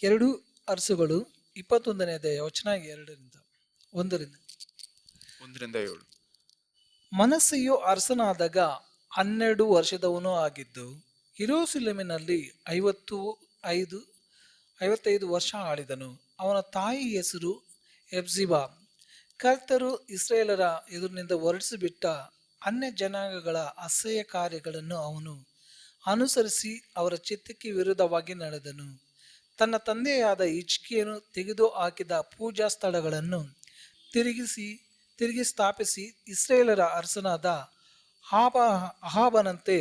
ಎರಡು ಅರಸುಗಳು 21ನೇ ಅಧ್ಯಾಯ ವಚನ 1ರಿಂದ 7. ಮನಸ್ಸೆಯು ಅರಸನಾದಾಗ 12 ವರ್ಷದವನು ಆಗಿದ್ದು ಯೆರೂಸಲೇಮಿನಲ್ಲಿ 55 ವರ್ಷ ಆಳಿದನು. ಅವನ ತಾಯಿ ಹೆಸರು ಹೆಬ್ಜಿಬಾ. ಕರ್ತರು ಇಸ್ರಾಯೇಲರ ಎದುರಿನಿಂದ ಹೊರಡಿಸಿಬಿಟ್ಟ ಅನ್ಯ ಜನಾಂಗಗಳ ಅಸಹ್ಯ ಕಾರ್ಯಗಳನ್ನು ಅವನು ಅನುಸರಿಸಿ ಅವರ ಚಿತ್ತಕ್ಕೆ ವಿರುದ್ಧವಾಗಿ ನಡೆದನು. ತನ್ನ ತಂದೆಯಾದ ಹಿಜ್ಕೀಯನು ತೆಗೆದು ಹಾಕಿದ ಪೂಜಾ ಸ್ಥಳಗಳನ್ನು ತಿರುಗಿ ಸ್ಥಾಪಿಸಿ ಇಸ್ರಾಯೇಲರ ಅರಸನಾದ ಅಹಾಬನಂತೆ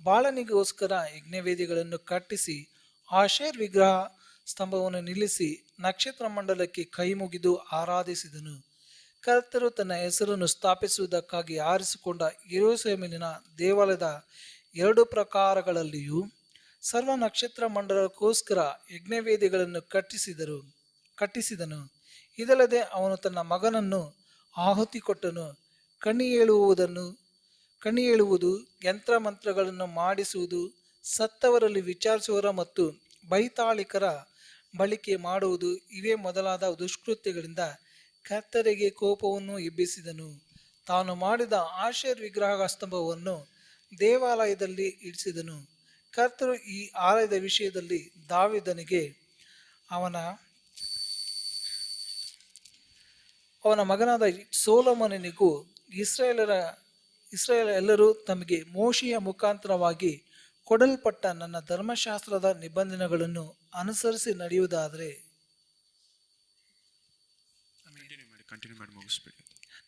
ಬಾಳನಿಗೋಸ್ಕರ ಯಜ್ಞವೇದಿಗಳನ್ನು ಕಟ್ಟಿಸಿ ಆಶೇರ್ ವಿಗ್ರಹ ಸ್ತಂಭವನ್ನು ನಿಲ್ಲಿಸಿ ನಕ್ಷತ್ರ ಮಂಡಲಕ್ಕೆ ಕೈ ಮುಗಿದು ಆರಾಧಿಸಿದನು. ಕರ್ತರು ತನ್ನ ಹೆಸರನ್ನು ಸ್ಥಾಪಿಸುವುದಕ್ಕಾಗಿ ಆರಿಸಿಕೊಂಡ ಯೆರೂಸಲೇಮಿನ ದೇವಾಲಯದ 2 ಪ್ರಾಕಾರಗಳಲ್ಲಿಯೂ ಸರ್ವ ನಕ್ಷತ್ರ ಮಂಡಲಕ್ಕೋಸ್ಕರ ಯಜ್ಞವೇದಿಗಳನ್ನು ಕಟ್ಟಿಸಿದನು. ಇದಲ್ಲದೆ ಅವನು ತನ್ನ ಮಗನನ್ನು ಆಹುತಿ ಕೊಟ್ಟನು. ಕಣಿ ಹೇಳುವುದು, ಯಂತ್ರಮಂತ್ರಗಳನ್ನು ಮಾಡಿಸುವುದು, ಸತ್ತವರಲ್ಲಿ ವಿಚಾರಿಸುವವರ ಮತ್ತು ಬೈತಾಳಿಕರ ಬಳಿಕೆ ಮಾಡುವುದು, ಇವೇ ಮೊದಲಾದ ದುಷ್ಕೃತ್ಯಗಳಿಂದ ಕರ್ತರಿಗೆ ಕೋಪವನ್ನು ಎಬ್ಬಿಸಿದನು. ತಾನು ಮಾಡಿದ ಆಶೇರ್ ವಿಗ್ರಹ ಸ್ತಂಭವನ್ನು ದೇವಾಲಯದಲ್ಲಿ ಇಡಿಸಿದನು. ಕರ್ತರು ಈ ಆಲಯದ ವಿಷಯದಲ್ಲಿ ದಾವೀದನಿಗೆ ಅವನ ಮಗನಾದ ಸೊಲೊಮೋನನಿಗೂ ಇಸ್ರಾಯೇಲ್ ಎಲ್ಲರೂ ತಮಗೆ ಮೋಶೆಯ ಮುಖಾಂತರವಾಗಿ ಕೊಡಲ್ಪಟ್ಟ ನನ್ನ ಧರ್ಮಶಾಸ್ತ್ರದ ನಿಬಂಧನೆಗಳನ್ನು ಅನುಸರಿಸಿ ನಡೆಯುವುದಾದರೆ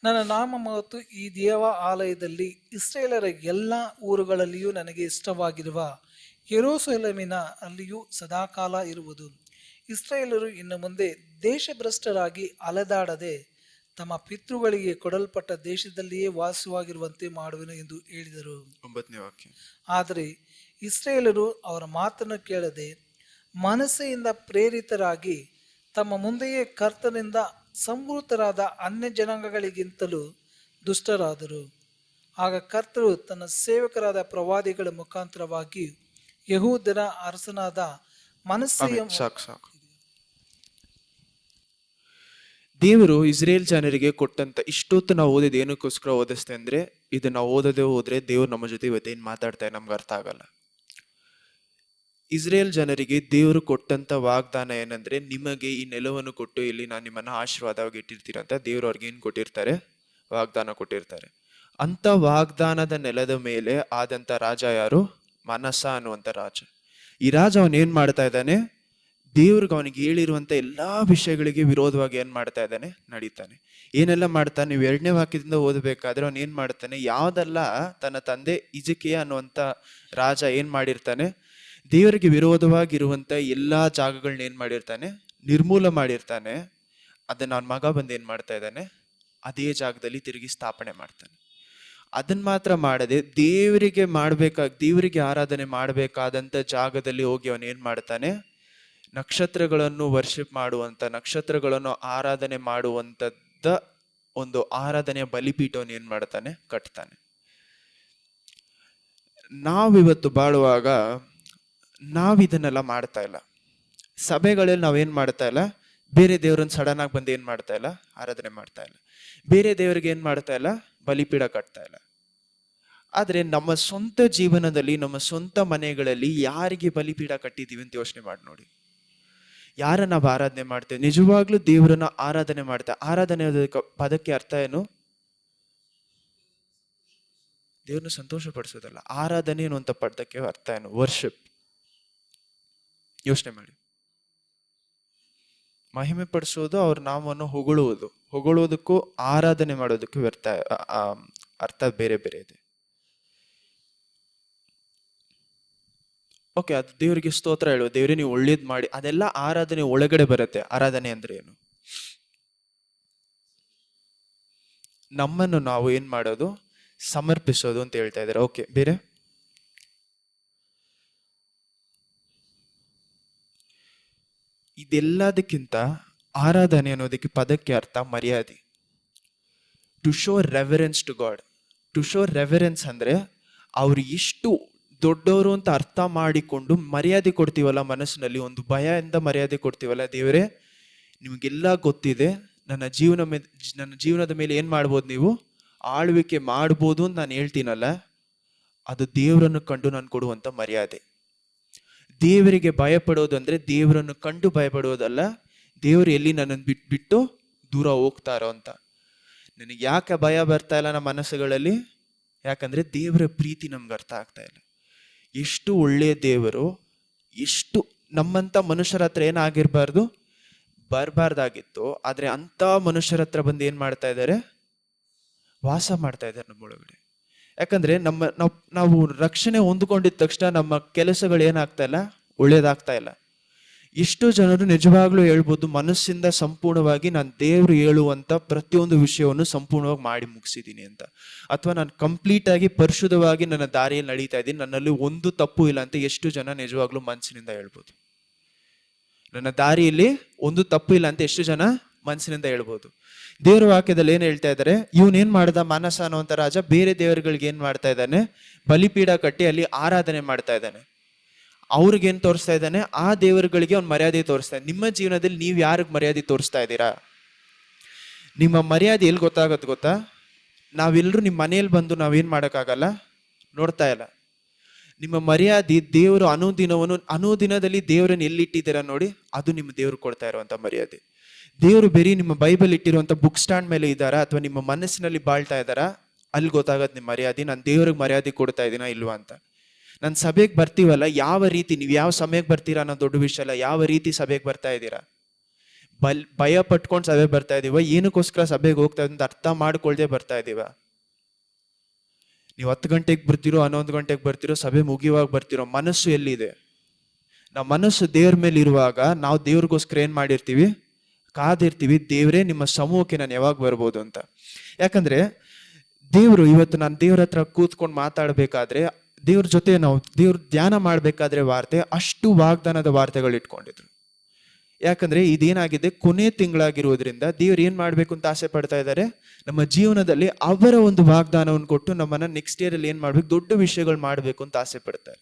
ನನ್ನ ನಾಮ ಮತ್ತು ಈ ದೇವ ಆಲಯದಲ್ಲಿ ಇಸ್ರಾಯೇಲರ ಎಲ್ಲ ಊರುಗಳಲ್ಲಿಯೂ ನನಗೆ ಇಷ್ಟವಾಗಿರುವ ಯೆರೂಸಲೇಮಿನ ಅಲ್ಲಿಯೂ ಸದಾಕಾಲ ಇರುವುದು. ಇಸ್ರಾಯೇಲರು ಇನ್ನು ಮುಂದೆ ದೇಶಭ್ರಷ್ಟರಾಗಿ ಅಲೆದಾಡದೆ ತಮ್ಮ ಪಿತೃಗಳಿಗೆ ಕೊಡಲ್ಪಟ್ಟ ದೇಶದಲ್ಲಿಯೇ ವಾಸವಾಗಿರುವಂತೆ ಮಾಡುವೆನು ಎಂದು ಹೇಳಿದರು. 9ನೇ ವಾಕ್ಯ. ಆದರೆ ಇಸ್ರಾಯೇಲರು ಅವರ ಮಾತನ್ನು ಕೇಳದೆ ಮನಸ್ಸೆಯಿಂದ ಪ್ರೇರಿತರಾಗಿ ತಮ್ಮ ಮುಂದೆಯೇ ಕರ್ತನಿಂದ ಸಂವೃತರಾದ ಅನ್ಯ ಜನಾಂಗಗಳಿಗಿಂತಲೂ ದುಷ್ಟರಾದರು. ಆಗ ಕರ್ತರು ತನ್ನ ಸೇವಕರಾದ ಪ್ರವಾದಿಗಳ ಮುಖಾಂತರವಾಗಿ ಯೆಹೂದರ ಅರಸನಾದ ಮನಸ್ಸೆಯ ದೇವರು ಇಸ್ರೇಲ್ ಜನರಿಗೆ ಕೊಟ್ಟಂತ ಇಷ್ಟೊತ್ತು ನಾವು ಓದಿದ ಏನಕ್ಕೋಸ್ಕರ ಓದಿಸ್ತೇವೆ ಅಂದ್ರೆ, ಇದು ನಾವು ಓದೋದೇ ಹೋದ್ರೆ ದೇವ್ರು ನಮ್ಮ ಜೊತೆ ಇವತ್ತೇನು ಮಾತಾಡ್ತಾರೆ ನಮ್ಗೆ ಅರ್ಥ ಆಗಲ್ಲ. ಇಸ್ರೇಲ್ ಜನರಿಗೆ ದೇವರು ಕೊಟ್ಟಂತ ವಾಗ್ದಾನ ಏನಂದ್ರೆ, ನಿಮಗೆ ಈ ನೆಲವನ್ನು ಕೊಟ್ಟು ಇಲ್ಲಿ ನಾನು ನಿಮ್ಮನ್ನ ಆಶೀರ್ವಾದವಾಗಿ ಇಟ್ಟಿರ್ತೀನಿ ಅಂತ ದೇವ್ರು ಅವ್ರಿಗೆ ಏನ್ ಕೊಟ್ಟಿರ್ತಾರೆ? ವಾಗ್ದಾನ ಕೊಟ್ಟಿರ್ತಾರೆ. ಅಂತ ವಾಗ್ದಾನದ ನೆಲದ ಮೇಲೆ ಆದಂತ ರಾಜ ಯಾರು? ಮನಸ್ಸ ಅನ್ನುವಂತ ರಾಜ. ಈ ರಾಜ ಅವನ್ ಏನ್ ಮಾಡ್ತಾ ಇದ್ದಾನೆ? ದೇವ್ರಿಗೆ ಅವನಿಗೆ ಹೇಳಿರುವಂತ ಎಲ್ಲಾ ವಿಷಯಗಳಿಗೆ ವಿರೋಧವಾಗಿ ಏನ್ ಮಾಡ್ತಾ ಇದ್ದಾನೆ? ನಡೀತಾನೆ. ಏನೆಲ್ಲ ಮಾಡ್ತಾನೆ? ನೀವು 2ನೇ ವಾಕ್ಯದಿಂದ ಓದಬೇಕಾದ್ರೆ ಅವನ್ ಏನ್ ಮಾಡ್ತಾನೆ? ಯಾವ್ದೆಲ್ಲ ತನ್ನ ತಂದೆ ಹಿಜ್ಕೀಯ ಅನ್ನುವಂತ ರಾಜ ಏನ್ ಮಾಡಿರ್ತಾನೆ? ದೇವರಿಗೆ ವಿರೋಧವಾಗಿರುವಂತ ಎಲ್ಲಾ ಜಾಗಗಳನ್ನ ಏನ್ ಮಾಡಿರ್ತಾನೆ? ನಿರ್ಮೂಲ ಮಾಡಿರ್ತಾನೆ. ಅದನ್ನ ಅವನ ಮಗ ಬಂದು ಏನ್ ಮಾಡ್ತಾ ಇದ್ದಾನೆ? ಅದೇ ಜಾಗದಲ್ಲಿ ತಿರುಗಿ ಸ್ಥಾಪನೆ ಮಾಡ್ತಾನೆ. ಅದನ್ನ ಮಾತ್ರ ಮಾಡದೆ ದೇವರಿಗೆ ಆರಾಧನೆ ಮಾಡಬೇಕಾದಂತ ಜಾಗದಲ್ಲಿ ಹೋಗಿ ಅವನ್ ಏನ್ ಮಾಡ್ತಾನೆ? ನಕ್ಷತ್ರಗಳನ್ನು ವರ್ಷಿಪ್ ಮಾಡುವಂತ, ನಕ್ಷತ್ರಗಳನ್ನು ಆರಾಧನೆ ಮಾಡುವಂತದ್ದ ಒಂದು ಆರಾಧನೆಯ ಬಲಿಪೀಠವನ್ನು ಏನ್ ಮಾಡ್ತಾನೆ? ಕಟ್ತಾನೆ. ನಾವಿವತ್ತು ಬಾಳುವಾಗ ನಾವಿದನ್ನೆಲ್ಲ ಮಾಡ್ತಾ ಇಲ್ಲ. ಸಭೆಗಳಲ್ಲಿ ನಾವೇನ್ ಮಾಡ್ತಾ ಇಲ್ಲ? ಬೇರೆ ದೇವ್ರನ್ನ ಸಡನ್ ಆಗಿ ಬಂದು ಏನ್ ಮಾಡ್ತಾ ಇಲ್ಲ? ಆರಾಧನೆ ಮಾಡ್ತಾ ಇಲ್ಲ. ಬೇರೆ ದೇವರಿಗೆ ಏನ್ ಮಾಡ್ತಾ ಇಲ್ಲ? ಬಲಿಪೀಠ ಕಟ್ತಾ ಇಲ್ಲ. ಆದ್ರೆ ನಮ್ಮ ಸ್ವಂತ ಜೀವನದಲ್ಲಿ, ನಮ್ಮ ಸ್ವಂತ ಮನೆಗಳಲ್ಲಿ ಯಾರಿಗೆ ಬಲಿಪೀಠ ಕಟ್ಟಿದೀವಿ ಅಂತ ಯೋಚನೆ ಮಾಡಿ ನೋಡಿ. ಯಾರನ್ನ ನಾವು ಆರಾಧನೆ ಮಾಡ್ತೇವೆ? ನಿಜವಾಗ್ಲೂ ದೇವರನ್ನ ಆರಾಧನೆ ಮಾಡ್ತೇವೆ. ಆರಾಧನೆ ಪದಕ್ಕೆ ಅರ್ಥ ಏನು? ದೇವ್ರನ್ನ ಸಂತೋಷ ಪಡಿಸೋದಲ್ಲ. ಆರಾಧನೆ ಅನ್ನುವಂಥ ಪದಕ್ಕೆ ಅರ್ಥ ಏನು? ವರ್ಷಿಪ್. ಯೋಚನೆ ಮಾಡಿ. ಮಹಿಮೆ ಪಡಿಸೋದು, ಅವ್ರ ನಾಮವನ್ನು ಹೊಗಳುವುದಕ್ಕೂ ಆರಾಧನೆ ಮಾಡೋದಕ್ಕೂ ಅರ್ಥ ಬೇರೆ ಬೇರೆ ಇದೆ. ಓಕೆ, ಅದು ದೇವರಿಗೆ ಸ್ತೋತ್ರ ಹೇಳುವ, ದೇವರೇ ನೀವು ಒಳ್ಳೇದ್ ಮಾಡಿ, ಅದೆಲ್ಲ ಆರಾಧನೆ ಒಳಗಡೆ ಬರುತ್ತೆ. ಆರಾಧನೆ ಅಂದ್ರೆ ಏನು? ನಮ್ಮನ್ನು ನಾವು ಏನ್ ಮಾಡೋದು? ಸಮರ್ಪಿಸೋದು ಅಂತ ಹೇಳ್ತಾ ಇದ್ದಾರೆ. ಓಕೆ, ಬೇರೆ? ಇದೆಲ್ಲದಕ್ಕಿಂತ ಆರಾಧನೆ ಅನ್ನೋದಕ್ಕೆ ಪದಕ್ಕೆ ಅರ್ಥ ಮರ್ಯಾದೆ. To show reverence to God. To show reverence ಅಂದ್ರೆ ಅವ್ರು ಎಷ್ಟು ದೊಡ್ಡವರು ಅಂತ ಅರ್ಥ ಮಾಡಿಕೊಂಡು ಮರ್ಯಾದೆ ಕೊಡ್ತೀವಲ್ಲ, ಮನಸ್ಸಿನಲ್ಲಿ ಒಂದು ಭಯದಿಂದ ಮರ್ಯಾದೆ ಕೊಡ್ತೀವಲ್ಲ, ದೇವರೇ ನಿಮಗೆಲ್ಲ ಗೊತ್ತಿದೆ, ನನ್ನ ಜೀವನದ ಮೇಲೆ ಏನ್ ಮಾಡ್ಬೋದು, ನೀವು ಆಳ್ವಿಕೆ ಮಾಡ್ಬೋದು ಅಂತ ನಾನು ಹೇಳ್ತೀನಲ್ಲ, ಅದು ದೇವರನ್ನು ಕಂಡು ನಾನು ಕೊಡುವಂತ ಮರ್ಯಾದೆ. ದೇವರಿಗೆ ಭಯಪಡೋದು ಅಂದ್ರೆ ದೇವರನ್ನು ಕಂಡು ಭಯಪಡೋದಲ್ಲ, ದೇವರು ಎಲ್ಲಿ ನನ್ನನ್ನು ಬಿಟ್ಟು ದೂರ ಹೋಗ್ತಾರೋ ಅಂತ. ನನಗೆ ಯಾಕೆ ಭಯ ಬರ್ತಾ ಇಲ್ಲ ನಮ್ಮ ಮನಸ್ಸುಗಳಲ್ಲಿ? ಯಾಕಂದ್ರೆ ದೇವರ ಪ್ರೀತಿ ನಮ್ಗೆ ಅರ್ಥ ಆಗ್ತಾ ಇಲ್ಲ. ಎಷ್ಟು ಒಳ್ಳೆಯ ದೇವರು, ಎಷ್ಟು ನಮ್ಮಂತ ಮನುಷ್ಯರ ಹತ್ರ ಏನಾಗಿರ್ಬಾರ್ದು, ಬರಬಾರ್ದಾಗಿತ್ತು. ಆದ್ರೆ ಅಂತ ಮನುಷ್ಯರ ಹತ್ರ ಬಂದು ಏನ್ ಮಾಡ್ತಾ ಇದ್ದಾರೆ, ವಾಸ ಮಾಡ್ತಾ ಇದ್ದಾರೆ ನಮ್ಮೊಳಗಡೆ. ಯಾಕಂದ್ರೆ ನಾವು ರಕ್ಷಣೆ ಹೊಂದ್ಕೊಂಡಿದ ತಕ್ಷಣ ನಮ್ಮ ಕೆಲಸಗಳು ಏನಾಗ್ತಾ ಇಲ್ಲ, ಒಳ್ಳೇದಾಗ್ತಾ ಇಲ್ಲ. ಎಷ್ಟು ಜನರು ನಿಜವಾಗ್ಲೂ ಹೇಳ್ಬೋದು, ಮನಸ್ಸಿಂದ ಸಂಪೂರ್ಣವಾಗಿ ನಾನು ದೇವರು ಹೇಳುವಂತ ಪ್ರತಿಯೊಂದು ವಿಷಯವನ್ನು ಸಂಪೂರ್ಣವಾಗಿ ಮಾಡಿ ಮುಗಿಸಿದ್ದೀನಿ ಅಂತ, ಅಥವಾ ನಾನು ಕಂಪ್ಲೀಟ್ ಆಗಿ ಪರಿಶುದ್ಧವಾಗಿ ನನ್ನ ದಾರಿಯಲ್ಲಿ ನಡೀತಾ ಇದ್ದೀನಿ, ನನ್ನಲ್ಲಿ ಒಂದು ತಪ್ಪು ಇಲ್ಲ ಅಂತ ಎಷ್ಟು ಜನ ನಿಜವಾಗ್ಲೂ ಮನಸ್ಸಿನಿಂದ ಹೇಳ್ಬೋದು. ನನ್ನ ದಾರಿಯಲ್ಲಿ ಒಂದು ತಪ್ಪು ಇಲ್ಲ ಅಂತ ಎಷ್ಟು ಜನ ಮನಸ್ಸಿನಿಂದ ಹೇಳ್ಬೋದು. ದೇವರ ವಾಕ್ಯದಲ್ಲಿ ಏನ್ ಹೇಳ್ತಾ ಇದ್ದಾರೆ, ಇವನೇನ್ ಮಾಡ್ದ, ಮಾನಸ ಅನ್ನುವಂತ ರಾಜ ಬೇರೆ ದೇವರುಗಳಿಗೆ ಏನ್ ಮಾಡ್ತಾ ಇದ್ದಾನೆ, ಬಲಿಪೀಠ ಕಟ್ಟಿ ಅಲ್ಲಿ ಆರಾಧನೆ ಮಾಡ್ತಾ ಇದ್ದಾನೆ. ಅವ್ರಿಗೇನ್ ತೋರಿಸ್ತಾ ಇದ್ದಾನೆ, ಆ ದೇವರುಗಳಿಗೆ ಅವ್ನು ಮರ್ಯಾದೆ ತೋರಿಸ್ತಾ ಇದ್ದಾನೆ. ನಿಮ್ಮ ಜೀವನದಲ್ಲಿ ನೀವು ಯಾರಿಗೆ ಮರ್ಯಾದೆ ತೋರಿಸ್ತಾ ಇದ್ದೀರಾ? ನಿಮ್ಮ ಮರ್ಯಾದೆ ಎಲ್ಲಿ ಗೊತ್ತಾಗತ್ತೆ ಗೊತ್ತಾ? ನಾವೆಲ್ಲರೂ ನಿಮ್ಮ ಮನೆಯಲ್ಲಿ ಬಂದು ನಾವೇನ್ ಮಾಡೋಕ್ಕಾಗಲ್ಲ, ನೋಡ್ತಾ ಇಲ್ಲ. ನಿಮ್ಮ ಮರ್ಯಾದೆ ದೇವರು ಅನುದಿನದಲ್ಲಿ ದೇವರನ್ನು ಎಲ್ಲಿಟ್ಟಿದ್ದೀರಾ ನೋಡಿ, ಅದು ನಿಮ್ಮ ದೇವ್ರು ಕೊಡ್ತಾ ಇರುವಂತ ಮರ್ಯಾದೆ. ದೇವರು ಬೇರೆ ನಿಮ್ಮ ಬೈಬಲ್ ಇಟ್ಟಿರುವಂತ ಬುಕ್ ಸ್ಟ್ಯಾಂಡ್ ಮೇಲೆ ಇದ್ದಾರಾ ಅಥವಾ ನಿಮ್ಮ ಮನಸ್ಸಿನಲ್ಲಿ ಬಾಳ್ತಾ ಇದ್ದಾರಾ, ಅಲ್ಲಿ ಗೊತ್ತಾಗತ್ತೆ ನಿಮ್ಮ ಮರ್ಯಾದೆ. ನಾನು ದೇವ್ರಿಗೆ ಮರ್ಯಾದೆ ಕೊಡ್ತಾ ಇದ್ದೀನಾ ಇಲ್ವಾ ಅಂತ. ನನ್ನ ಸಭೆಗೆ ಬರ್ತೀವಲ್ಲ, ಯಾವ ರೀತಿ ನೀವು ಯಾವ ಸಮಯಕ್ಕೆ ಬರ್ತೀರಾ ಅನ್ನೋ ದೊಡ್ಡ ವಿಷಯ ಅಲ್ಲ, ಯಾವ ರೀತಿ ಸಭೆಗೆ ಬರ್ತಾ ಇದ್ದೀರಾ. ಭಯ ಪಟ್ಕೊಂಡು ಸಭೆಗೆ ಬರ್ತಾ ಇದೀವ, ಏನಕ್ಕೋಸ್ಕರ ಸಭೆಗೆ ಹೋಗ್ತಾ ಇದ್ದೀವಿ ಅಂತ ಅರ್ಥ ಮಾಡ್ಕೊಳ್ದೆ ಬರ್ತಾ ಇದೀವ. ನೀವು 10 ಗಂಟೆಗೆ ಬರ್ತಿರೋ, 11 ಗಂಟೆಗೆ ಬರ್ತಿರೋ, ಸಭೆ ಮುಗಿಯುವಾಗ ಬರ್ತಿರೋ, ಮನಸ್ಸು ಎಲ್ಲಿದೆ? ನಾವು ಮನಸ್ಸು ದೇವ್ರ ಮೇಲೆ ಇರುವಾಗ ನಾವು ದೇವ್ರಿಗೋಸ್ಕರ ಏನ್ ಮಾಡಿರ್ತೀವಿ, ಕಾದಿರ್ತೀವಿ, ದೇವರೇ ನಿಮ್ಮ ಸಮೂಹಕ್ಕೆ ನಾನು ಯಾವಾಗ ಬರ್ಬೋದು ಅಂತ. ಯಾಕಂದ್ರೆ ದೇವರು ಇವತ್ತು ನಾನು ದೇವ್ರ ಹತ್ರ ಕೂತ್ಕೊಂಡು ಮಾತಾಡ್ಬೇಕಾದ್ರೆ, ದೇವ್ರ ಜೊತೆ ನಾವು ದೇವ್ರ ಧ್ಯಾನ ಮಾಡ್ಬೇಕಾದ್ರೆ ವಾರ್ತೆ ಅಷ್ಟು ವಾಗ್ದಾನದ ವಾರ್ತೆಗಳು ಇಟ್ಕೊಂಡಿದ್ರು. ಯಾಕಂದ್ರೆ ಇದೇನಾಗಿದೆ, ಕೊನೆ ತಿಂಗಳಾಗಿರೋದ್ರಿಂದ ದೇವ್ರು ಏನ್ ಮಾಡ್ಬೇಕು ಅಂತ ಆಸೆ ಪಡ್ತಾ ಇದ್ದಾರೆ, ನಮ್ಮ ಜೀವನದಲ್ಲಿ ಅವರ ಒಂದು ವಾಗ್ದಾನವನ್ನು ಕೊಟ್ಟು ನಮ್ಮನ್ನ ನೆಕ್ಸ್ಟ್ ಇಯರ್ ಅಲ್ಲಿ ಏನ್ ಮಾಡ್ಬೇಕು, ದೊಡ್ಡ ವಿಷಯಗಳು ಮಾಡ್ಬೇಕು ಅಂತ ಆಸೆ ಪಡ್ತಾರೆ.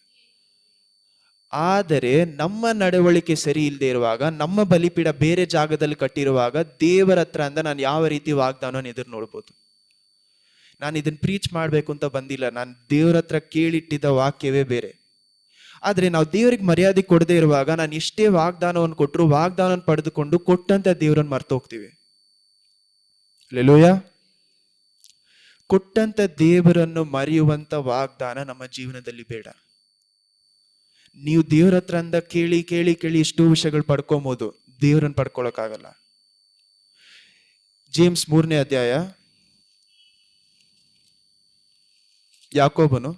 ಆದರೆ ನಮ್ಮ ನಡವಳಿಕೆ ಸರಿ ಇಲ್ಲದೆ ಇರುವಾಗ, ನಮ್ಮ ಬಲಿಪೀಠ ಬೇರೆ ಜಾಗದಲ್ಲಿ ಕಟ್ಟಿರುವಾಗ, ದೇವರ ಹತ್ರ ಅಂದ ನಾನು ಯಾವ ರೀತಿ ವಾಗ್ದಾನವನ್ನು ಎದುರು ನೋಡ್ಬೋದು. ನಾನು ಇದನ್ನ ಪ್ರೀಚ್ ಮಾಡ್ಬೇಕು ಅಂತ ಬಂದಿಲ್ಲ, ನಾನು ದೇವ್ರ ಹತ್ರ ಕೇಳಿಟ್ಟಿದ್ದ ವಾಕ್ಯವೇ ಬೇರೆ. ಆದ್ರೆ ನಾವು ದೇವರಿಗೆ ಮರ್ಯಾದೆ ಕೊಡದೇ ಇರುವಾಗ, ನಾನು ಎಷ್ಟೇ ವಾಗ್ದಾನವನ್ನು ಕೊಟ್ಟರು ವಾಗ್ದಾನವನ್ನು ಪಡೆದುಕೊಂಡು ಕೊಟ್ಟಂತ ದೇವರನ್ನು ಮರ್ತು ಹೋಗ್ತೀವಿ. ಹಲ್ಲೆಲೂಯಾ. ಕೊಟ್ಟಂತ ದೇವರನ್ನು ಮರೆಯುವಂತ ವಾಗ್ದಾನ ನಮ್ಮ ಜೀವನದಲ್ಲಿ ಬೇಡ. ನೀವು ದೇವ್ರ ಹತ್ರ ಅಂದ ಕೇಳಿ ಕೇಳಿ ಕೇಳಿ ಎಷ್ಟೋ ವಿಷಯಗಳು ಪಡ್ಕೊಬಹುದು, ದೇವರನ್ನು ಪಡ್ಕೊಳಕ್ಕಾಗಲ್ಲ. ಜೇಮ್ಸ್ 3ನೇ ಅಧ್ಯಾಯ, ಯಾಕೋಬನು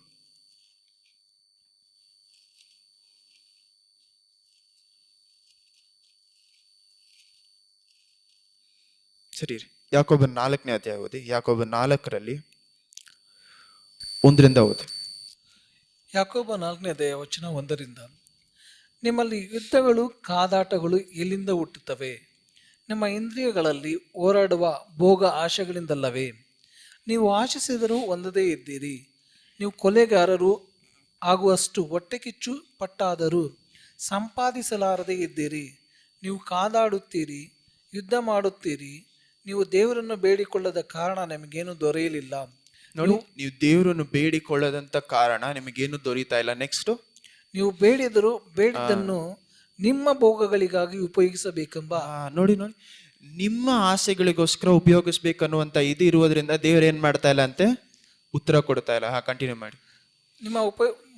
ಸರಿ ಯಾಕೋಬನ್ 4ನೇ ಅಧ್ಯಾಯ ಓದಿ. ಯಾಕೋಬನ್ 4ರಲ್ಲಿ 1ರಿಂದ ಓದಿ. ಯಾಕೋಬ 4ನೇ ಅಧ್ಯಾಯ ವಚನ 1ರಿಂದ, ನಿಮ್ಮಲ್ಲಿ ಯುದ್ಧಗಳು ಕಾದಾಟಗಳು ಎಲ್ಲಿಂದ ಹುಟ್ಟುತ್ತವೆ? ನಿಮ್ಮ ಇಂದ್ರಿಯಗಳಲ್ಲಿ ಹೋರಾಡುವ ಭೋಗ ಆಶೆಗಳಿಂದಲ್ಲವೇ? ನೀವು ಆಶಿಸಿದರೂ ಹೊಂದದೇ ಇದ್ದೀರಿ. ನೀವು ಕೊಲೆಗಾರರು ಆಗುವಷ್ಟು ಹೊಟ್ಟೆ ಕಿಚ್ಚು ಪಟ್ಟಾದರೂ ಸಂಪಾದಿಸಲಾರದೇ ಇದ್ದೀರಿ. ನೀವು ಕಾದಾಡುತ್ತೀರಿ, ಯುದ್ಧ ಮಾಡುತ್ತೀರಿ. ನೀವು ದೇವರನ್ನು ಬೇಡಿಕೊಳ್ಳದ ಕಾರಣ ನಿಮಗೇನು ದೊರೆಯಲಿಲ್ಲ. ನೋಡಿ, ನೀವು ದೇವರನ್ನು ಬೇಡಿಕೊಳ್ಳದಂತ ಕಾರಣ ನಿಮಗೇನು ದೊರೀತಾ ಇಲ್ಲ. ನೆಕ್ಸ್ಟ್, ನೀವು ಬೇಡಿದ್ದನ್ನು ನಿಮ್ಮ ಭೋಗಗಳಿಗಾಗಿ ಉಪಯೋಗಿಸಬೇಕೆಂಬ, ನೋಡಿ ನಿಮ್ಮ ಆಸೆಗಳಿಗೋಸ್ಕರ ಉಪಯೋಗಿಸ್ಬೇಕನ್ನುವಂತ ಇದು ಇರುವುದರಿಂದ ದೇವ್ರು ಏನ್ ಮಾಡ್ತಾ ಇಲ್ಲ ಅಂತೆ, ಉತ್ತರ ಕೊಡ್ತಾ ಇಲ್ಲ. ಕಂಟಿನ್ಯೂ ಮಾಡಿ. ನಿಮ್ಮ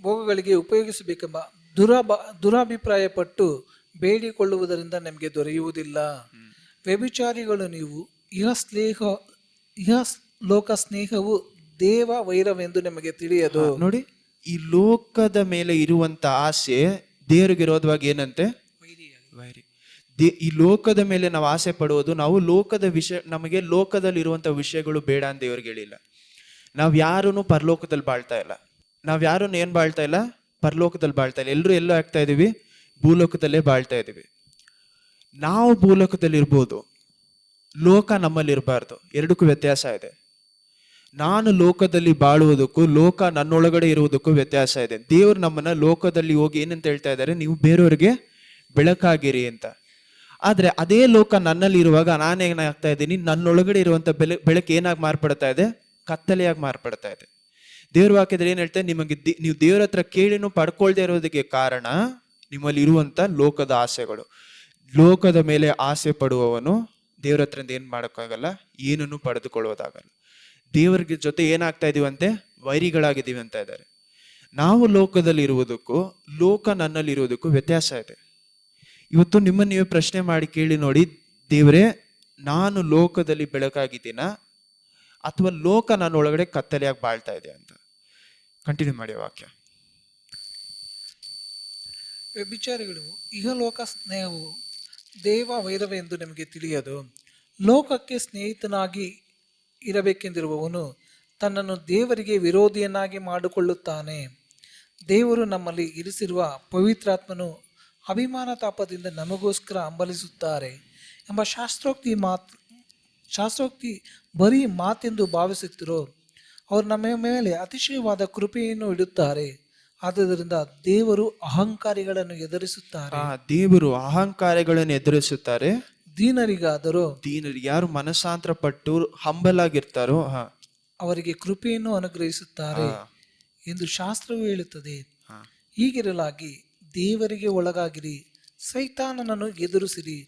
ಭೋಗಗಳಿಗೆ ಉಪಯೋಗಿಸಬೇಕೆಂಬ ದುರಾಭಿಪ್ರಾಯ ಪಟ್ಟು ಬೇಡಿಕೊಳ್ಳುವುದರಿಂದ ನಿಮಗೆ ದೊರೆಯುವುದಿಲ್ಲ. ವ್ಯಭಿಚಾರಿಗಳು ನೀವು. ಇಹ ಲೋಕ ಸ್ನೇಹವು ದೇವ ವೈರವೆಂದು ನಿಮಗೆ ತಿಳಿಯದು. ನೋಡಿ, ಈ ಲೋಕದ ಮೇಲೆ ಇರುವಂತ ಆಸೆ ದೇವರಿಗೆ ವಿರೋಧವಾಗಿ ಏನಂತೆ, ವೈರಿ. ಈ ಲೋಕದ ಮೇಲೆ ನಾವು ಆಸೆ ಪಡುವುದು, ನಾವು ಲೋಕದ ವಿಷಯ, ನಮಗೆ ಲೋಕದಲ್ಲಿ ಇರುವಂತ ವಿಷಯಗಳು ಬೇಡ ಅಂತ ದೇವ್ರಿಗೆ ಹೇಳಿಲ್ಲ. ನಾವ್ ಯಾರನ್ನು ಪರಲೋಕದಲ್ಲಿ ಬಾಳ್ತಾ ಇಲ್ಲ. ನಾವ್ ಯಾರನ್ನು ಏನ್ ಬಾಳ್ತಾ ಇಲ್ಲ, ಪರಲೋಕದಲ್ಲಿ ಬಾಳ್ತಾ ಇಲ್ಲ. ಎಲ್ಲರೂ ಎಲ್ಲೋ ಆಗ್ತಾ ಇದೀವಿ, ಭೂಲೋಕದಲ್ಲೇ ಬಾಳ್ತಾ ಇದೀವಿ. ನಾವು ಭೂಲೋಕದಲ್ಲಿ ಇರ್ಬೋದು, ಲೋಕ ನಮ್ಮಲ್ಲಿ ಇರಬಾರ್ದು. ಎರಡಕ್ಕೂ ವ್ಯತ್ಯಾಸ ಇದೆ. ನಾನು ಲೋಕದಲ್ಲಿ ಬಾಳುವುದಕ್ಕೂ ಲೋಕ ನನ್ನೊಳಗಡೆ ಇರುವುದಕ್ಕೂ ವ್ಯತ್ಯಾಸ ಇದೆ. ದೇವ್ರು ನಮ್ಮನ್ನ ಲೋಕದಲ್ಲಿ ಹೋಗಿ ಏನಂತ ಹೇಳ್ತಾ ಇದ್ದಾರೆ, ನೀವು ಬೇರೆಯವ್ರಿಗೆ ಬೆಳಕಾಗಿರಿ ಅಂತ. ಆದ್ರೆ ಅದೇ ಲೋಕ ನನ್ನಲ್ಲಿ ಇರುವಾಗ ನಾನೇನಾಗ್ತಾ ಇದ್ದೀನಿ, ನನ್ನೊಳಗಡೆ ಇರುವಂತ ಬೆಳಕು ಏನಾಗಿ ಮಾರ್ಪಡ್ತಾ ಇದೆ, ಕತ್ತಲೆಯಾಗಿ ಮಾರ್ಪಡ್ತಾ ಇದೆ. ದೇವ್ರ ವಾಕ್ಯದಲ್ಲಿ ಏನ್ ಹೇಳ್ತಾರೆ, ನೀವು ದೇವ್ರ ಹತ್ರ ಕೇಳಿನೂ ಪಡ್ಕೊಳ್ದೇ ಇರೋದಕ್ಕೆ ಕಾರಣ ನಿಮ್ಮಲ್ಲಿ ಇರುವಂತ ಲೋಕದ ಆಸೆಗಳು. ಲೋಕದ ಮೇಲೆ ಆಸೆ ಪಡುವವನು ದೇವ್ರ ಹತ್ರದಿಂದ ಏನ್ ಮಾಡೋಕ್ಕಾಗಲ್ಲ, ಏನನ್ನು ಪಡೆದುಕೊಳ್ಳೋದಾಗಲ್ಲ. ದೇವರಿಗೆ ಜೊತೆ ಏನಾಗ್ತಾ ಇದೀವಂತೆ, ವೈರಿಗಳಾಗಿದ್ದೀವಿ ಅಂತ ಇದ್ದಾರೆ. ನಾವು ಲೋಕದಲ್ಲಿ ಇರುವುದಕ್ಕೂ ಲೋಕ ನನ್ನಲ್ಲಿ ಇರುವುದಕ್ಕೂ ವ್ಯತ್ಯಾಸ ಇದೆ. ಇವತ್ತು ನಿಮ್ಮನ್ನು ನೀವೇ ಪ್ರಶ್ನೆ ಮಾಡಿ ಕೇಳಿ ನೋಡಿ, ದೇವರೇ ನಾನು ಲೋಕದಲ್ಲಿ ಬೆಳಕಾಗಿದ್ದೀನ ಅಥವಾ ಲೋಕ ನನ್ನ ಒಳಗಡೆ ಕತ್ತಲೆಯಾಗಿ ಬಾಳ್ತಾ ಇದೆ ಅಂತ. ಕಂಟಿನ್ಯೂ ಮಾಡಿ ವಾಕ್ಯ. ವ್ಯಭಿಚಾರಿಗಳು ಇಹಲೋಕ ಸ್ನೇಹವು ದೇವ ವೈರವೆಂದು ನಿಮಗೆ ತಿಳಿಯದು. ಲೋಕಕ್ಕೆ ಸ್ನೇಹಿತನಾಗಿ ಇರಬೇಕೆಂದಿರುವವನು ತನ್ನನ್ನು ದೇವರಿಗೆ ವಿರೋಧಿಯನ್ನಾಗಿ ಮಾಡಿಕೊಳ್ಳುತ್ತಾನೆ. ದೇವರು ನಮ್ಮಲ್ಲಿ ಇರಿಸಿರುವ ಪವಿತ್ರಾತ್ಮನು ಅಭಿಮಾನ ತಾಪದಿಂದ ನಮಗೋಸ್ಕರ ಹಂಬಲಿಸುತ್ತಾರೆ ಎಂಬ ಶಾಸ್ತ್ರೋಕ್ತಿ ಬರೀ ಮಾತೆಂದು ಭಾವಿಸುತ್ತಿರೋ ಅವರು ನಮ್ಮ ಮೇಲೆ ಅತಿಶಯವಾದ ಕೃಪೆಯನ್ನು ಇಡುತ್ತಾರೆ. ಆದುದರಿಂದ ದೇವರು ಅಹಂಕಾರಿಗಳನ್ನು ಎದುರಿಸುತ್ತಾರೆ. ದೇವರು ಅಹಂಕಾರಿಗಳನ್ನು ಎದುರಿಸುತ್ತಾರೆ. ದೀನರಿಗಾದರೂ ಯಾರು ಮನಸ್ಸಾಂತರ ಪಟ್ಟು ಹಂಬಲಾಗಿರ್ತಾರೋ ಅವರಿಗೆ ಕೃಪೆಯನ್ನು ಅನುಗ್ರಹಿಸುತ್ತಾರೆ ಎಂದು ಶಾಸ್ತ್ರವು ಹೇಳುತ್ತದೆ. ಹೀಗಿರಲಾಗಿ ದೇವರಿಗೆ ಒಳಗಾಗಿರಿ, ಸೈತಾನನನ್ನು ಎದುರಿಸಿರಿ,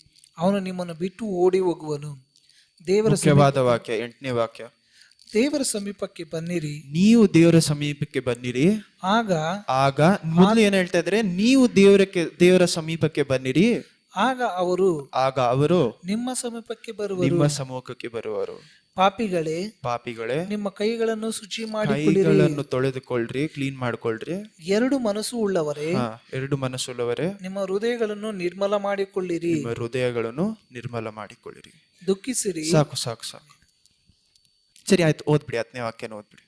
ಅವನು ನಿಮ್ಮನ್ನು ಬಿಟ್ಟು ಓಡಿ ಹೋಗುವನು. ದೇವರ ವಾಕ್ಯ 8ನೇ ವಾಕ್ಯ. ದೇವರ ಸಮೀಪಕ್ಕೆ ಬನ್ನಿರಿ, ನೀವು ದೇವರ ಸಮೀಪಕ್ಕೆ ಬನ್ನಿರಿ. ಆಗ ಮೊದಲು ಏನ್ ಹೇಳ್ತಾ ಇದ್ರೆ, ನೀವು ದೇವರ ಸಮೀಪಕ್ಕೆ ಬನ್ನಿರಿ, ಆಗ ಅವರು ನಿಮ್ಮ ಸಮೀಪಕ್ಕೆ ಬರುವರು, ನಿಮ್ಮ ಸಮ್ಮುಖಕ್ಕೆ ಬರುವರು. ಪಾಪಿಗಳೇ ನಿಮ್ಮ ಕೈಗಳನ್ನು ಶುಚಿ ಮಾಡಿ ಕೈಗಳನ್ನು ತೊಳೆದುಕೊಳ್ಳ್ರಿ, ಕ್ಲೀನ್ ಮಾಡ್ಕೊಳ್ರಿ. ಎರಡು ಮನಸ್ಸು ಉಳ್ಳವರೇ ನಿಮ್ಮ ಹೃದಯಗಳನ್ನು ನಿರ್ಮಲ ಮಾಡಿಕೊಳ್ಳಿರಿ, ದುಃಖಿಸಿರಿ. ಸಾಕು. ಸರಿ ಆಯ್ತು, ಓದ್ಬಿಡಿ 10ನೇ ವಾಕ್ಯನ ಓದ್ಬಿಡಿ.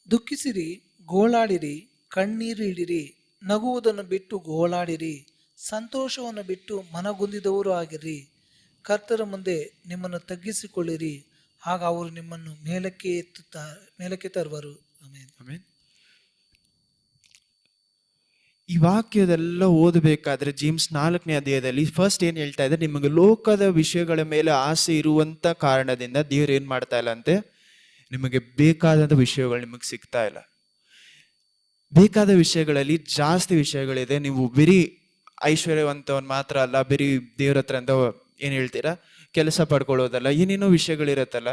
ದುಃಖಿಸಿರಿ, ಗೋಳಾಡಿರಿ, ಕಣ್ಣೀರು ಇಡಿರಿ, ನಗುವುದನ್ನು ಬಿಟ್ಟು ಗೋಳಾಡಿರಿ, ಸಂತೋಷವನ್ನು ಬಿಟ್ಟು ಮನಗುಂದಿದವರು ಆಗಿರಿ. ಕರ್ತರ ಮುಂದೆ ನಿಮ್ಮನ್ನು ತಗ್ಗಿಸಿಕೊಳ್ಳಿರಿ, ಆಗ ಅವರು ನಿಮ್ಮನ್ನು ಮೇಲಕ್ಕೆ ತರುವರು. ಆಮೆನ್. ಈ ವಾಕ್ಯದೆಲ್ಲ ಓದಬೇಕಾದ್ರೆ ಜೇಮ್ಸ್ 4ನೇ ಅಧ್ಯಾಯದಲ್ಲಿ ಫಸ್ಟ್ ಏನ್ ಹೇಳ್ತಾ ಇದ್ದಾರೆ, ನಿಮಗೆ ಲೋಕದ ವಿಷಯಗಳ ಮೇಲೆ ಆಸೆ ಇರುವಂತ ಕಾರಣದಿಂದ ದೇವ್ರು ಏನ್ ಮಾಡ್ತಾ ಇಲ್ಲ ಅಂತೆ, ನಿಮಗೆ ಬೇಕಾದಂತ ವಿಷಯಗಳು ನಿಮಗೆ ಸಿಗ್ತಾ ಇಲ್ಲ. ಬೇಕಾದ ವಿಷಯಗಳಲ್ಲಿ ಜಾಸ್ತಿ ವಿಷಯಗಳಿದೆ. ನೀವು ಬರೀ ಐಶ್ವರ್ಯವಂತವನ್ ಮಾತ್ರ ಅಲ್ಲ, ಬರೀ ದೇವ್ರ ಹತ್ರ ಅಂತ ಏನ್ ಹೇಳ್ತೀರಾ, ಕೆಲಸ ಪಡ್ಕೊಳ್ಳೋದಲ್ಲ, ಏನೇನೋ ವಿಷಯಗಳಿರತ್ತಲ್ಲ,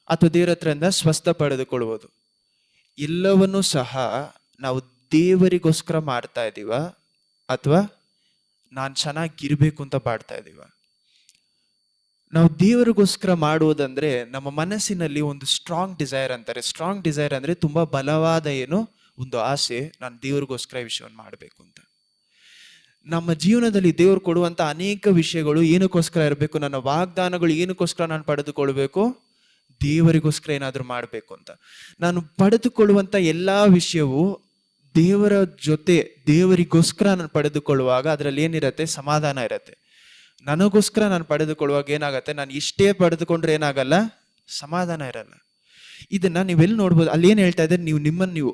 ಅಥವಾ ದೇವ್ರ ಹತ್ರ ಸ್ವಸ್ಥ ಪಡೆದುಕೊಳ್ಳುವುದು, ಎಲ್ಲವನ್ನೂ ಸಹ ನಾವು ದೇವರಿಗೋಸ್ಕರ ಮಾಡ್ತಾ ಇದೀವ ಅಥವಾ ನಾನ್ ಚೆನ್ನಾಗಿರ್ಬೇಕು ಅಂತ ಪಾಡ್ತಾ ಇದೀವ? ನಾವು ದೇವರಿಗೋಸ್ಕರ ಮಾಡುವುದಂದ್ರೆ ನಮ್ಮ ಮನಸ್ಸಿನಲ್ಲಿ ಒಂದು ಸ್ಟ್ರಾಂಗ್ ಡಿಸೈರ್ ಅಂತಾರೆ. ಸ್ಟ್ರಾಂಗ್ ಡಿಸೈರ್ ಅಂದ್ರೆ ತುಂಬಾ ಬಲವಾದ ಒಂದು ಆಸೆ, ನಾನು ದೇವರಿಗೋಸ್ಕರ ಈ ವಿಷಯವನ್ನು ಮಾಡಬೇಕು ಅಂತ. ನಮ್ಮ ಜೀವನದಲ್ಲಿ ದೇವರು ಕೊಡುವಂತ ಅನೇಕ ವಿಷಯಗಳು ಏನಕ್ಕೋಸ್ಕರ ಇರಬೇಕು, ನನ್ನ ವಾಗ್ದಾನಗಳು ಏನಕ್ಕೋಸ್ಕರ ನಾನು ಪಡೆದುಕೊಳ್ಬೇಕು, ದೇವರಿಗೋಸ್ಕರ ಏನಾದ್ರೂ ಮಾಡಬೇಕು ಅಂತ. ನಾನು ಪಡೆದುಕೊಳ್ಳುವಂತ ಎಲ್ಲಾ ವಿಷಯವು ದೇವರ ಜೊತೆ ದೇವರಿಗೋಸ್ಕರ ನಾನು ಪಡೆದುಕೊಳ್ಳುವಾಗ ಅದರಲ್ಲಿ ಏನಿರತ್ತೆ, ಸಮಾಧಾನ ಇರತ್ತೆ. ನನಗೋಸ್ಕರ ನಾನು ಪಡೆದುಕೊಳ್ಳುವಾಗ ಏನಾಗತ್ತೆ, ನಾನು ಇಷ್ಟೇ ಪಡೆದುಕೊಂಡ್ರೆ ಏನಾಗಲ್ಲ, ಸಮಾಧಾನ ಇರಲ್ಲ. ಇದನ್ನ ನೀವೆಲ್ಲಿ ನೋಡ್ಬೋದು, ಅಲ್ಲಿ ಏನ್ ಹೇಳ್ತಾ ಇದ್ದಾರೆ, ನೀವು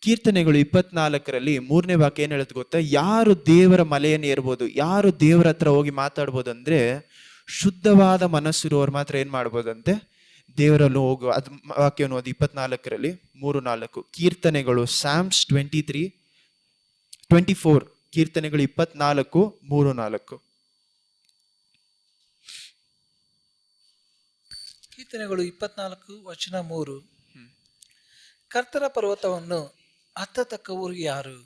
ಕೀರ್ತನೆಗಳು 24ರಲ್ಲಿ 3ನೇ ವಾಕ್ಯ ಏನ್ ಹೇಳುತ್ತೆ ಗೊತ್ತಾ, ಯಾರು ದೇವರ ಮಲೆಯನ್ನು ಏರ್ಬೋದು, ಯಾರು ದೇವರ ಹತ್ರ ಹೋಗಿ ಮಾತಾಡ್ಬೋದು ಅಂದ್ರೆ ಶುದ್ಧವಾದ ಮನಸ್ಸಿರುವವ್ರು ಮಾತ್ರ ಏನ್ ಮಾಡ್ಬೋದಂತೆ, ದೇವರಲ್ಲೂ ಹೋಗುವ. ಅದು ವಾಕ್ಯವನ್ನು ಓದಿ 24ರಲ್ಲಿ 3-4. ಕೀರ್ತನೆಗಳು Psalms 24 ಕೀರ್ತನೆಗಳು 24:3-4. ಕೀರ್ತನೆಗಳು 24:3. ಕರ್ತರ ಪರ್ವತವನ್ನು ಹತ್ತತಕ್ಕವರು ಯಾರು?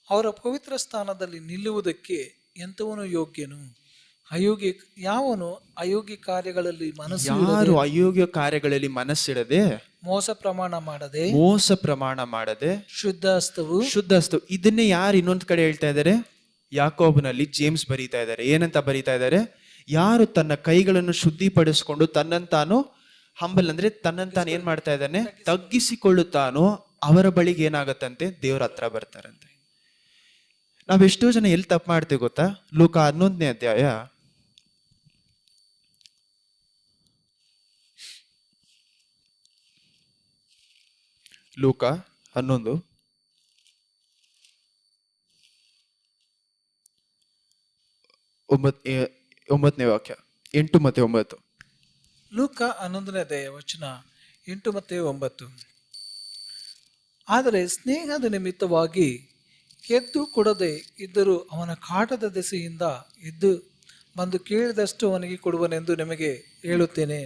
ಅವರ ಪವಿತ್ರ ಸ್ಥಾನದಲ್ಲಿ ನಿಲ್ಲುವುದಕ್ಕೆ ಎಂತವನು ಯೋಗ್ಯನು? ಯಾವನು ಅಯೋಗ್ಯ ಕಾರ್ಯಗಳಲ್ಲಿ ಅಯೋಗ್ಯ ಕಾರ್ಯಗಳಲ್ಲಿ ಮನಸ್ಸಿಡದೆ, ಮೋಸ ಪ್ರಮಾಣ ಮಾಡದೆ ಶುದ್ಧ ಹಸ್ತು. ಇದನ್ನೇ ಯಾರು ಇನ್ನೊಂದ್ ಕಡೆ ಹೇಳ್ತಾ ಇದ್ದಾರೆ, ಯಾಕೋಬನಲ್ಲಿ ಜೇಮ್ಸ್ ಬರೀತಾ ಇದ್ದಾರೆ. ಏನಂತ ಬರೀತಾ ಇದ್ದಾರೆ, ಯಾರು ತನ್ನ ಕೈಗಳನ್ನು ಶುದ್ಧಿಪಡಿಸಿಕೊಂಡು ತನ್ನಂತಾನು ಹಂಬಲ್ ಅಂದ್ರೆ ತನ್ನಂತಾನು ಏನ್ ಮಾಡ್ತಾ ಇದ್ದಾನೆ, ತಗ್ಗಿಸಿಕೊಳ್ಳುತ್ತಾನೋ ಅವರ ಬಳಿಗೆ ಏನಾಗತ್ತಂತೆ, ದೇವ್ರ ಹತ್ರ ಬರ್ತಾರಂತೆ. ನಾವೆಷ್ಟೋ ಜನ ಎಲ್ಲಿ ತಪ್ಪು ಮಾಡ್ತೇವೆ ಗೊತ್ತಾ? ಲೂಕ 11ನೇ ಅಧ್ಯಾಯ ಲೂಕ 11 9ನೇ ವಾಕ್ಯ, 8 ಮತ್ತು 9. ಲೂಕ 11ನೇ ಅಧ್ಯಾಯ ವಚನ 8 ಮತ್ತು 9. ಆದರೆ ಸ್ನೇಹದ ನಿಮಿತ್ತವಾಗಿ ಎದ್ದು ಕೊಡದೆ ಇದ್ದರೂ ಅವನ ಕಾಟದ ದೆಸೆಯಿಂದ ಎದ್ದು ಬಂದು ಕೇಳಿದಷ್ಟು ಅವನಿಗೆ ಕೊಡುವನೆಂದು ನಿಮಗೆ ಹೇಳುತ್ತೇನೆ.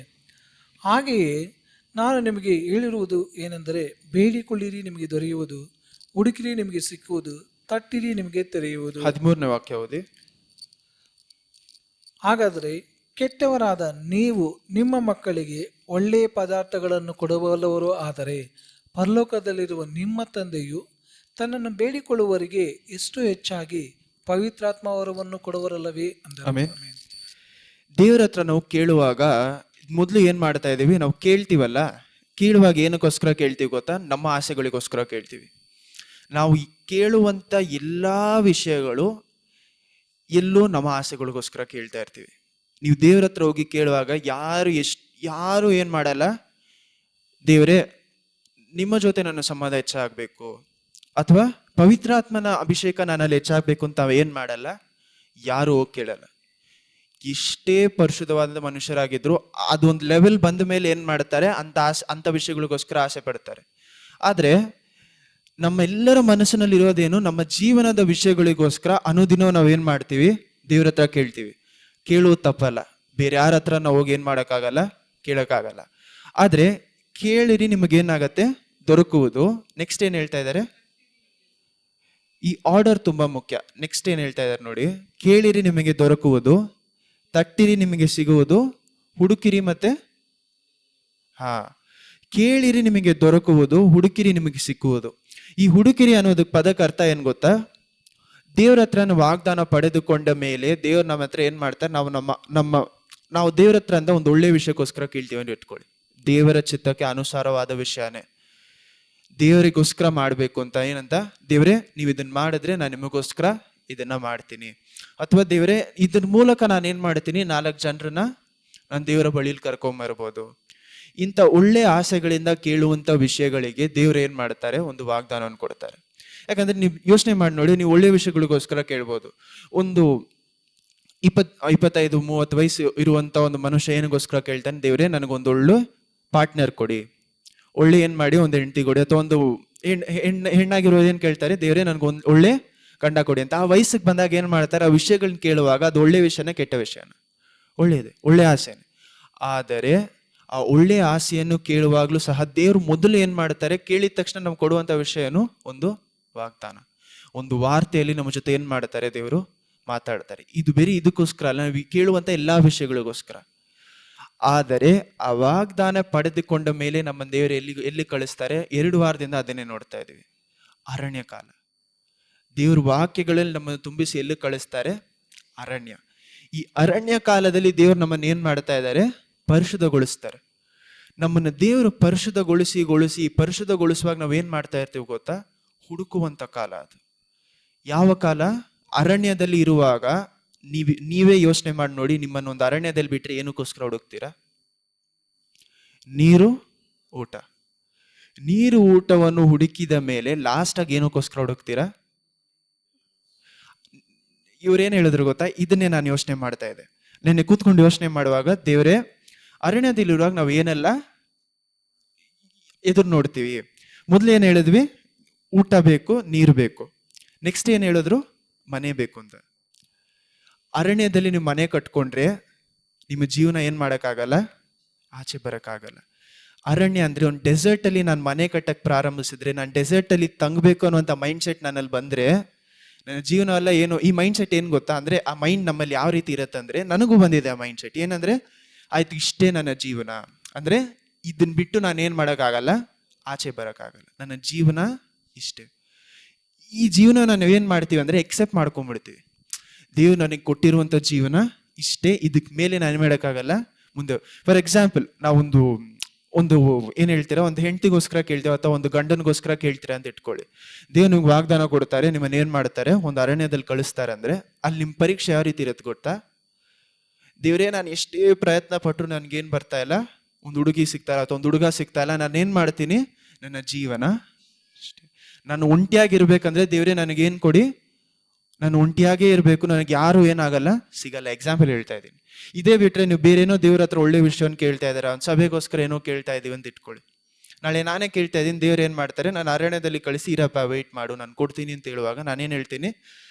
ಹಾಗೆಯೇ ನಾನು ನಿಮಗೆ ಹೇಳಿರುವುದು ಏನೆಂದರೆ, ಬೇಡಿಕೊಳ್ಳಿರಿ ನಿಮಗೆ ದೊರೆಯುವುದು, ಹುಡುಕಿರಿ ನಿಮಗೆ ಸಿಕ್ಕುವುದು, ತಟ್ಟಿರಿ ನಿಮಗೆ ತೆರೆಯುವುದು. 13ನೇ ವಾಕ್ಯ ಓದಿ. ಹಾಗಾದರೆ ಕೆಟ್ಟವರಾದ ನೀವು ನಿಮ್ಮ ಮಕ್ಕಳಿಗೆ ಒಳ್ಳೆಯ ಪದಾರ್ಥಗಳನ್ನು ಕೊಡಬಲ್ಲವರು ಆದರೆ ಪರಲೋಕದಲ್ಲಿರುವ ನಿಮ್ಮ ತಂದೆಯು ತನ್ನನ್ನು ಬೇಡಿಕೊಳ್ಳುವವರಿಗೆ ಎಷ್ಟು ಹೆಚ್ಚಾಗಿ ಪವಿತ್ರಾತ್ಮ ವರವನ್ನು ಕೊಡುವರಲ್ಲವೇ ಅಂದರು. ಆಮೆನ್. ದೇವರ ಹತ್ರ ನಾವು ಕೇಳುವಾಗ ಮೊದಲು ಏನ್ ಮಾಡ್ತಾ ಇದೀವಿ, ನಾವು ಕೇಳ್ತೀವಲ್ಲ, ಕೇಳುವಾಗ ಏನಕ್ಕೋಸ್ಕರ ಕೇಳ್ತೀವಿ ಗೊತ್ತಾ? ನಮ್ಮ ಆಸೆಗಳಿಗೋಸ್ಕರ ಕೇಳ್ತೀವಿ. ನಾವು ಕೇಳುವಂತ ಎಲ್ಲಾ ವಿಷಯಗಳು ಎಲ್ಲೋ ನಮ್ಮ ಆಸೆಗಳಿಗೋಸ್ಕರ ಕೇಳ್ತಾ ಇರ್ತೀವಿ. ನೀವು ದೇವ್ರ ಹತ್ರ ಹೋಗಿ ಕೇಳುವಾಗ ಯಾರು ಏನ್ ಮಾಡಲ್ಲ, ದೇವರೇ ನಿಮ್ಮ ಜೊತೆ ನನ್ನ ಸಂಬಂಧ ಹೆಚ್ಚಾಗಬೇಕು ಅಥವಾ ಪವಿತ್ರಾತ್ಮನ ಅಭಿಷೇಕ ನನ್ನಲ್ಲಿ ಹೆಚ್ಚಾಗಬೇಕು ಅಂತ ಏನ್ ಮಾಡಲ್ಲ, ಯಾರು ಹೋಗಿ ಕೇಳಲ್ಲ. ಎಷ್ಟೇ ಪರಿಶುದ್ಧವಾದ ಮನುಷ್ಯರಾಗಿದ್ರು ಅದೊಂದು ಲೆವೆಲ್ ಬಂದ ಮೇಲೆ ಏನ್ ಮಾಡ್ತಾರೆ, ಅಂತ ವಿಷಯಗಳಿಗೋಸ್ಕರ ಆಸೆ ಪಡ್ತಾರೆ. ಆದ್ರೆ ನಮ್ಮೆಲ್ಲರ ಮನಸ್ಸಿನಲ್ಲಿ ಇರೋದೇನು, ನಮ್ಮ ಜೀವನದ ವಿಷಯಗಳಿಗೋಸ್ಕರ ಅನುದಿನ ನಾವೇನ್ ಮಾಡ್ತೀವಿ, ದೇವ್ರ ಹತ್ರ ಕೇಳ್ತೀವಿ. ಕೇಳುವುದು ತಪ್ಪಲ್ಲ, ಬೇರೆ ಯಾರ ಹತ್ರ ನಾವು ಹೋಗಿ ಏನ್ ಮಾಡಕ್ಕಾಗಲ್ಲ, ಕೇಳಕ್ಕಾಗಲ್ಲ. ಆದ್ರೆ ಕೇಳಿರಿ ನಿಮಗೇನಾಗತ್ತೆ, ದೊರಕುವುದು. ನೆಕ್ಸ್ಟ್ ಏನ್ ಹೇಳ್ತಾ ಇದ್ದಾರೆ, ಈ ಆರ್ಡರ್ ತುಂಬಾ ಮುಖ್ಯ. ನೆಕ್ಸ್ಟ್ ಏನ್ ಹೇಳ್ತಾ ಇದ್ದಾರೆ ನೋಡಿ, ಕೇಳಿರಿ ನಿಮಗೆ ದೊರಕುವುದು, ತಟ್ಟಿರಿ ನಿಮಗೆ ಸಿಗುವುದು, ಹುಡುಕಿರಿ ಮತ್ತೆ ಕೇಳಿರಿ ನಿಮಗೆ ದೊರಕುವುದು, ಹುಡುಕಿರಿ ನಿಮಗೆ ಸಿಕ್ಕುವುದು. ಈ ಹುಡುಕಿರಿ ಅನ್ನೋದಕ್ಕೆ ಪದಕ್ಕೆ ಅರ್ಥ ಏನ್ ಗೊತ್ತಾ? ದೇವ್ರ ಹತ್ರ ವಾಗ್ದಾನ ಪಡೆದುಕೊಂಡ ಮೇಲೆ ದೇವ್ರ ನಮ್ಮ ಹತ್ರ ಏನ್ ಮಾಡ್ತಾರೆ, ನಾವು ದೇವ್ರ ಹತ್ರ ಅಂತ ಒಂದು ಒಳ್ಳೆ ವಿಷಯಕ್ಕೋಸ್ಕರ ಕೇಳ್ತೀವಿ ಅಂತ ಇಟ್ಕೊಳ್ಳಿ. ದೇವರ ಚಿತ್ತಕ್ಕೆ ಅನುಸಾರವಾದ ವಿಷಯನೇ ದೇವರಿಗೋಸ್ಕರ ಮಾಡ್ಬೇಕು ಅಂತ. ಏನಂತ, ದೇವ್ರೆ ನೀವು ಇದನ್ನ ಮಾಡಿದ್ರೆ ನಾನು ನಿಮಗೋಸ್ಕರ ಇದನ್ನ ಮಾಡ್ತೀನಿ, ಅಥವಾ ದೇವ್ರೆ ಇದ್ರ ಮೂಲಕ ನಾನು ಏನ್ ಮಾಡ್ತೀನಿ, 4 ಜನರನ್ನ ನಾನು ದೇವರ ಬಳಿಲಿ ಕರ್ಕೊಂಬರ್ಬೋದು. ಇಂಥ ಒಳ್ಳೆ ಆಸೆಗಳಿಂದ ಕೇಳುವಂತ ವಿಷಯಗಳಿಗೆ ದೇವ್ರು ಏನ್ ಮಾಡ್ತಾರೆ, ಒಂದು ವಾಗ್ದಾನವನ್ನು ಕೊಡ್ತಾರೆ. ಯಾಕಂದ್ರೆ ನೀವು ಯೋಚನೆ ಮಾಡಿ ನೋಡಿ, ನೀವು ಒಳ್ಳೆ ವಿಷಯಗಳಿಗೋಸ್ಕರ ಕೇಳ್ಬೋದು. ಒಂದು 25-30 ವಯಸ್ಸು ಇರುವಂತ ಒಂದು ಮನುಷ್ಯ ಏನಿಗೋಸ್ಕರ ಕೇಳ್ತಾನೆ, ದೇವ್ರೆ ನನಗೊಂದು ಒಳ್ಳೆ ಪಾರ್ಟ್ನರ್ ಕೊಡಿ, ಒಳ್ಳೆ ಏನ್ ಮಾಡಿ ಒಂದು ಹೆಂಡತಿ ಕೊಡಿ. ಅಥವಾ ಒಂದು ಹೆಣ್ಣಾಗಿರೋದು ಏನ್ ಕೇಳ್ತಾರೆ, ದೇವ್ರೆ ನನಗೊಂದು ಒಳ್ಳೆ ಗಂಡ ಕೊಡಿ ಅಂತ. ಆ ವಯಸ್ಸಿಗೆ ಬಂದಾಗ ಏನ್ ಮಾಡ್ತಾರೆ, ಆ ವಿಷಯಗಳನ್ನ ಕೇಳುವಾಗ ಅದು ಒಳ್ಳೆ ವಿಷಯನ ಕೆಟ್ಟ ವಿಷಯನ? ಒಳ್ಳೇದೆ, ಒಳ್ಳೆ ಆಸೆನೆ. ಆದರೆ ಆ ಒಳ್ಳೆ ಆಸೆಯನ್ನು ಕೇಳುವಾಗ್ಲೂ ಸಹ ದೇವ್ರು ಮೊದಲು ಏನ್ ಮಾಡ್ತಾರೆ, ಕೇಳಿದ ತಕ್ಷಣ ನಮ್ಗೆ ಕೊಡುವಂತ ವಿಷಯನು ಒಂದು ವಾಗ್ದಾನ, ಒಂದು ವಾರ್ತೆಯಲ್ಲಿ ನಮ್ಮ ಜೊತೆ ಏನ್ ಮಾಡ್ತಾರೆ, ದೇವರು ಮಾತಾಡ್ತಾರೆ. ಇದು ಬೇರೆ ಇದಕ್ಕೋಸ್ಕರ ಅಲ್ಲ, ನಾವು ಕೇಳುವಂತ ಎಲ್ಲಾ ವಿಷಯಗಳಿಗೋಸ್ಕರ. ಆದರೆ ಆ ವಾಗ್ದಾನ ಪಡೆದುಕೊಂಡ ಮೇಲೆ ನಮ್ಮ ದೇವರು ಎಲ್ಲಿ ಕಳಿಸ್ತಾರೆ? 2 ವಾರದಿಂದ ಅದನ್ನೇ ನೋಡ್ತಾ ಇದೀವಿ, ಅರಣ್ಯ ಕಾಲ. ದೇವ್ರ ವಾಕ್ಯಗಳಲ್ಲಿ ನಮ್ಮನ್ನು ತುಂಬಿಸಿ ಎಲ್ಲಿ ಕಳಿಸ್ತಾರೆ? ಅರಣ್ಯ. ಈ ಅರಣ್ಯ ಕಾಲದಲ್ಲಿ ದೇವ್ರು ನಮ್ಮನ್ನು ಏನ್ ಮಾಡ್ತಾ ಇದ್ದಾರೆ? ಪರಿಶುದ್ಧಗೊಳಿಸ್ತಾರೆ. ನಮ್ಮನ್ನು ದೇವರು ಪರಿಶುದ್ಧಗೊಳಿಸುವಾಗ ನಾವ್ ಏನ್ ಮಾಡ್ತಾ ಇರ್ತೀವಿ ಗೊತ್ತಾ? ಹುಡುಕುವಂತ ಕಾಲ ಅದು. ಯಾವ ಕಾಲ? ಅರಣ್ಯದಲ್ಲಿ ಇರುವಾಗ ನೀವೇ ಯೋಚನೆ ಮಾಡಿ ನೋಡಿ, ನಿಮ್ಮನ್ನು ಒಂದು ಅರಣ್ಯದಲ್ಲಿ ಬಿಟ್ರೆ ಏನಕ್ಕೋಸ್ಕರ ಹುಡುಕ್ತೀರಾ? ನೀರು, ಊಟ. ನೀರು ಊಟವನ್ನು ಹುಡುಕಿದ ಮೇಲೆ ಲಾಸ್ಟ್ ಆಗಿ ಏನಕ್ಕೋಸ್ಕರ ಹುಡುಕ್ತೀರಾ? ಇವ್ರೇನ್ ಹೇಳಿದ್ರು ಗೊತ್ತಾ? ಇದನ್ನೇ ನಾನು ಯೋಚನೆ ಮಾಡ್ತಾ ಇದ್ದೆ ನೆನ್ನೆ ಕೂತ್ಕೊಂಡು ಯೋಚನೆ ಮಾಡುವಾಗ. ದೇವರೇ, ಅರಣ್ಯದಲ್ಲಿರುವಾಗ ನಾವು ಏನೆಲ್ಲ ಎದುರು ನೋಡ್ತೀವಿ? ಮೊದ್ಲು ಏನ್ ಹೇಳಿದ್ವಿ? ಊಟ ಬೇಕು, ನೀರು ಬೇಕು. ನೆಕ್ಸ್ಟ್ ಏನ್ ಹೇಳಿದ್ರು? ಮನೆ ಬೇಕು ಅಂತ. ಅರಣ್ಯದಲ್ಲಿ ನೀವು ಮನೆ ಕಟ್ಕೊಂಡ್ರೆ ನಿಮ್ಮ ಜೀವನ ಏನ್ ಮಾಡಕ್ಕಾಗಲ್ಲ, ಆಚೆ ಬರಕ್ಕಾಗಲ್ಲ. ಅರಣ್ಯ ಅಂದ್ರೆ ಒಂದು ಡೆಸರ್ಟ್ ಅಲ್ಲಿ ನಾನು ಮನೆ ಕಟ್ಟಕ್ ಪ್ರಾರಂಭಿಸಿದ್ರೆ, ನಾನು ಡೆಸರ್ಟ್ ಅಲ್ಲಿ ತಂಗಬೇಕು ಅನ್ನುವಂಥ ಮೈಂಡ್ ಸೆಟ್ ನನ್ನಲ್ಲಿ ಬಂದ್ರೆ ನನ್ನ ಜೀವನ ಎಲ್ಲ ಏನು. ಈ ಮೈಂಡ್ ಸೆಟ್ ಏನ್ ಗೊತ್ತಾ? ಅಂದ್ರೆ ಆ ಮೈಂಡ್ ನಮ್ಮಲ್ಲಿ ಯಾವ ರೀತಿ ಇರುತ್ತೆ ಅಂದ್ರೆ, ನನಗೂ ಬಂದಿದೆ ಆ ಮೈಂಡ್ ಸೆಟ್. ಏನಂದ್ರೆ, ಆಯ್ತು ಇಷ್ಟೇ ನನ್ನ ಜೀವನ, ಅಂದ್ರೆ ಇದನ್ ಬಿಟ್ಟು ನಾನು ಏನ್ ಮಾಡಕ್ಕಾಗಲ್ಲ, ಆಚೆ ಬರಕ್ಕಾಗಲ್ಲ, ನನ್ನ ಜೀವನ ಇಷ್ಟೇ. ಈ ಜೀವನ ನಾವು ಏನ್ ಮಾಡ್ತೀವಿ ಅಂದ್ರೆ ಎಕ್ಸೆಪ್ಟ್ ಮಾಡ್ಕೊಂಡ್ಬಿಡ್ತೀವಿ. ದೇವ್ರು ನನಗೆ ಕೊಟ್ಟಿರುವಂತ ಜೀವನ ಇಷ್ಟೇ, ಇದಕ್ ಮೇಲೆ ನಾನು ಮಾಡಕ್ಕಾಗಲ್ಲ ಮುಂದೆ. ಫಾರ್ ಎಕ್ಸಾಂಪಲ್, ನಾವೊಂದು ಏನ್ ಹೇಳ್ತೀರಾ, ಒಂದು ಹೆಂಡತಿಗೋಸ್ಕರ ಕೇಳ್ತೀವಿ ಅಥವಾ ಒಂದು ಗಂಡನಿಗೋಸ್ಕರ ಕೇಳ್ತೀರಾ ಅಂತ ಇಟ್ಕೊಳ್ಳಿ. ದೇವ್ರು ನಿಮ್ಗೆ ವಾಗ್ದಾನ ಕೊಡ್ತಾರೆ, ನಿಮ್ಮನ್ನ ಏನ್ ಮಾಡ್ತಾರೆ, ಒಂದು ಅರಣ್ಯದಲ್ಲಿ ಕಳಿಸ್ತಾರೆ. ಅಂದ್ರೆ ಅಲ್ಲಿ ನಿಮ್ ಪರೀಕ್ಷೆ ಯಾವ ರೀತಿ ಇರುತ್ತೆ ಗೊತ್ತಾ? ದೇವ್ರೇ, ನಾನು ಎಷ್ಟೇ ಪ್ರಯತ್ನ ಪಟ್ಟರು ನನ್ಗೇನ್ ಬರ್ತಾ ಇಲ್ಲ, ಒಂದು ಹುಡುಗಿ ಸಿಗ್ತಾ ಇಲ್ಲ ಅಥವಾ ಒಂದು ಹುಡುಗ ಸಿಗ್ತಾ ಇಲ್ಲ, ನಾನು ಏನ್ ಮಾಡ್ತೀನಿ, ನನ್ನ ಜೀವನ ಅಷ್ಟೇ. ನಾನು ಒಂಟಿಯಾಗಿರ್ಬೇಕಂದ್ರೆ ದೇವರೇ ನನಗೇನು ಕೊಡಿ, ನಾನು ಒಂಟಿಯಾಗೇ ಇರಬೇಕು, ನನಗೆ ಯಾರು ಏನಾಗಲ್ಲ ಸಿಗಲ್ಲ. ಎಕ್ಸಾಂಪಲ್ ಹೇಳ್ತಾ ಇದ್ದೀನಿ. ಇದೇ ಬಿಟ್ರೆ ನೀವು ಬೇರೇನೋ ದೇವ್ರ ಹತ್ರ ಒಳ್ಳೆ ವಿಷಯವನ್ನು ಕೇಳ್ತಾ ಇದ್ದಾರೆ, ಒಂದು ಸಭೆಗೋಸ್ಕರ ಏನೋ ಕೇಳ್ತಾ ಇದೀವಿ ಅಂತ ಇಟ್ಕೊಳ್ಳಿ. ನಾಳೆ ನಾನೇ ಕೇಳ್ತಾ ಇದ್ದೀನಿ, ದೇವ್ರು ಏನು ಮಾಡ್ತಾರೆ, ನಾನು ಅರಣ್ಯದಲ್ಲಿ ಕಳಿಸಿ ಇರಪ್ಪ ವೆಯ್ಟ್ ಮಾಡು ನಾನು ಕೊಡ್ತೀನಿ ಅಂತ ಹೇಳುವಾಗ ನಾನೇನು ಹೇಳ್ತೀನಿ,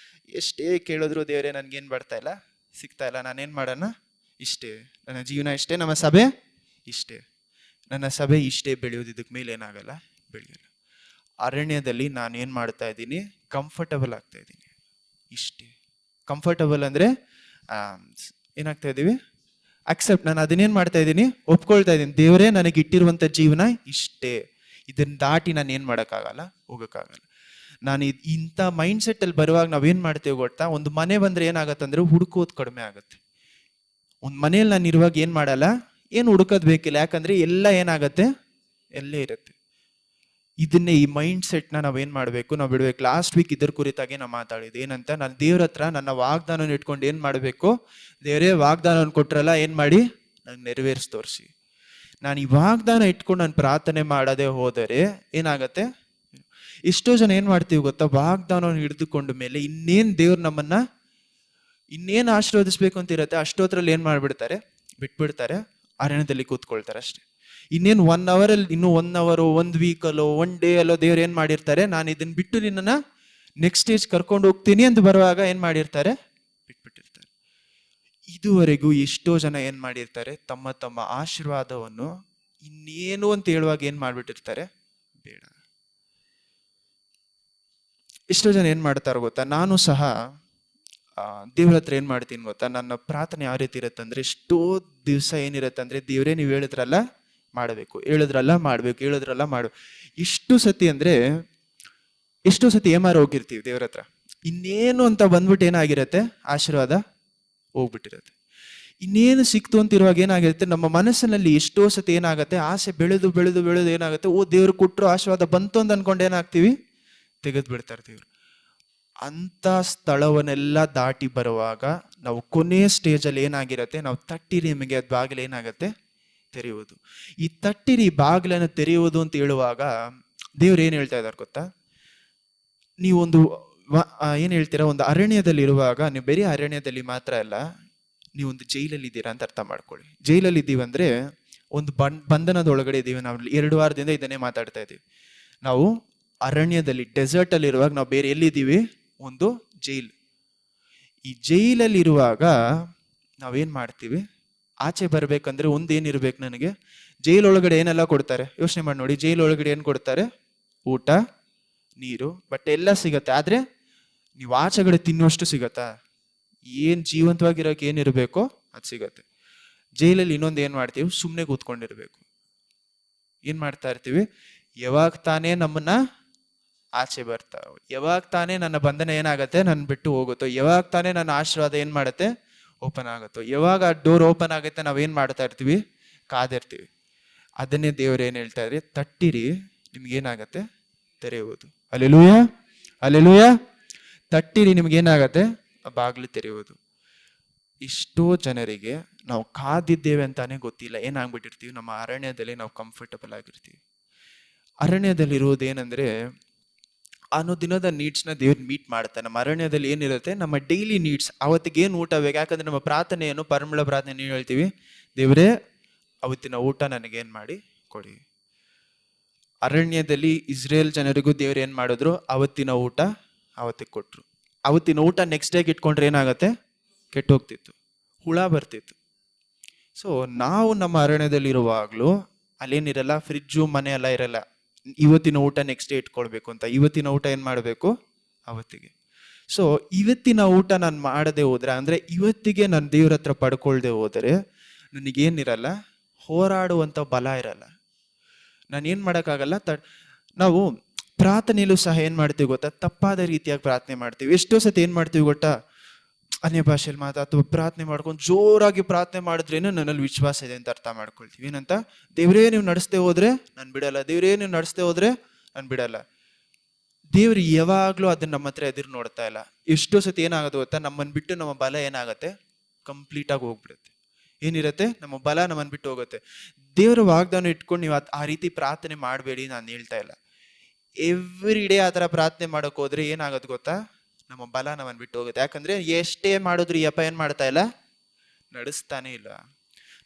ಎಷ್ಟೇ ಕೇಳಿದ್ರು ದೇವರೇ ನನಗೇನು ಬರ್ತಾ ಇಲ್ಲ, ಸಿಗ್ತಾ ಇಲ್ಲ, ನಾನೇನು ಮಾಡೋಣ, ಇಷ್ಟೇ ನನ್ನ ಜೀವನ, ಇಷ್ಟೇ ನಮ್ಮ ಸಭೆ ಇಷ್ಟೇ, ನನ್ನ ಸಭೆ ಇಷ್ಟೇ ಬೆಳೆಯೋದು, ಇದಕ್ಕೆ ಮೇಲೆ ಏನಾಗಲ್ಲ, ಬೆಳೆಯಲ್ಲ. ಅರಣ್ಯದಲ್ಲಿ ನಾನು ಏನು ಮಾಡ್ತಾ ಇದ್ದೀನಿ, ಕಂಫರ್ಟಬಲ್ ಆಗ್ತಾ ಇದ್ದೀನಿ, ಇಷ್ಟೇ. ಕಂಫರ್ಟಬಲ್ ಅಂದರೆ ಏನಾಗ್ತಾ ಇದ್ದೀವಿ, ಅಕ್ಸೆಪ್ಟ್, ನಾನು ಅದನ್ನೇನು ಮಾಡ್ತಾ ಇದ್ದೀನಿ, ಒಪ್ಕೊಳ್ತಾ ಇದ್ದೀನಿ, ದೇವರೇ ನನಗೆ ಇಟ್ಟಿರುವಂಥ ಜೀವನ ಇಷ್ಟೇ, ಇದನ್ನು ದಾಟಿ ನಾನು ಏನು ಮಾಡೋಕ್ಕಾಗಲ್ಲ, ಹೋಗೋಕ್ಕಾಗಲ್ಲ. ನಾನು ಇಂಥ ಮೈಂಡ್ ಸೆಟ್ಟಲ್ಲಿ ಬರುವಾಗ ನಾವೇನು ಮಾಡ್ತೇವೆ ಗೊತ್ತಾ, ಒಂದು ಮನೆ ಬಂದರೆ ಏನಾಗತ್ತಂದ್ರೆ ಹುಡುಕೋದು ಕಡಿಮೆ ಆಗುತ್ತೆ. ಒಂದು ಮನೇಲಿ ನಾನು ಇರುವಾಗ ಏನು ಮಾಡಲ್ಲ, ಏನು ಹುಡುಕೋದು ಬೇಕಿಲ್ಲ, ಯಾಕಂದರೆ ಎಲ್ಲ ಏನಾಗತ್ತೆ, ಎಲ್ಲೇ ಇರುತ್ತೆ. ಇದನ್ನೇ ಈ ಮೈಂಡ್ ಸೆಟ್ನ ನಾವೇನು ಮಾಡಬೇಕು, ನಾವು ಬಿಡಬೇಕು. ಲಾಸ್ಟ್ ವೀಕ್ ಇದ್ರ ಕುರಿತಾಗೆ ನಾವು ಮಾತಾಡಿದ್ದು ಏನಂತ, ನಾನು ದೇವ್ರ ಹತ್ರ ನನ್ನ ವಾಗ್ದಾನ ಇಟ್ಕೊಂಡು ಏನು ಮಾಡಬೇಕು, ದೇವರೇ ವಾಗ್ದಾನವನ್ನು ಕೊಟ್ಟರಲ್ಲ, ಏನು ಮಾಡಿ ನಂಗೆ ನೆರವೇರಿಸಿ ತೋರಿಸಿ. ನಾನು ಈ ವಾಗ್ದಾನ ಇಟ್ಕೊಂಡು ನಾನು ಪ್ರಾರ್ಥನೆ ಮಾಡದೆ ಹೋದರೆ ಏನಾಗತ್ತೆ, ಎಷ್ಟೋ ಜನ ಏನು ಮಾಡ್ತೀವಿ ಗೊತ್ತಾ, ವಾಗ್ದಾನವನ್ನು ಹಿಡಿದುಕೊಂಡ ಮೇಲೆ ಇನ್ನೇನು ದೇವ್ರು ನಮ್ಮನ್ನ ಇನ್ನೇನು ಆಶೀರ್ವದಿಸ್ಬೇಕು ಅಂತ ಇರುತ್ತೆ, ಅಷ್ಟೊತ್ತರಲ್ಲಿ ಏನು ಮಾಡಿಬಿಡ್ತಾರೆ, ಬಿಟ್ಬಿಡ್ತಾರೆ, ಅರಣ್ಯದಲ್ಲಿ ಕೂತ್ಕೊಳ್ತಾರೆ ಅಷ್ಟೇ. ಇನ್ನೇನು 1 ಅವರಲ್ಲಿ, ಇನ್ನೂ 1 ಅವರು 1 ವೀಕಲ್ಲೋ 1 ಡೇ ಅಲ್ಲೋ ದೇವ್ರು ಏನು ಮಾಡಿರ್ತಾರೆ, ನಾನು ಇದನ್ನು ಬಿಟ್ಟು ನಿನ್ನನ್ನು ನೆಕ್ಸ್ಟ್ ಸ್ಟೇಜ್ ಕರ್ಕೊಂಡು ಹೋಗ್ತೀನಿ ಅಂತ ಬರುವಾಗ ಏನು ಮಾಡಿರ್ತಾರೆ, ಬಿಟ್ಬಿಟ್ಟಿರ್ತಾರೆ. ಇದುವರೆಗೂ ಎಷ್ಟೋ ಜನ ಏನು ಮಾಡಿರ್ತಾರೆ, ತಮ್ಮ ತಮ್ಮ ಆಶೀರ್ವಾದವನ್ನು ಇನ್ನೇನು ಅಂತ ಹೇಳುವಾಗ ಏನು ಮಾಡಿಬಿಟ್ಟಿರ್ತಾರೆ, ಬೇಡ. ಎಷ್ಟೋ ಜನ ಏನು ಮಾಡ್ತಾರೆ ಗೊತ್ತಾ, ನಾನು ಸಹ ದೇವ್ರ ಹತ್ರ ಏನು ಮಾಡ್ತೀನಿ ಗೊತ್ತಾ, ನನ್ನ ಪ್ರಾರ್ಥನೆ ಯಾವ ರೀತಿ ಇರುತ್ತೆ ಅಂದರೆ, ಎಷ್ಟೋ ದಿವಸ ಏನಿರುತ್ತೆ ಅಂದರೆ, ದೇವರೇ ನೀವು ಹೇಳಿದ್ರಲ್ಲ ಮಾಡಬೇಕು, ಹೇಳಿದ್ರಲ್ಲ ಮಾಡಬೇಕು, ಹೇಳಿದ್ರಲ್ಲ ಮಾಡಬೇಕು. ಎಷ್ಟು ಸತಿ ಅಂದರೆ, ಎಷ್ಟೋ ಸತಿ ಏಮಾರು ಹೋಗಿರ್ತೀವಿ ದೇವ್ರ ಹತ್ರ, ಇನ್ನೇನು ಅಂತ ಬಂದ್ಬಿಟ್ಟು ಏನಾಗಿರುತ್ತೆ, ಆಶೀರ್ವಾದ ಹೋಗ್ಬಿಟ್ಟಿರುತ್ತೆ. ಇನ್ನೇನು ಸಿಕ್ತು ಅಂತಿರುವಾಗ ಏನಾಗಿರುತ್ತೆ, ನಮ್ಮ ಮನಸ್ಸಿನಲ್ಲಿ ಎಷ್ಟೋ ಸತಿ ಏನಾಗುತ್ತೆ, ಆಸೆ ಬೆಳೆದು ಬೆಳೆದು ಬೆಳೆದು ಏನಾಗುತ್ತೆ, ಓ ದೇವ್ರು ಕೊಟ್ಟರು ಆಶೀರ್ವಾದ ಬಂತು ಅಂತ ಅನ್ಕೊಂಡು ಏನಾಗ್ತೀವಿ, ತೆಗೆದು ಬಿಡ್ತಾರೆ ದೇವ್ರು. ಅಂಥ ಸ್ಥಳವನ್ನೆಲ್ಲ ದಾಟಿ ಬರುವಾಗ ನಾವು ಕೊನೆ ಸ್ಟೇಜಲ್ಲಿ ಏನಾಗಿರುತ್ತೆ, ನಾವು ತಟ್ಟಿರಿ ನಿಮಗೆ ಅದು ಬಾಗಿಲು ಏನಾಗುತ್ತೆ, ತೆರೆಯುವುದು. ಈ ತಟ್ಟಿರಿ ಬಾಗಿಲನ್ನು ತೆರೆಯುವುದು ಅಂತ ಹೇಳುವಾಗ ದೇವ್ರು ಏನು ಹೇಳ್ತಾ ಇದ್ದಾರೆ ಗೊತ್ತಾ, ನೀವೊಂದು ಏನು ಹೇಳ್ತೀರಾ, ಒಂದು ಅರಣ್ಯದಲ್ಲಿ ಇರುವಾಗ, ನೀವು ಬೇರೆ ಅರಣ್ಯದಲ್ಲಿ ಮಾತ್ರ ಅಲ್ಲ, ನೀವೊಂದು ಜೈಲಲ್ಲಿ ಇದ್ದೀರಾ ಅಂತ ಅರ್ಥ ಮಾಡ್ಕೊಳ್ಳಿ. ಜೈಲಲ್ಲಿ ಇದ್ದೀವಂದ್ರೆ ಒಂದು ಬಂಧನದೊಳಗಡೆ ಇದ್ದೀವಿ. ನಾವು 2 ವಾರದಿಂದ ಇದನ್ನೇ ಮಾತಾಡ್ತಾ ಇದ್ದೀವಿ. ನಾವು ಅರಣ್ಯದಲ್ಲಿ, ಡೆಸರ್ಟಲ್ಲಿ ಇರುವಾಗ ನಾವು ಬೇರೆ ಎಲ್ಲಿದ್ದೀವಿ, ಒಂದು ಜೈಲ್. ಈ ಜೈಲಲ್ಲಿ ಇರುವಾಗ ನಾವೇನು ಮಾಡ್ತೀವಿ, ಆಚೆ ಬರ್ಬೇಕಂದ್ರೆ ಒಂದೇನಿರ್ಬೇಕು, ನನಗೆ ಜೈಲೊಳಗಡೆ ಏನೆಲ್ಲ ಕೊಡ್ತಾರೆ ಯೋಚನೆ ಮಾಡಿ ನೋಡಿ. ಜೈಲೊಳಗಡೆ ಏನು ಕೊಡ್ತಾರೆ, ಊಟ, ನೀರು, ಬಟ್ಟೆ ಎಲ್ಲ ಸಿಗತ್ತೆ. ಆದರೆ ನೀವು ಆಚೆಗಡೆ ತಿನ್ನುವಷ್ಟು ಸಿಗತ್ತಾ, ಏನು ಜೀವಂತವಾಗಿರೋಕೆ ಏನಿರಬೇಕೋ ಅದು ಸಿಗತ್ತೆ. ಜೈಲಲ್ಲಿ ಇನ್ನೊಂದು ಏನು ಮಾಡ್ತೀವಿ, ಸುಮ್ಮನೆ ಕೂತ್ಕೊಂಡಿರ್ಬೇಕು. ಏನು ಮಾಡ್ತಾ ಇರ್ತೀವಿ, ಯಾವಾಗ ತಾನೇ ನಮ್ಮನ್ನ ಆಚೆ ಬರ್ತಾವೆ, ಯಾವಾಗ ತಾನೇ ನನ್ನ ಬಂಧನ ಏನಾಗುತ್ತೆ, ನನ್ನ ಬಿಟ್ಟು ಹೋಗುತ್ತೋ, ಯಾವಾಗ ತಾನೇ ನನ್ನ ಆಶೀರ್ವಾದ ಏನು ಮಾಡುತ್ತೆ, ಓಪನ್ ಆಗುತ್ತೋ, ಯಾವಾಗ ಆ ಡೋರ್ ಓಪನ್ ಆಗುತ್ತೆ ನಾವೇನು ಮಾಡ್ತಾ ಇರ್ತೀವಿ, ಕಾದಿರ್ತೀವಿ. ಅದನ್ನೇ ದೇವ್ರು ಏನು ಹೇಳ್ತಾ ಇದ್ರಿ, ತಟ್ಟಿರಿ ನಿಮ್ಗೇನಾಗತ್ತೆ, ತೆರೆಯುವುದು. Alleluia, alleluia. ತಟ್ಟಿರಿ ನಿಮ್ಗೇನಾಗತ್ತೆ, ಬಾಗಿಲು ತೆರೆಯುವುದು. ಇಷ್ಟೋ ಜನರಿಗೆ ನಾವು ಕಾದಿದ್ದೇವೆ ಅಂತಾನೆ ಗೊತ್ತಿಲ್ಲ, ಏನಾಗ್ಬಿಟ್ಟಿರ್ತೀವಿ, ನಮ್ಮ ಅರಣ್ಯದಲ್ಲಿ ನಾವು ಕಂಫರ್ಟಬಲ್ ಆಗಿರ್ತೀವಿ. ಅರಣ್ಯದಲ್ಲಿರುವುದೇನೆಂದರೆ, ಅನುದಿನದ ನೀಡ್ಸ್ನ ದೇವ್ರು ಮೀಟ್ ಮಾಡ್ತಾನೆ. ನಮ್ಮ ಅರಣ್ಯದಲ್ಲಿ ಏನಿರುತ್ತೆ, ನಮ್ಮ ಡೈಲಿ ನೀಡ್ಸ್, ಅವತ್ತಿಗೆ ಏನು ಊಟ ಬೇಕು, ಯಾಕಂದ್ರೆ ನಮ್ಮ ಪ್ರಾರ್ಥನೆಯನ್ನು, ಪರಿಮಳ ಪ್ರಾರ್ಥನೆ ಏನು ಹೇಳ್ತೀವಿ, ದೇವರೇ ಅವತ್ತಿನ ಊಟ ನನಗೇನು ಮಾಡಿ ಕೊಡಿ. ಅರಣ್ಯದಲ್ಲಿ ಇಸ್ರೇಲ್ ಜನರಿಗೂ ದೇವ್ರು ಏನು ಮಾಡಿದ್ರು, ಅವತ್ತಿನ ಊಟ ಅವತ್ತಿಗೆ ಕೊಟ್ಟರು. ಅವತ್ತಿನ ಊಟ ನೆಕ್ಸ್ಟ್ ಡೇಗೆ ಇಟ್ಕೊಂಡ್ರೆ ಏನಾಗುತ್ತೆ, ಕೆಟ್ಟೋಗ್ತಿತ್ತು, ಹುಳ ಬರ್ತಿತ್ತು. ಸೊ ನಾವು ನಮ್ಮ ಅರಣ್ಯದಲ್ಲಿ ಇರುವಾಗಲೂ ಅಲ್ಲೇನಿರಲ್ಲ, ಫ್ರಿಜ್ಜು ಮನೆ ಎಲ್ಲ ಇರಲ್ಲ. ಇವತ್ತಿನ ಊಟ ನೆಕ್ಸ್ಟ್ ಡೇ ಇಟ್ಕೊಳ್ಬೇಕು ಅಂತ, ಇವತ್ತಿನ ಊಟ ಏನು ಮಾಡಬೇಕು, ಅವತ್ತಿಗೆ. ಸೊ ಇವತ್ತಿನ ಊಟ ನಾನು ಮಾಡದೆ ಹೋದ್ರೆ, ಅಂದರೆ ಇವತ್ತಿಗೆ ನಾನು ದೇವ್ರ ಹತ್ರ ಪಡ್ಕೊಳ್ದೆ ಹೋದರೆ ನನಗೇನಿರಲ್ಲ, ಹೋರಾಡುವಂಥ ಬಲ ಇರಲ್ಲ, ನಾನೇನು ಮಾಡೋಕ್ಕಾಗಲ್ಲ. ನಾವು ಪ್ರಾರ್ಥನೆಯಲ್ಲೂ ಸಹ ಏನು ಮಾಡ್ತೀವಿ ಗೊತ್ತಾ, ತಪ್ಪಾದ ರೀತಿಯಾಗಿ ಪ್ರಾರ್ಥನೆ ಮಾಡ್ತೀವಿ. ಎಷ್ಟೋ ಸತಿ ಏನು ಮಾಡ್ತೀವಿ ಗೊತ್ತಾ, ಅನ್ಯ ಭಾಷೆಯಲ್ಲಿ ಅಥವಾ ಪ್ರಾರ್ಥನೆ ಮಾಡ್ಕೊಂಡು ಜೋರಾಗಿ ಪ್ರಾರ್ಥನೆ ಮಾಡಿದ್ರೇನು ನನ್ನಲ್ಲಿ ವಿಶ್ವಾಸ ಇದೆ ಅಂತ ಅರ್ಥ ಮಾಡ್ಕೊಳ್ತೀವಿ. ಏನಂತ, ದೇವರೇ ನೀವು ನಡೆಸದೆ ಹೋದ್ರೆ ನಾನು ಬಿಡಲ್ಲ, ದೇವರೇ ನೀವು ನಡೆಸದೆ ಹೋದ್ರೆ ನಾನು ಬಿಡಲ್ಲ. ದೇವ್ರು ಯಾವಾಗಲೂ ಅದನ್ನ ನಮ್ಮ ಹತ್ರ ಎದುರು ನೋಡ್ತಾ ಇಲ್ಲ. ಎಷ್ಟೋ ಸತಿ ಏನಾಗೋದು ಗೊತ್ತಾ, ನಮ್ಮನ್ನು ಬಿಟ್ಟು ನಮ್ಮ ಬಲ ಏನಾಗುತ್ತೆ, ಕಂಪ್ಲೀಟಾಗಿ ಹೋಗ್ಬಿಡುತ್ತೆ. ಏನಿರುತ್ತೆ, ನಮ್ಮ ಬಲ ನಮ್ಮನ್ನು ಬಿಟ್ಟು ಹೋಗುತ್ತೆ. ದೇವರ ವಾಗ್ದಾನ ಇಟ್ಕೊಂಡು ನೀವು ಆ ರೀತಿ ಪ್ರಾರ್ಥನೆ ಮಾಡಬೇಡಿ ನಾನು ಹೇಳ್ತಾ ಇಲ್ಲ. ಎವ್ರಿ ಡೇ ಆ ಥರ ಪ್ರಾರ್ಥನೆ ಮಾಡೋಕೆ ಹೋದ್ರೆ ಏನಾಗೋದು ಗೊತ್ತಾ, ನಮ್ಮ ಬಲ ನಮ್ಮನ್ನು ಬಿಟ್ಟು ಹೋಗುತ್ತೆ. ಯಾಕಂದ್ರೆ ಎಷ್ಟೇ ಮಾಡಿದ್ರು ಈ ಅಪ್ಪ ಏನು ಮಾಡ್ತಾ ಇಲ್ಲ, ನಡೆಸ್ತಾನೆ ಇಲ್ಲ.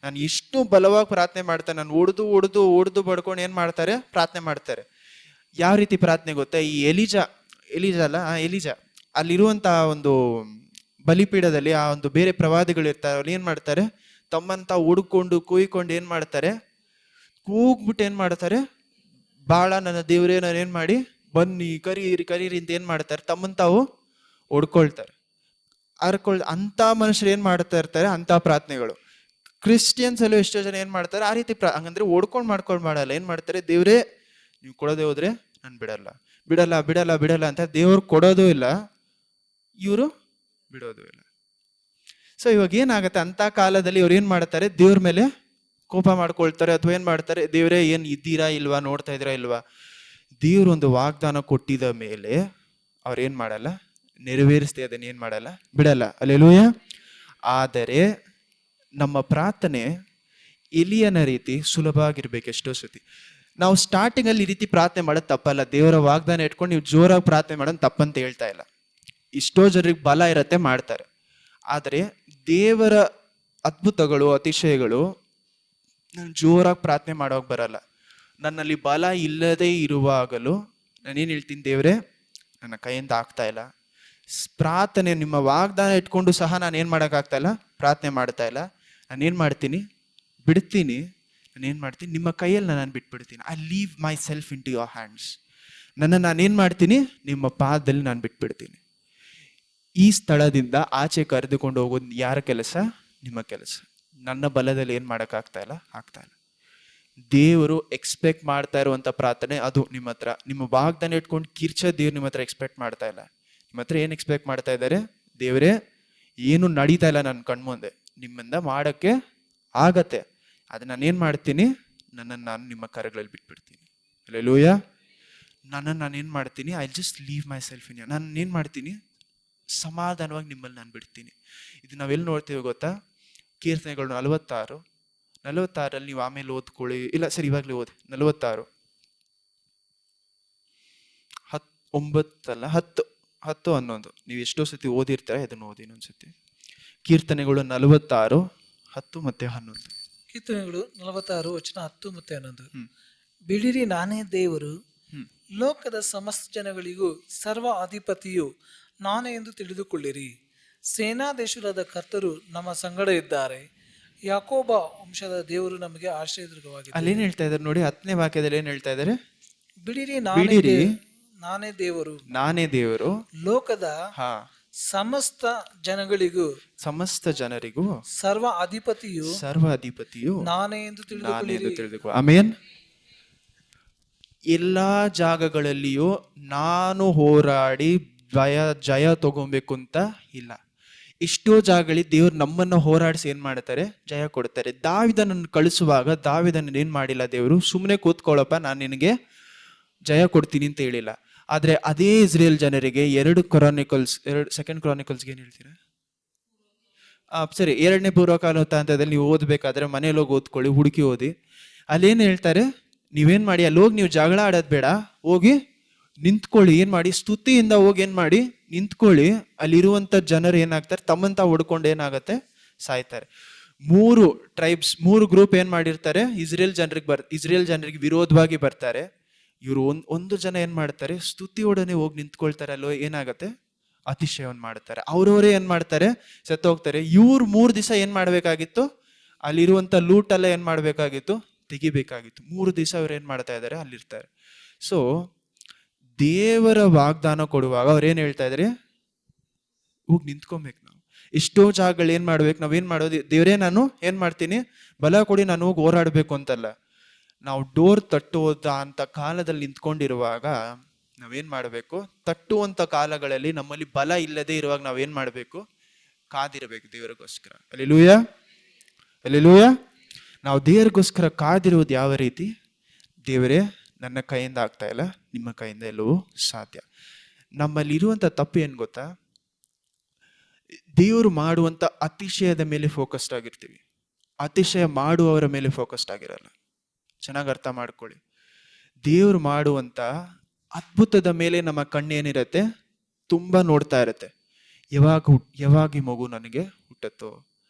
ನಾನು ಎಷ್ಟು ಬಲವಾಗಿ ಪ್ರಾರ್ಥನೆ ಮಾಡ್ತಾನೆ, ನಾನು ಹೊಡೆದು ಬಡ್ಕೊಂಡು ಏನು ಮಾಡ್ತಾರೆ, ಪ್ರಾರ್ಥನೆ ಮಾಡ್ತಾರೆ. ಯಾವ ರೀತಿ ಪ್ರಾರ್ಥನೆ ಗೊತ್ತಾ, ಈ ಎಲಿಜಾ ಅಲ್ಲಿರುವಂತಹ ಒಂದು ಬಲಿಪೀಠದಲ್ಲಿ ಆ ಒಂದು ಬೇರೆ ಪ್ರವಾದಿಗಳು ಇರ್ತಾರೆ, ಅವ್ರು ಏನು ಮಾಡ್ತಾರೆ, ತಮ್ಮಂತ ಹುಡ್ಕೊಂಡು ಕೂಯ್ಕೊಂಡು ಏನು ಮಾಡ್ತಾರೆ, ಕೂಗ್ಬಿಟ್ಟು ಏನು ಮಾಡ್ತಾರೆ, ಬಾಳ ನನ್ನ ದೇವರೇ ನಾನು ಏನು ಮಾಡಿ ಬನ್ನಿ ಕರೀರಿ ಅಂತ ಏನು ಮಾಡ್ತಾರೆ, ತಮ್ಮನ್ ತಾವು ಹೊಡ್ಕೊಳ್ತಾರೆ, ಅಂಥ ಮನುಷ್ಯರು ಏನು ಮಾಡ್ತಾ ಇರ್ತಾರೆ, ಅಂಥ ಪ್ರಾರ್ಥನೆಗಳು. ಕ್ರಿಶ್ಚಿಯನ್ಸ್ ಅಲ್ಲೂ ಎಷ್ಟೋ ಜನ ಏನು ಮಾಡ್ತಾರೆ, ಆ ರೀತಿ ಹಂಗಂದ್ರೆ ಮಾಡ್ಕೊಂಡು ಮಾಡಲ್ಲ. ಏನು ಮಾಡ್ತಾರೆ, ದೇವರೇ ನೀವು ಕೊಡೋದೇ ಹೋದ್ರೆ ನಾನು ಬಿಡಲ್ಲ ಅಂತ ದೇವ್ರು ಕೊಡೋದು ಇಲ್ಲ, ಇವರು ಬಿಡೋದು ಇಲ್ಲ. ಸೊ ಇವಾಗ ಏನಾಗುತ್ತೆ, ಅಂಥ ಕಾಲದಲ್ಲಿ ಇವ್ರು ಏನು ಮಾಡ್ತಾರೆ, ದೇವ್ರ ಮೇಲೆ ಕೋಪ ಮಾಡ್ಕೊಳ್ತಾರೆ, ಅಥವಾ ಏನು ಮಾಡ್ತಾರೆ, ದೇವರೇ ಏನು ಇದ್ದೀರಾ ಇಲ್ವಾ, ನೋಡ್ತಾ ಇದ್ದೀರಾ ಇಲ್ವಾ. ದೇವ್ರು ಒಂದು ವಾಗ್ದಾನ ಕೊಟ್ಟಿದ ಮೇಲೆ ಅವ್ರೇನು ಮಾಡಲ್ಲ, ನೆರವೇರಿಸ್ದೆ ಅದನ್ನ ಏನು ಮಾಡಲ್ಲ, ಬಿಡಲ್ಲ. ಅಲ್ಲೇಲೂಯ. ಆದರೆ ನಮ್ಮ ಪ್ರಾರ್ಥನೆ ಎಲಿಯನ ರೀತಿ ಸುಲಭ ಆಗಿರ್ಬೇಕು. ಎಷ್ಟೋ ಸತಿ ನಾವು ಸ್ಟಾರ್ಟಿಂಗಲ್ಲಿ ಈ ರೀತಿ ಪ್ರಾರ್ಥನೆ ಮಾಡೋದು ತಪ್ಪಲ್ಲ. ದೇವರ ವಾಗ್ದಾನ ಇಟ್ಕೊಂಡು ನೀವು ಜೋರಾಗಿ ಪ್ರಾರ್ಥನೆ ಮಾಡೋದು ತಪ್ಪಂತ ಹೇಳ್ತಾ ಇಲ್ಲ. ಇಷ್ಟೋ ಜನರಿಗೆ ಬಲ ಇರತ್ತೆ, ಮಾಡ್ತಾರೆ. ಆದರೆ ದೇವರ ಅದ್ಭುತಗಳು, ಅತಿಶಯಗಳು ನಾನು ಜೋರಾಗಿ ಪ್ರಾರ್ಥನೆ ಮಾಡೋಕೆ ಬರಲ್ಲ. ನನ್ನಲ್ಲಿ ಬಲ ಇಲ್ಲದೆ ಇರುವಾಗಲೂ ನಾನೇನು ಹೇಳ್ತೀನಿ, ದೇವರೇ ನನ್ನ ಕೈಯಿಂದ ಆಗ್ತಾ ಇಲ್ಲ. ಪ್ರಾರ್ಥನೆ ನಿಮ್ಮ ವಾಗ್ದಾನ ಇಟ್ಕೊಂಡು ಸಹ ನಾನು ಏನು ಮಾಡೋಕ್ಕಾಗ್ತಾ ಇಲ್ಲ, ಪ್ರಾರ್ಥನೆ ಮಾಡ್ತಾ ಇಲ್ಲ. ನಾನೇನು ಮಾಡ್ತೀನಿ, ಬಿಡ್ತೀನಿ. ನಾನೇನು ಮಾಡ್ತೀನಿ, ನಿಮ್ಮ ಕೈಯಲ್ಲಿ ನಾನು ಬಿಟ್ಬಿಡ್ತೀನಿ. I leave myself into your hands. ನಾನೇನು ಮಾಡ್ತೀನಿ, ನಿಮ್ಮ ಪಾದದಲ್ಲಿ ನಾನು ಬಿಟ್ಬಿಡ್ತೀನಿ. ಈ ಸ್ಥಳದಿಂದ ಆಚೆ ಕರೆದುಕೊಂಡು ಹೋಗೋದು ಯಾರ ಕೆಲಸ, ನಿಮ್ಮ ಕೆಲಸ. ನನ್ನ ಬಲದಲ್ಲಿ ಏನು ಮಾಡೋಕ್ಕಾಗ್ತಾ ಇಲ್ಲ, ಆಗ್ತಾ ಇಲ್ಲ. ದೇವರು ಎಕ್ಸ್ಪೆಕ್ಟ್ ಮಾಡ್ತಾ ಇರುವಂಥ ಪ್ರಾರ್ಥನೆ ಅದು ನಿಮ್ಮ ಹತ್ರ. ನಿಮ್ಮ ವಾಗ್ದಾನ ಇಟ್ಕೊಂಡು ಕಿರ್ಚೋ ದೇವ್ರು ನಿಮ್ಮ ಹತ್ರ ಎಕ್ಸ್ಪೆಕ್ಟ್ ಮಾಡ್ತಾ ಇಲ್ಲ. ನಿಮ್ಮ ಹತ್ರ ಏನು ಎಕ್ಸ್ಪೆಕ್ಟ್ ಮಾಡ್ತಾ ಇದ್ದಾರೆ, ದೇವರೇ ಏನು ನಡೀತಾ ಇಲ್ಲ ನನ್ನ ಕಣ್ಮುಂದೆ, ನಿಮ್ಮಿಂದ ಮಾಡೋಕ್ಕೆ ಆಗತ್ತೆ, ಅದು ನಾನೇನು ಮಾಡ್ತೀನಿ, ನನ್ನನ್ನು ನಾನು ನಿಮ್ಮ ಕರಗಳಲ್ಲಿ ಬಿಟ್ಬಿಡ್ತೀನಿ. ಹಲ್ಲೆಲೂಯಾ. ನಾನೇನು ಮಾಡ್ತೀನಿ, I just leave myself in you. ನಾನೇನು ಮಾಡ್ತೀನಿ, ಸಮಾಧಾನವಾಗಿ ನಿಮ್ಮಲ್ಲಿ ನಾನು ಬಿಡ್ತೀನಿ. ಇದು ನಾವೆಲ್ಲಿ ನೋಡ್ತೀವಿ ಗೊತ್ತಾ, ಕೀರ್ತನೆಗಳು 46 ನೀವು ಆಮೇಲೆ ಓದ್ಕೊಳ್ಳಿ. ಇಲ್ಲ ಸರಿ, ಇವಾಗಲೇ ಓದಿ. 46 10 11 ನೀವು ಎಷ್ಟೋ ಸತಿ ಓದಿರ್ತಾರೆ, ಅದನ್ನು ಓದಿ ಇನ್ನೊಂದ್ಸತಿ. ಕೀರ್ತನೆಗಳು 46 10 ಮತ್ತು 11. ಕೀರ್ತನೆಗಳು 46 ವಚನ 10 ಮತ್ತು 11. ಬಿಡಿರಿ, ನಾನೇ ದೇವರು, ಲೋಕದ ಸಮಸ್ತ ಜನಗಳಿಗೂ ಸರ್ವ ಅಧಿಪತಿಯು ನಾನೇ ಎಂದು ತಿಳಿದುಕೊಳ್ಳಿರಿ. ಸೇನಾಧೀಶರಾದ ಕರ್ತರು ನಮ್ಮ ಸಂಗಡ ಇದ್ದಾರೆ, ಯಾಕೋಬ ವಂಶದ ದೇವರು ನಮಗೆ ಆಶ್ರಯದುರ್ಗವಾಗಿದೆ. ಅಲ್ಲೇನು ಹೇಳ್ತಾ ಇದ್ದಾರೆ ನೋಡಿ, 10ನೇ ವಾಕ್ಯದಲ್ಲಿ ಏನು ಹೇಳ್ತಾ ಇದ್ದಾರೆ, ಬಿಡಿರಿ, ನಾನೇ ದೇವರು, ಲೋಕದ ಸಮಸ್ತ ಜನರಿಗೂ ಸರ್ವ ಅಧಿಪತಿಯು ನಾನೇ ಎಂದು ತಿಳಿದುಕೊಳ್ಳಿ. ಆಮೆನ್. ಎಲ್ಲಾ ಜಾಗಗಳಲ್ಲಿಯೂ ನಾನು ಹೋರಾಡಿ ಜಯ ತಗೊಬೇಕು ಅಂತ ಇಲ್ಲ. ಎಷ್ಟೋ ಜಾಗಗಳಲ್ಲಿ ದೇವ್ರು ನಮ್ಮನ್ನು ಹೋರಾಡಿಸಿ ಏನ್ ಮಾಡ್ತಾರೆ, ಜಯ ಕೊಡ್ತಾರೆ. ದಾವಿದನನ್ನು ಕಳಿಸುವಾಗ ದಾವಿದನ ಏನ್ ಮಾಡಿಲ್ಲ ದೇವರು, ಸುಮ್ಮನೆ ಕೂತ್ಕೊಳ್ಳಪ್ಪ ನಾನು ನಿನಗೆ ಜಯ ಕೊಡ್ತೀನಿ ಅಂತ ಹೇಳಿಲ್ಲ. ಆದ್ರೆ ಅದೇ ಇಸ್ರೇಲ್ ಜನರಿಗೆ 2 ಕ್ರಾನಿಕಲ್ಸ್ಗೆ ಏನ್ ಹೇಳ್ತೀರಾ, ಸರಿ 2ನೇ ಪೂರ್ವಕಾಲ ವೃತ್ತಾಂತದಲ್ಲಿ ನೀವು ಓದ್ಬೇಕಾದ್ರೆ ಮನೇಲಿ ಹೋಗಿ ಓದ್ಕೊಳ್ಳಿ, ಹುಡುಕಿ ಓದಿ. ಅಲ್ಲೇನು ಹೇಳ್ತಾರೆ, ನೀವೇನ್ ಮಾಡಿ, ಅಲ್ಲಿ ಹೋಗಿ ನೀವು ಜಗಳ ಆಡೋದು ಬೇಡ, ಹೋಗಿ ನಿಂತ್ಕೊಳ್ಳಿ. ಏನ್ ಮಾಡಿ, ಸ್ತುತಿಯಿಂದ ಹೋಗಿ ಏನ್ ಮಾಡಿ ನಿಂತ್ಕೊಳ್ಳಿ. ಅಲ್ಲಿರುವಂತ ಜನರು ಏನಾಗ್ತಾರೆ, ತಮ್ಮಂತ ಹೊಡ್ಕೊಂಡು ಏನಾಗತ್ತೆ, ಸಾಯ್ತಾರೆ. 3 ಟ್ರೈಬ್ಸ್, 3 ಗ್ರೂಪ್ ಏನ್ ಮಾಡಿರ್ತಾರೆ, ಇಸ್ರೇಲ್ ಜನರಿಗೆ ವಿರೋಧವಾಗಿ ಬರ್ತಾರೆ. ಇವರು ಒಂದು ಜನ ಏನ್ ಮಾಡ್ತಾರೆ, ಸ್ತುತಿಯೊಡನೆ ಹೋಗಿ ನಿಂತ್ಕೊಳ್ತಾರೆ. ಅಲ್ಲೋ ಏನಾಗತ್ತೆ, ಅತಿಶಯವನ್ನು ಮಾಡ್ತಾರೆ. ಅವ್ರವರೇ ಏನ್ ಮಾಡ್ತಾರೆ, ಸತ್ತೋಗ್ತಾರೆ. ಇವ್ರು 3 ದಿವಸ ಏನ್ ಮಾಡ್ಬೇಕಾಗಿತ್ತು, ಅಲ್ಲಿರುವಂತ ಲೂಟ್ ಎಲ್ಲ ಏನ್ ಮಾಡ್ಬೇಕಾಗಿತ್ತು, ತೆಗಿಬೇಕಾಗಿತ್ತು. 3 ದಿವಸ ಅವ್ರು ಏನ್ ಮಾಡ್ತಾ ಇದ್ದಾರೆ, ಅಲ್ಲಿರ್ತಾರೆ. ಸೊ ದೇವರ ವಾಗ್ದಾನ ಕೊಡುವಾಗ ಅವ್ರೇನ್ ಹೇಳ್ತಾ ಇದ್ದಾರೆ, ಹೋಗಿ ನಿಂತ್ಕೊಬೇಕು. ನಾವು ಎಷ್ಟೋ ಜಾಗಗಳು ಏನ್ ಮಾಡ್ಬೇಕು, ನಾವೇನ್ ಮಾಡೋದು, ದೇವರೇ ನಾನು ಏನ್ ಮಾಡ್ತೀನಿ, ಬಲ ಕೊಡಿ, ನಾನು ಹೋಗಿ ಹೋರಾಡ್ಬೇಕು ಅಂತಲ್ಲ. ನಾವು ಡೋರ್ ತಟ್ಟುವಂತ ಅಂತ ಕಾಲದಲ್ಲಿ ನಿಂತ್ಕೊಂಡಿರುವಾಗ ನಾವೇನ್ ಮಾಡಬೇಕು, ತಟ್ಟುವಂತ ಕಾಲಗಳಲ್ಲಿ ನಮ್ಮಲ್ಲಿ ಬಲ ಇಲ್ಲದೆ ಇರುವಾಗ ನಾವೇನ್ ಮಾಡಬೇಕು, ಕಾದಿರಬೇಕು ದೇವರಿಗೋಸ್ಕರ. ಅಲ್ಲೆಲೂಯ. ನಾವು ದೇವರಿಗೋಸ್ಕರ ಕಾದಿರುವುದು ಯಾವ ರೀತಿ, ದೇವರೇ ನನ್ನ ಕೈಯಿಂದ ಆಗ್ತಾ ಇಲ್ಲ, ನಿಮ್ಮ ಕೈಯಿಂದ ಎಲ್ಲವೂ ಸಾಧ್ಯ. ನಮ್ಮಲ್ಲಿ ಇರುವಂತ ತಪ್ಪು ಏನ್ ಗೊತ್ತಾ, ದೇವರು ಮಾಡುವಂತ ಅತಿಶಯದ ಮೇಲೆ ಫೋಕಸ್ಡ್ ಆಗಿರ್ತೀವಿ. ಅತಿಶಯ ಮಾಡುವವರ ಮೇಲೆ ಫೋಕಸ್ಡ್ ಆಗಿರಲ್ಲ. ಚೆನ್ನಾಗಿ ಅರ್ಥ ಮಾಡ್ಕೊಳ್ಳಿ. ದೇವ್ರು ಮಾಡುವಂತ ಅದ್ಭುತದ ಮೇಲೆ ನಮ್ಮ ಕಣ್ಣೇನಿರತ್ತೆ, ತುಂಬಾ ನೋಡ್ತಾ ಇರತ್ತೆ. ಯಾವಾಗ ಈ ಮಗು ನನಗೆ ಹುಟ್ಟತ್ತೋ,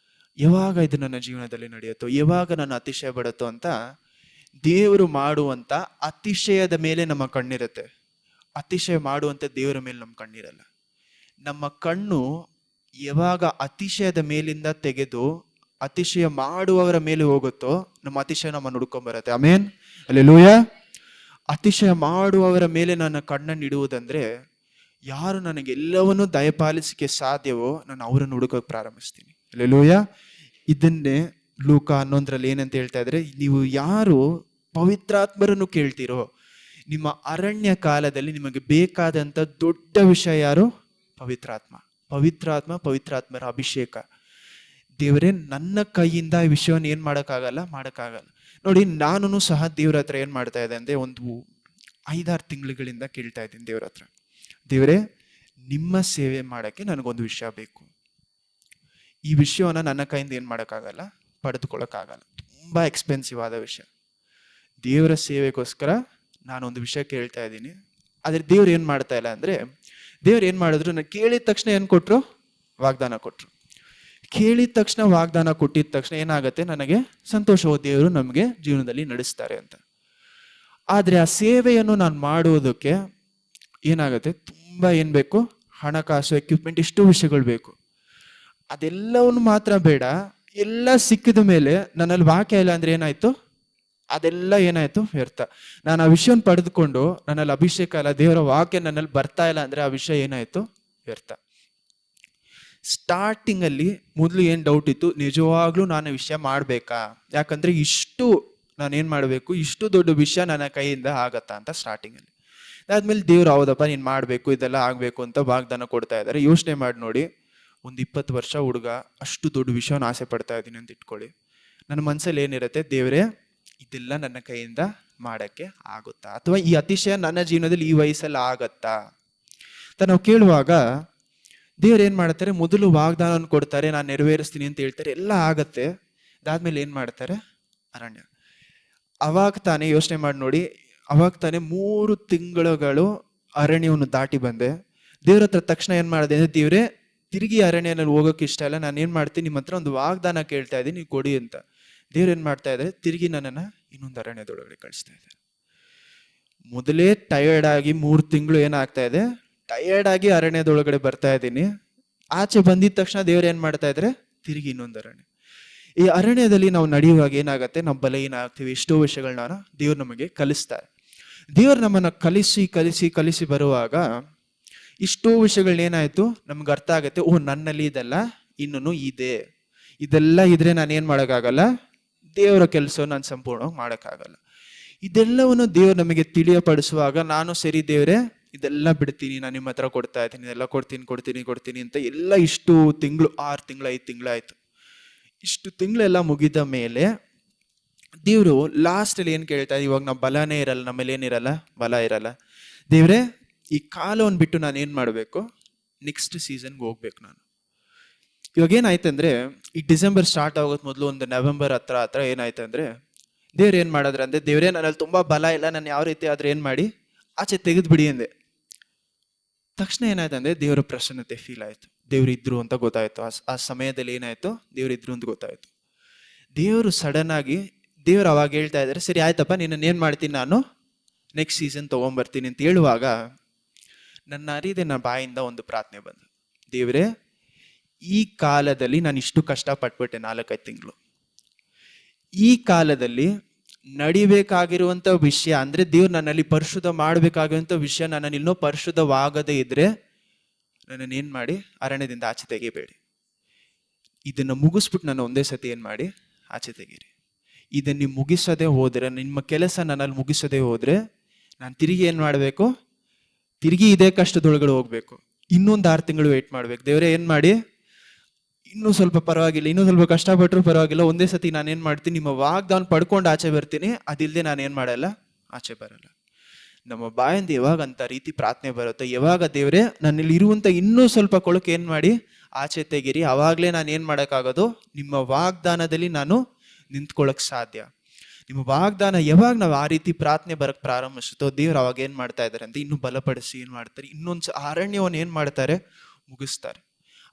ಯಾವಾಗ ಇದು ನನ್ನ ಜೀವನದಲ್ಲಿ ನಡೆಯುತ್ತೋ, ಯಾವಾಗ ನನ್ನ ಅತಿಶಯ ಬಡುತ್ತೋ ಅಂತ ದೇವರು ಮಾಡುವಂತ ಅತಿಶಯದ ಮೇಲೆ ನಮ್ಮ ಕಣ್ಣಿರುತ್ತೆ. ಅತಿಶಯ ಮಾಡುವಂತ ದೇವರ ಮೇಲೆ ನಮ್ಮ ಕಣ್ಣಿರಲ್ಲ. ನಮ್ಮ ಕಣ್ಣು ಯಾವಾಗ ಅತಿಶಯದ ಮೇಲಿಂದ ತೆಗೆದು ಅತಿಶಯ ಮಾಡುವವರ ಮೇಲೆ ಹೋಗುತ್ತೋ, ನಮ್ಮ ಅತಿಶಯ ನಮ್ಮ ಹುಡ್ಕೊಂಡ್ ಆಮೇನ್, ಹಲ್ಲೆಲೂಯಾ. ಅತಿಶಯ ಮಾಡುವವರ ಮೇಲೆ ನನ್ನ ಕಣ್ಣನ್ನು ಇಡುವುದಂದ್ರೆ, ಯಾರು ನನಗೆಲ್ಲವನ್ನೂ ದಯಪಾಲಿಸಕ್ಕೆ ಸಾಧ್ಯವೋ ನಾನು ಅವರನ್ನು ಹುಡುಕೋಕೆ ಪ್ರಾರಂಭಿಸ್ತೀನಿ. ಹಲ್ಲೆಲೂಯಾ. ಇದನ್ನೇ ಲೂಕ 11 ಏನಂತ ಹೇಳ್ತಾ ಇದ್ರೆ, ನೀವು ಯಾರು ಪವಿತ್ರಾತ್ಮರನ್ನು ಕೇಳ್ತೀರೋ, ನಿಮ್ಮ ಅರಣ್ಯ ಕಾಲದಲ್ಲಿ ನಿಮಗೆ ಬೇಕಾದಂತ ದೊಡ್ಡ ವಿಷಯ ಯಾರು? ಪವಿತ್ರಾತ್ಮ. ಪವಿತ್ರಾತ್ಮರ ಅಭಿಷೇಕ. ದೇವರೇ, ನನ್ನ ಕೈಯಿಂದ ಈ ವಿಷಯವನ್ನು ಏನ್ ಮಾಡಕ್ಕಾಗಲ್ಲ. ನೋಡಿ, ನಾನು ಸಹ ದೇವ್ರ ಹತ್ರ ಏನ್ ಮಾಡ್ತಾ ಇದ್ದೆ ಅಂದ್ರೆ, ಒಂದು 5-6 ತಿಂಗಳುಗಳಿಂದ ಕೇಳ್ತಾ ಇದ್ದೀನಿ ದೇವ್ರ ಹತ್ರ, ದೇವರೇ, ನಿಮ್ಮ ಸೇವೆ ಮಾಡಕ್ಕೆ ನನಗೊಂದು ವಿಷಯ ಬೇಕು. ಈ ವಿಷಯವನ್ನ ನನ್ನ ಕೈಯಿಂದ ಏನ್ ಮಾಡಕ್ಕಾಗಲ್ಲ, ಪಡೆದುಕೊಳ್ಳಕ್ಕಾಗಲ್ಲ. ತುಂಬಾ ಎಕ್ಸ್ಪೆನ್ಸಿವ್ ಆದ ವಿಷಯ. ದೇವರ ಸೇವೆಗೋಸ್ಕರ ನಾನೊಂದು ವಿಷಯ ಕೇಳ್ತಾ ಇದ್ದೀನಿ. ಆದ್ರೆ ದೇವ್ರು ಏನ್ ಮಾಡ್ತಾ ಇಲ್ಲ ಅಂದ್ರೆ, ದೇವ್ರು ಏನ್ ಮಾಡಿದ್ರು, ನಾನು ಕೇಳಿದ ತಕ್ಷಣ ಏನ್ ಕೊಟ್ರು? ವಾಗ್ದಾನ ಕೊಟ್ರು. ಕೇಳಿದ ತಕ್ಷಣ ವಾಗ್ದಾನ ಕೊಟ್ಟಿದ ತಕ್ಷಣ ಏನಾಗತ್ತೆ, ನನಗೆ ಸಂತೋಷವೋ, ದೇವರು ನಮಗೆ ಜೀವನದಲ್ಲಿ ನಡೆಸ್ತಾರೆ ಅಂತ. ಆದ್ರೆ ಆ ಸೇವೆಯನ್ನು ನಾನು ಮಾಡುವುದಕ್ಕೆ ಏನಾಗುತ್ತೆ, ತುಂಬಾ ಏನ್ ಬೇಕು? ಹಣಕಾಸು, ಎಕ್ವಿಪ್ಮೆಂಟ್, ಇಷ್ಟು ವಿಷಯಗಳು ಬೇಕು. ಅದೆಲ್ಲವನ್ನು ಮಾತ್ರ ಬೇಡ, ಎಲ್ಲ ಸಿಕ್ಕಿದ ಮೇಲೆ ನನ್ನಲ್ಲಿ ವಾಕ್ಯ ಇಲ್ಲ ಅಂದ್ರೆ ಏನಾಯ್ತು? ಅದೆಲ್ಲ ಏನಾಯ್ತು? ವ್ಯರ್ಥ. ನಾನು ಆ ವಿಷಯವನ್ನು ಪಡೆದುಕೊಂಡು ನನ್ನಲ್ಲಿ ಅಭಿಷೇಕ ಇಲ್ಲ, ದೇವರ ವಾಕ್ಯ ನನ್ನಲ್ಲಿ ಬರ್ತಾ ಇಲ್ಲ ಅಂದ್ರೆ ಆ ವಿಷಯ ಏನಾಯ್ತು? ವ್ಯರ್ಥ. ಸ್ಟಾರ್ಟಿಂಗ್ ಅಲ್ಲಿ ಮೊದಲು ಏನ್ ಡೌಟ್ ಇತ್ತು, ನಿಜವಾಗ್ಲೂ ನಾನು ವಿಷಯ ಮಾಡ್ಬೇಕಾ? ಯಾಕಂದ್ರೆ ನಾನೇನ್ ಮಾಡ್ಬೇಕು, ಇಷ್ಟು ದೊಡ್ಡ ವಿಷಯ ನನ್ನ ಕೈಯಿಂದ ಆಗತ್ತಾ ಅಂತ ಸ್ಟಾರ್ಟಿಂಗ್ ಅಲ್ಲಿ. ಅದಾದ್ಮೇಲೆ ದೇವ್ರು ಹೌದಪ್ಪ ನೀನ್ ಮಾಡ್ಬೇಕು, ಇದೆಲ್ಲ ಆಗ್ಬೇಕು ಅಂತ ವಾಗ್ದಾನ ಕೊಡ್ತಾ ಇದ್ದಾರೆ. ಯೋಚನೆ ಮಾಡಿ ನೋಡಿ, ಒಂದು 20 ವರ್ಷ ಹುಡುಗ ಅಷ್ಟು ದೊಡ್ಡ ವಿಷಯನ ಆಸೆ ಪಡ್ತಾ ಇದ್ದೀನಿ ಅಂತ ಇಟ್ಕೊಳ್ಳಿ. ನನ್ನ ಮನ್ಸಲ್ಲಿ ಏನಿರುತ್ತೆ, ದೇವರೇ, ಇದೆಲ್ಲ ನನ್ನ ಕೈಯಿಂದ ಮಾಡಕ್ಕೆ ಆಗುತ್ತಾ? ಅಥವಾ ಈ ಅತಿಶಯ ನನ್ನ ಜೀವನದಲ್ಲಿ ಈ ವಯಸ್ಸಲ್ಲಿ ಆಗತ್ತಾ ಅಂತ ನಾವು ಕೇಳುವಾಗ, ದೇವ್ರು ಏನ್ ಮಾಡ್ತಾರೆ, ಮೊದಲು ವಾಗ್ದಾನ ಕೊಡ್ತಾರೆ, ನಾನು ನೆರವೇರಿಸ್ತೀನಿ ಅಂತ ಹೇಳ್ತಾರೆ, ಎಲ್ಲ ಆಗತ್ತೆ. ಅದಾದ್ಮೇಲೆ ಏನ್ ಮಾಡ್ತಾರೆ? ಅರಣ್ಯ. ಅವಾಗ ತಾನೇ ಯೋಚನೆ ಮಾಡಿ ನೋಡಿ, ಅವಾಗ ತಾನೇ 3 ತಿಂಗಳುಗಳು ಅರಣ್ಯವನ್ನು ದಾಟಿ ಬಂದೆ. ದೇವ್ರ ಹತ್ರ ತಕ್ಷಣ ಏನ್ ಮಾಡಿದೆ ಅಂದ್ರೆ, ದೇವ್ರೇ, ತಿರುಗಿ ಅರಣ್ಯನಲ್ಲಿ ಹೋಗೋಕೆ ಇಷ್ಟ ಇಲ್ಲ, ನಾನು ಏನ್ ಮಾಡ್ತೀನಿ, ನಿಮ್ಮ ಹತ್ರ ಒಂದು ವಾಗ್ದಾನ ಕೇಳ್ತಾ ಇದ್ದೀನಿ, ನೀವು ಕೊಡಿ ಅಂತ. ದೇವ್ರು ಏನ್ ಮಾಡ್ತಾ ಇದ್ದಾರೆ, ತಿರುಗಿ ನನ್ನನ್ನ ಇನ್ನೊಂದು ಅರಣ್ಯದೊಳಗಡೆ ಕಳಿಸ್ತಾ ಇದ್ದಾರೆ. ಮೊದಲೇ ಟಯರ್ಡ್ ಆಗಿ 3 ತಿಂಗಳು ಏನಾಗ್ತಾ ಇದೆ, ಟಯರ್ಡ್ ಆಗಿ ಅರಣ್ಯದೊಳಗಡೆ ಬರ್ತಾ ಇದ್ದೀನಿ. ಆಚೆ ಬಂದಿದ ತಕ್ಷಣ ದೇವ್ರು ಏನ್ ಮಾಡ್ತಾ ಇದ್ರೆ, ತಿರುಗಿ ಇನ್ನೊಂದು ಅರಣ್ಯ. ಈ ಅರಣ್ಯದಲ್ಲಿ ನಾವು ನಡೆಯುವಾಗ ಏನಾಗತ್ತೆ, ನಾವು ಬಲಹೀನ ಆಗ್ತೀವಿ. ಎಷ್ಟೋ ವಿಷಯಗಳನ್ನ ದೇವ್ರು ನಮಗೆ ಕಲಿಸ್ತಾರೆ. ದೇವ್ರು ನಮ್ಮನ್ನ ಕಲಿಸಿ ಬರುವಾಗ ಇಷ್ಟೋ ವಿಷಯಗಳನ್ನ ಏನಾಯ್ತು, ನಮ್ಗೆ ಅರ್ಥ ಆಗತ್ತೆ. ಓ, ನನ್ನಲ್ಲಿ ಇದೆಲ್ಲ ಇನ್ನೂ ಇದೆ, ಇದೆಲ್ಲ ಇದ್ರೆ ನಾನು ಏನ್ ಮಾಡಕ್ಕಾಗಲ್ಲ, ದೇವರ ಕೆಲಸ ನಾನು ಸಂಪೂರ್ಣವಾಗಿ ಮಾಡಕ್ಕಾಗಲ್ಲ. ಇದೆಲ್ಲವನ್ನು ದೇವ್ರು ನಮಗೆ ತಿಳಿಯಪಡಿಸುವಾಗ, ನಾನು ಸರಿ ದೇವ್ರೆ, ಇದೆಲ್ಲ ಬಿಡ್ತೀನಿ, ನಾನು ನಿಮ್ಮ ಹತ್ರ ಕೊಡ್ತಾ ಇದ್ದೀನಿ, ಇದೆಲ್ಲ ಕೊಡ್ತೀನಿ ಅಂತ ಎಲ್ಲ ಇಷ್ಟು ತಿಂಗಳು, 6 ತಿಂಗಳು 5 ತಿಂಗಳಾಯ್ತು. ಇಷ್ಟು ತಿಂಗಳೆಲ್ಲ ಮುಗಿದ ಮೇಲೆ ದೇವ್ರು ಲಾಸ್ಟ್ ಅಲ್ಲಿ ಏನ್ ಕೇಳ್ತಾ, ಇವಾಗ ನಾವು ಬಲನೇ ಇರಲ್ಲ, ನಮ್ಮಲ್ಲಿ ಏನಿರಲ್ಲ, ಬಲ ಇರಲ್ಲ. ದೇವ್ರೆ, ಈ ಕಾಲವನ್ನು ಬಿಟ್ಟು ನಾನು ಏನ್ ಮಾಡ್ಬೇಕು, ನೆಕ್ಸ್ಟ್ ಸೀಸನ್ಗೆ ಹೋಗ್ಬೇಕು ನಾನು. ಇವಾಗ ಏನಾಯ್ತಂದ್ರೆ, ಈ ಡಿಸೆಂಬರ್ ಸ್ಟಾರ್ಟ್ ಆಗೋದ್ ಮೊದಲು ಒಂದು ನವೆಂಬರ್ ಹತ್ರ ಏನಾಯ್ತಂದ್ರೆ, ದೇವ್ರು ಏನ್ ಮಾಡಿದ್ರೆ ಅಂದ್ರೆ, ದೇವ್ರೇ, ನನ್ನಲ್ಲಿ ತುಂಬಾ ಬಲ ಇಲ್ಲ, ನಾನು ಯಾವ ರೀತಿ ಆದ್ರೆ ಏನ್ ಮಾಡಿ ಆಚೆ ತೆಗೆದ್ಬಿಡಿ ಅಂದೆ. ತಕ್ಷಣ ಏನಾಯ್ತಂದ್ರೆ, ದೇವರ ಪ್ರಸನ್ನತೆ ಫೀಲ್ ಆಯ್ತು. ದೇವ್ರು ಇದ್ರು ಅಂತ ಗೊತ್ತಾಯ್ತು. ಆ ಸಮಯದಲ್ಲಿ ಏನಾಯ್ತು, ದೇವ್ರು ಇದ್ರು ಅಂತ ಗೊತ್ತಾಯ್ತು. ದೇವರು ಸಡನ್ ಆಗಿ, ದೇವ್ರು ಅವಾಗ ಹೇಳ್ತಾ ಇದ್ದಾರೆ, ಸರಿ ಆಯ್ತಪ್ಪ, ನಿನ್ನ ಏನ್ ಮಾಡ್ತೀನಿ, ನಾನು ನೆಕ್ಸ್ಟ್ ಸೀಸನ್ ತಗೊಂಡ್ಬರ್ತೀನಿ ಅಂತ ಹೇಳುವಾಗ, ನನ್ನ ಅರಿದೆ ನನ್ನ ಬಾಯಿಂದ ಒಂದು ಪ್ರಾರ್ಥನೆ ಬಂದು, ದೇವ್ರೇ, ಈ ಕಾಲದಲ್ಲಿ ನಾನು ಇಷ್ಟು ಕಷ್ಟಪಟ್ಬಿಟ್ಟೆ 4-5 ತಿಂಗಳು. ಈ ಕಾಲದಲ್ಲಿ ನಡಿಬೇಕಾಗಿರುವಂತ ವಿಷಯ ಅಂದ್ರೆ, ದೇವ್ರು ನನ್ನಲ್ಲಿ ಪರಿಶುದ್ಧ ಮಾಡ್ಬೇಕಾಗಿರುವಂತ ವಿಷಯ ನನ್ನಲ್ಲಿ ಇನ್ನೂ ಪರಿಶುದ್ಧವಾಗದೇ ಇದ್ರೆ ನನ್ನನ್ನು ಏನ್ ಮಾಡಿ ಅರಣ್ಯದಿಂದ ಆಚೆ ತೆಗಿಬೇಡಿ. ಇದನ್ನ ಮುಗಿಸ್ಬಿಟ್ಟು ನನ್ನ ಒಂದೇ ಸತಿ ಏನ್ ಮಾಡಿ ಆಚೆ ತೆಗೀರಿ. ಇದನ್ನ ನೀವು ಮುಗಿಸದೆ ಹೋದ್ರೆ, ನಿಮ್ಮ ಕೆಲಸ ನನ್ನಲ್ಲಿ ಮುಗಿಸದೆ ಹೋದ್ರೆ, ನಾನು ತಿರುಗಿ ಏನ್ ಮಾಡ್ಬೇಕು, ತಿರುಗಿ ಇದೇ ಕಷ್ಟದೊಳಗಡೆ ಹೋಗ್ಬೇಕು. ಇನ್ನೊಂದು 6 ತಿಂಗಳು ವೇಟ್ ಮಾಡ್ಬೇಕು. ದೇವರೇ, ಏನ್ ಮಾಡಿ, ಇನ್ನೂ ಸ್ವಲ್ಪ ಪರವಾಗಿಲ್ಲ, ಇನ್ನೂ ಸ್ವಲ್ಪ ಕಷ್ಟಪಟ್ಟರು ಪರವಾಗಿಲ್ಲ, ಒಂದೇ ಸತಿ ನಾನೇನ್ ಮಾಡ್ತೀನಿ, ನಿಮ್ಮ ವಾಗ್ದಾನ ಪಡ್ಕೊಂಡು ಆಚೆ ಬರ್ತೀನಿ, ಅದಿಲ್ಲದೆ ನಾನೇನ್ ಮಾಡಲ್ಲ, ಆಚೆ ಬರಲ್ಲ. ನಮ್ಮ ಬಾಯಿಂದ ಯಾವಾಗ ಅಂತ ರೀತಿ ಪ್ರಾರ್ಥನೆ ಬರುತ್ತೆ, ಯಾವಾಗ ದೇವ್ರೆ ನನ್ನಲ್ಲಿ ಇರುವಂತ ಇನ್ನೂ ಸ್ವಲ್ಪ ಕೊಳಕು ಏನ್ ಮಾಡಿ ಆಚೆ ತೆಗೀರಿ, ಅವಾಗ್ಲೇ ನಾನು ಏನ್ ಮಾಡಕ್ಕಾಗೋದು, ನಿಮ್ಮ ವಾಗ್ದಾನದಲ್ಲಿ ನಾನು ನಿಂತ್ಕೊಳ್ಳೋಕೆ ಸಾಧ್ಯ. ನಿಮ್ಮ ವಾಗ್ದಾನ ಯಾವಾಗ ನಾವು ಆ ರೀತಿ ಪ್ರಾರ್ಥನೆ ಬರಕ್ಕೆ ಪ್ರಾರಂಭಿಸುತ್ತೋ ದೇವ್ರು ಅವಾಗ ಏನು ಮಾಡ್ತಾ ಇದ್ದಾರೆ ಅಂತ ಇನ್ನೂ ಬಲಪಡಿಸಿ ಏನು ಮಾಡ್ತಾರೆ, ಇನ್ನೊಂದು ಅರಣ್ಯವನ್ನು ಏನು ಮಾಡ್ತಾರೆ, ಮುಗಿಸ್ತಾರೆ.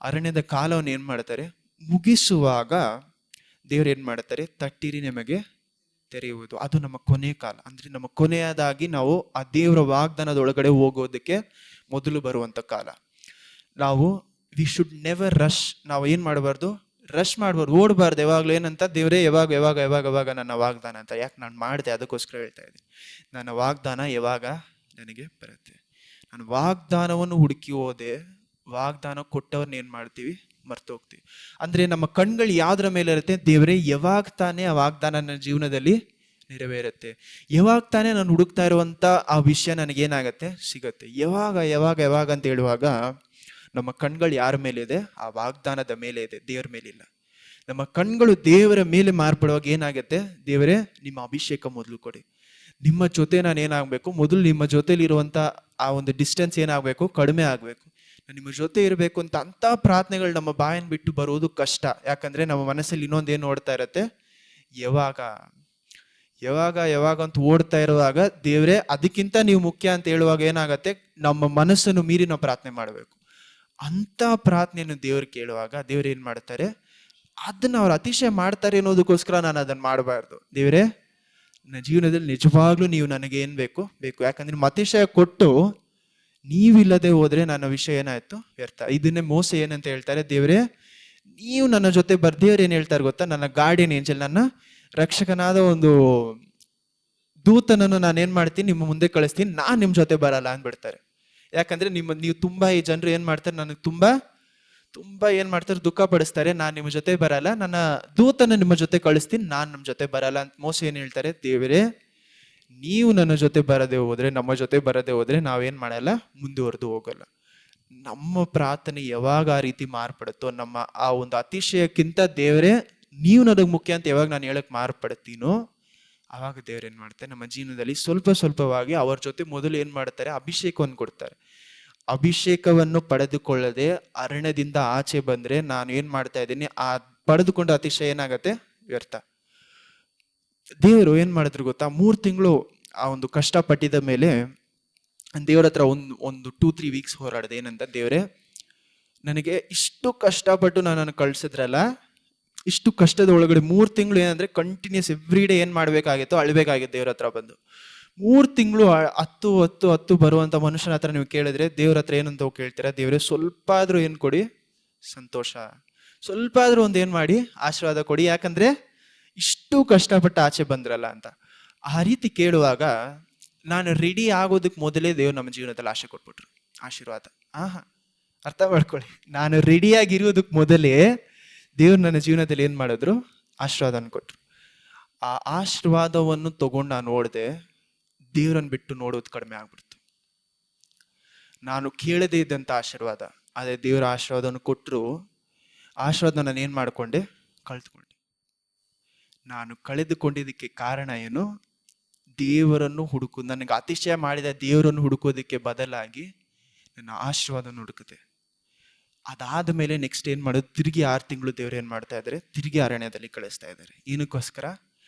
ಅರಣ್ಯದ ಕಾಲವನ್ನು ಏನು ಮಾಡ್ತಾರೆ, ಮುಗಿಸುವಾಗ ದೇವ್ರು ಏನು ಮಾಡ್ತಾರೆ, ತಟ್ಟಿರಿ ನಿಮಗೆ ತೆರೆಯುವುದು. ಅದು ನಮ್ಮ ಕೊನೆ ಕಾಲ, ಅಂದರೆ ನಮ್ಮ ಕೊನೆಯದಾಗಿ ನಾವು ಆ ದೇವರ ವಾಗ್ದಾನದೊಳಗಡೆ ಹೋಗೋದಕ್ಕೆ ಮೊದಲು ಬರುವಂಥ ಕಾಲ. ನಾವು ವಿ ಶುಡ್ ನೆವರ್ ರಶ್. ನಾವು ಏನು ಮಾಡಬಾರ್ದು, ರಶ್ ಮಾಡಬಾರ್ದು, ಓಡಬಾರ್ದು. ಯಾವಾಗಲೂ ಏನಂತ, ದೇವರೇ ಯಾವಾಗ ಯಾವಾಗ ಯಾವಾಗ ಯಾವಾಗ ನನ್ನ ವಾಗ್ದಾನ ಅಂತ. ಯಾಕೆ ನಾನು ಮಾಡಿದೆ ಅದಕ್ಕೋಸ್ಕರ ಹೇಳ್ತಾ ಇದ್ದೀನಿ. ನನ್ನ ವಾಗ್ದಾನ ಯಾವಾಗ ನನಗೆ ಬರುತ್ತೆ. ನಾನು ವಾಗ್ದಾನವನ್ನು ಹುಡುಕಿ ಹೋದೆ, ವಾಗ್ದಾನ ಕೊಟ್ಟವ್ರನ್ನ ಏನು ಮಾಡ್ತೀವಿ, ಮರ್ತೋಗ್ತೀವಿ. ಅಂದರೆ ನಮ್ಮ ಕಣ್ಗಳು ಯಾವುದ್ರ ಮೇಲೆ ಇರುತ್ತೆ, ದೇವರೇ ಯಾವಾಗ ತಾನೇ ಆ ವಾಗ್ದಾನ ನನ್ನ ಜೀವನದಲ್ಲಿ ನೆರವೇರುತ್ತೆ, ಯಾವಾಗ ತಾನೇ ನಾನು ಹುಡುಕ್ತಾ ಇರುವಂಥ ಆ ವಿಷಯ ನನಗೇನಾಗತ್ತೆ, ಸಿಗತ್ತೆ, ಯಾವಾಗ ಯಾವಾಗ ಯಾವಾಗ ಅಂತ ಹೇಳುವಾಗ ನಮ್ಮ ಕಣ್ಗಳು ಯಾರ ಮೇಲೆ ಇದೆ, ಆ ವಾಗ್ದಾನದ ಮೇಲೆ ಇದೆ, ದೇವರ ಮೇಲಿಲ್ಲ. ನಮ್ಮ ಕಣ್ಗಳು ದೇವರ ಮೇಲೆ ಮಾರ್ಪಡುವಾಗ ಏನಾಗುತ್ತೆ, ದೇವರೇ ನಿಮ್ಮ ಅಭಿಷೇಕ ಮೊದಲು ಕೊಡಿ, ನಿಮ್ಮ ಜೊತೆ ನಾನು ಏನಾಗಬೇಕು, ಮೊದಲು ನಿಮ್ಮ ಜೊತೆಲಿರುವಂಥ ಆ ಒಂದು ಡಿಸ್ಟೆನ್ಸ್ ಏನಾಗಬೇಕು, ಕಡಿಮೆ ಆಗಬೇಕು, ನಿಮ್ಮ ಜೊತೆ ಇರಬೇಕು ಅಂತ ಪ್ರಾರ್ಥನೆಗಳು ನಮ್ಮ ಬಾಯನ್ನು ಬಿಟ್ಟು ಬರುವುದು ಕಷ್ಟ. ಯಾಕಂದರೆ ನಮ್ಮ ಮನಸ್ಸಲ್ಲಿ ಇನ್ನೊಂದೇನು ಓಡ್ತಾ ಇರುತ್ತೆ, ಯಾವಾಗ ಯಾವಾಗ ಯಾವಾಗ ಅಂತ ಓಡ್ತಾ ಇರುವಾಗ ದೇವರೇ ಅದಕ್ಕಿಂತ ನೀವು ಮುಖ್ಯ ಅಂತ ಹೇಳುವಾಗ ಏನಾಗತ್ತೆ, ನಮ್ಮ ಮನಸ್ಸನ್ನು ಮೀರಿ ನಾವು ಪ್ರಾರ್ಥನೆ ಮಾಡಬೇಕು. ಅಂಥ ಪ್ರಾರ್ಥನೆಯನ್ನು ದೇವ್ರು ಕೇಳುವಾಗ ದೇವ್ರು ಏನು ಮಾಡ್ತಾರೆ, ಅದನ್ನ ಅವ್ರು ಅತಿಶಯ ಮಾಡ್ತಾರೆ ಅನ್ನೋದಕ್ಕೋಸ್ಕರ ನಾನು ಅದನ್ನು ಮಾಡಬಾರ್ದು. ದೇವರೇ ನನ್ನ ಜೀವನದಲ್ಲಿ ನಿಜವಾಗ್ಲೂ ನೀವು ನನಗೆ ಏನು ಬೇಕು, ಯಾಕಂದ್ರೆ ನಿಮ್ಮ ಅತಿಶಯ ಕೊಟ್ಟು ನೀವಿಲ್ಲದೆ ಹೋದ್ರೆ ನನ್ನ ವಿಷಯ ಏನಾಯ್ತು, ವ್ಯರ್ಥ. ಇದನ್ನೇ ಮೋಸ ಏನಂತ ಹೇಳ್ತಾರೆ, ದೇವರೇ ನೀವು ನನ್ನ ಜೊತೆ ಬರ್ದೇವ್ರು ಏನು ಹೇಳ್ತಾರೆ ಗೊತ್ತಾ, ನನ್ನ ಗಾರ್ಡಿಯನ್ ಏಂಜಲ್, ನನ್ನ ರಕ್ಷಕನಾದ ಒಂದು ದೂತನನ್ನು ನಾನು ಏನು ಮಾಡ್ತೀನಿ, ನಿಮ್ಮ ಮುಂದೆ ಕಳಿಸ್ತೀನಿ, ನಾನು ನಿಮ್ಮ ಜೊತೆ ಬರಲ್ಲ ಅಂದ್ಬಿಡ್ತಾರೆ. ಯಾಕಂದ್ರೆ ನೀವು ತುಂಬಾ ಈ ಜನರು ಏನು ಮಾಡ್ತಾರೆ, ನನಗೆ ತುಂಬಾ ಏನು ಮಾಡ್ತಾರೆ, ದುಃಖ ಪಡಿಸ್ತಾರೆ, ನಾನು ನಿಮ್ಮ ಜೊತೆ ಬರಲ್ಲ, ನನ್ನ ದೂತನ ನಿಮ್ಮ ಜೊತೆ ಕಳಿಸ್ತೀನಿ, ನಾನು ನಿಮ್ಮ ಜೊತೆ ಬರಲ್ಲ ಅಂತ ಮೋಸ ಏನು ಹೇಳ್ತಾರೆ, ದೇವರೇ ನೀವು ನನ್ನ ಜೊತೆ ಬರದೆ ಹೋದ್ರೆ, ನಮ್ಮ ಜೊತೆ ಬರದೆ ಹೋದ್ರೆ ನಾವೇನು ಮಾಡಲ್ಲ, ಮುಂದುವರೆದು ಹೋಗಲ್ಲ. ನಮ್ಮ ಪ್ರಾರ್ಥನೆ ಯಾವಾಗ ಆ ರೀತಿ ಮಾರ್ಪಡುತ್ತೋ, ನಮ್ಮ ಆ ಒಂದು ಅತಿಶಯಕ್ಕಿಂತ ದೇವರೇ ನೀವು ನನಗೆ ಮುಖ್ಯ ಅಂತ ಯಾವಾಗ ನಾನು ಹೇಳಕ್ ಮಾರ್ಪಡ್ತೀನೋ, ಆವಾಗ ದೇವ್ರು ಏನು ಮಾಡ್ತಾರೆ, ನಮ್ಮ ಜೀವನದಲ್ಲಿ ಸ್ವಲ್ಪ ಸ್ವಲ್ಪವಾಗಿ ಅವ್ರ ಜೊತೆ ಮೊದಲು ಏನು ಮಾಡ್ತಾರೆ, ಅಭಿಷೇಕವನ್ನು ಕೊಡ್ತಾರೆ. ಅಭಿಷೇಕವನ್ನು ಪಡೆದುಕೊಳ್ಳದೆ ಅರಣ್ಯದಿಂದ ಆಚೆ ಬಂದ್ರೆ ನಾನು ಏನು ಮಾಡ್ತಾ ಇದ್ದೀನಿ, ಆ ಪಡೆದುಕೊಂಡ ಅತಿಶಯ ಏನಾಗತ್ತೆ, ವ್ಯರ್ಥ. ದೇವರು ಏನು ಮಾಡಿದ್ರು ಗೊತ್ತಾ, 3 ತಿಂಗಳು ಆ ಒಂದು ಕಷ್ಟಪಟ್ಟಿದ ಮೇಲೆ ದೇವ್ರ ಹತ್ರ ಒಂದು 2-3 ವೀಕ್ಸ್ ಹೋರಾಡಿದೆ. ಏನಂತ, ದೇವರೇ ನನಗೆ ಇಷ್ಟು ಕಷ್ಟಪಟ್ಟು ನಾನು ಕಳ್ಸಿದ್ರಲ್ಲ, ಇಷ್ಟು ಕಷ್ಟದ ಒಳಗಡೆ 3 ತಿಂಗಳು ಏನಂದ್ರೆ ಕಂಟಿನ್ಯೂಸ್ ಎವ್ರಿ ಡೇ ಏನು ಮಾಡಬೇಕಾಗಿತ್ತು, ಅಳ್ಬೇಕಾಗಿತ್ತು ದೇವ್ರ ಹತ್ರ ಬಂದು. 3 ತಿಂಗಳು 10 ಬರುವಂಥ ಮನುಷ್ಯನ ಹತ್ರ ನೀವು ಕೇಳಿದ್ರೆ ದೇವ್ರ ಹತ್ರ ಏನಂತ ಕೇಳ್ತೀರಾ, ದೇವರೇ ಸ್ವಲ್ಪ ಆದ್ರೂ ಏನು ಕೊಡಿ, ಸಂತೋಷ, ಸ್ವಲ್ಪ ಆದ್ರೂ ಒಂದು ಏನು ಮಾಡಿ, ಆಶೀರ್ವಾದ ಕೊಡಿ, ಯಾಕಂದ್ರೆ ಇಷ್ಟು ಕಷ್ಟಪಟ್ಟು ಆಚೆ ಬಂದ್ರಲ್ಲ ಅಂತ. ಆ ರೀತಿ ಕೇಳುವಾಗ ನಾನು ರೆಡಿ ಆಗೋದಕ್ಕೆ ಮೊದಲೇ ದೇವ್ರು ನಮ್ಮ ಜೀವನದಲ್ಲಿ ಆಶೆ ಕೊಟ್ಬಿಟ್ರು, ಆಶೀರ್ವಾದ. ಅರ್ಥ ಮಾಡ್ಕೊಳ್ಳಿ, ನಾನು ರೆಡಿಯಾಗಿರೋದಕ್ಕೆ ಮೊದಲೇ ದೇವ್ರು ನನ್ನ ಜೀವನದಲ್ಲಿ ಏನು ಮಾಡಿದ್ರು, ಆಶೀರ್ವಾದನ ಕೊಟ್ರು. ಆ ಆಶೀರ್ವಾದವನ್ನು ತಗೊಂಡು ನಾನು ನೋಡಿದೆ, ದೇವ್ರನ್ನ ಬಿಟ್ಟು ನೋಡೋದು ಕಡಿಮೆ ಆಗ್ಬಿಡ್ತು. ನಾನು ಕೇಳದೇ ಇದ್ದಂಥ ಆಶೀರ್ವಾದ, ಅದೇ ದೇವರ ಆಶೀರ್ವಾದವನ್ನು ಕೊಟ್ಟರು, ಆಶೀರ್ವಾದ ನಾನು ಏನು ಮಾಡಿಕೊಂಡೆ, ಕಳೆದುಕೊಂಡೆ. ನಾನು ಕಳೆದುಕೊಂಡಿದ್ದಕ್ಕೆ ಕಾರಣ ಏನು, ದೇವರನ್ನು ನನಗೆ ಅತಿಶಯ ಮಾಡಿದ ದೇವರನ್ನು ಹುಡುಕೋದಕ್ಕೆ ಬದಲಾಗಿ ನನ್ನ ಆಶೀರ್ವಾದವನ್ನು ಹುಡುಕುತ್ತೆ. ಅದಾದ ಮೇಲೆ ನೆಕ್ಸ್ಟ್ ಏನು ಮಾಡೋದು, ತಿರುಗಿ 6 ತಿಂಗಳು ದೇವ್ರು ಏನು ಮಾಡ್ತಾ ಇದ್ದಾರೆ, ತಿರುಗಿ ಅರಣ್ಯದಲ್ಲಿ ಕಳಿಸ್ತಾ ಇದ್ದಾರೆ. ಏನಕ್ಕೋಸ್ಕರ,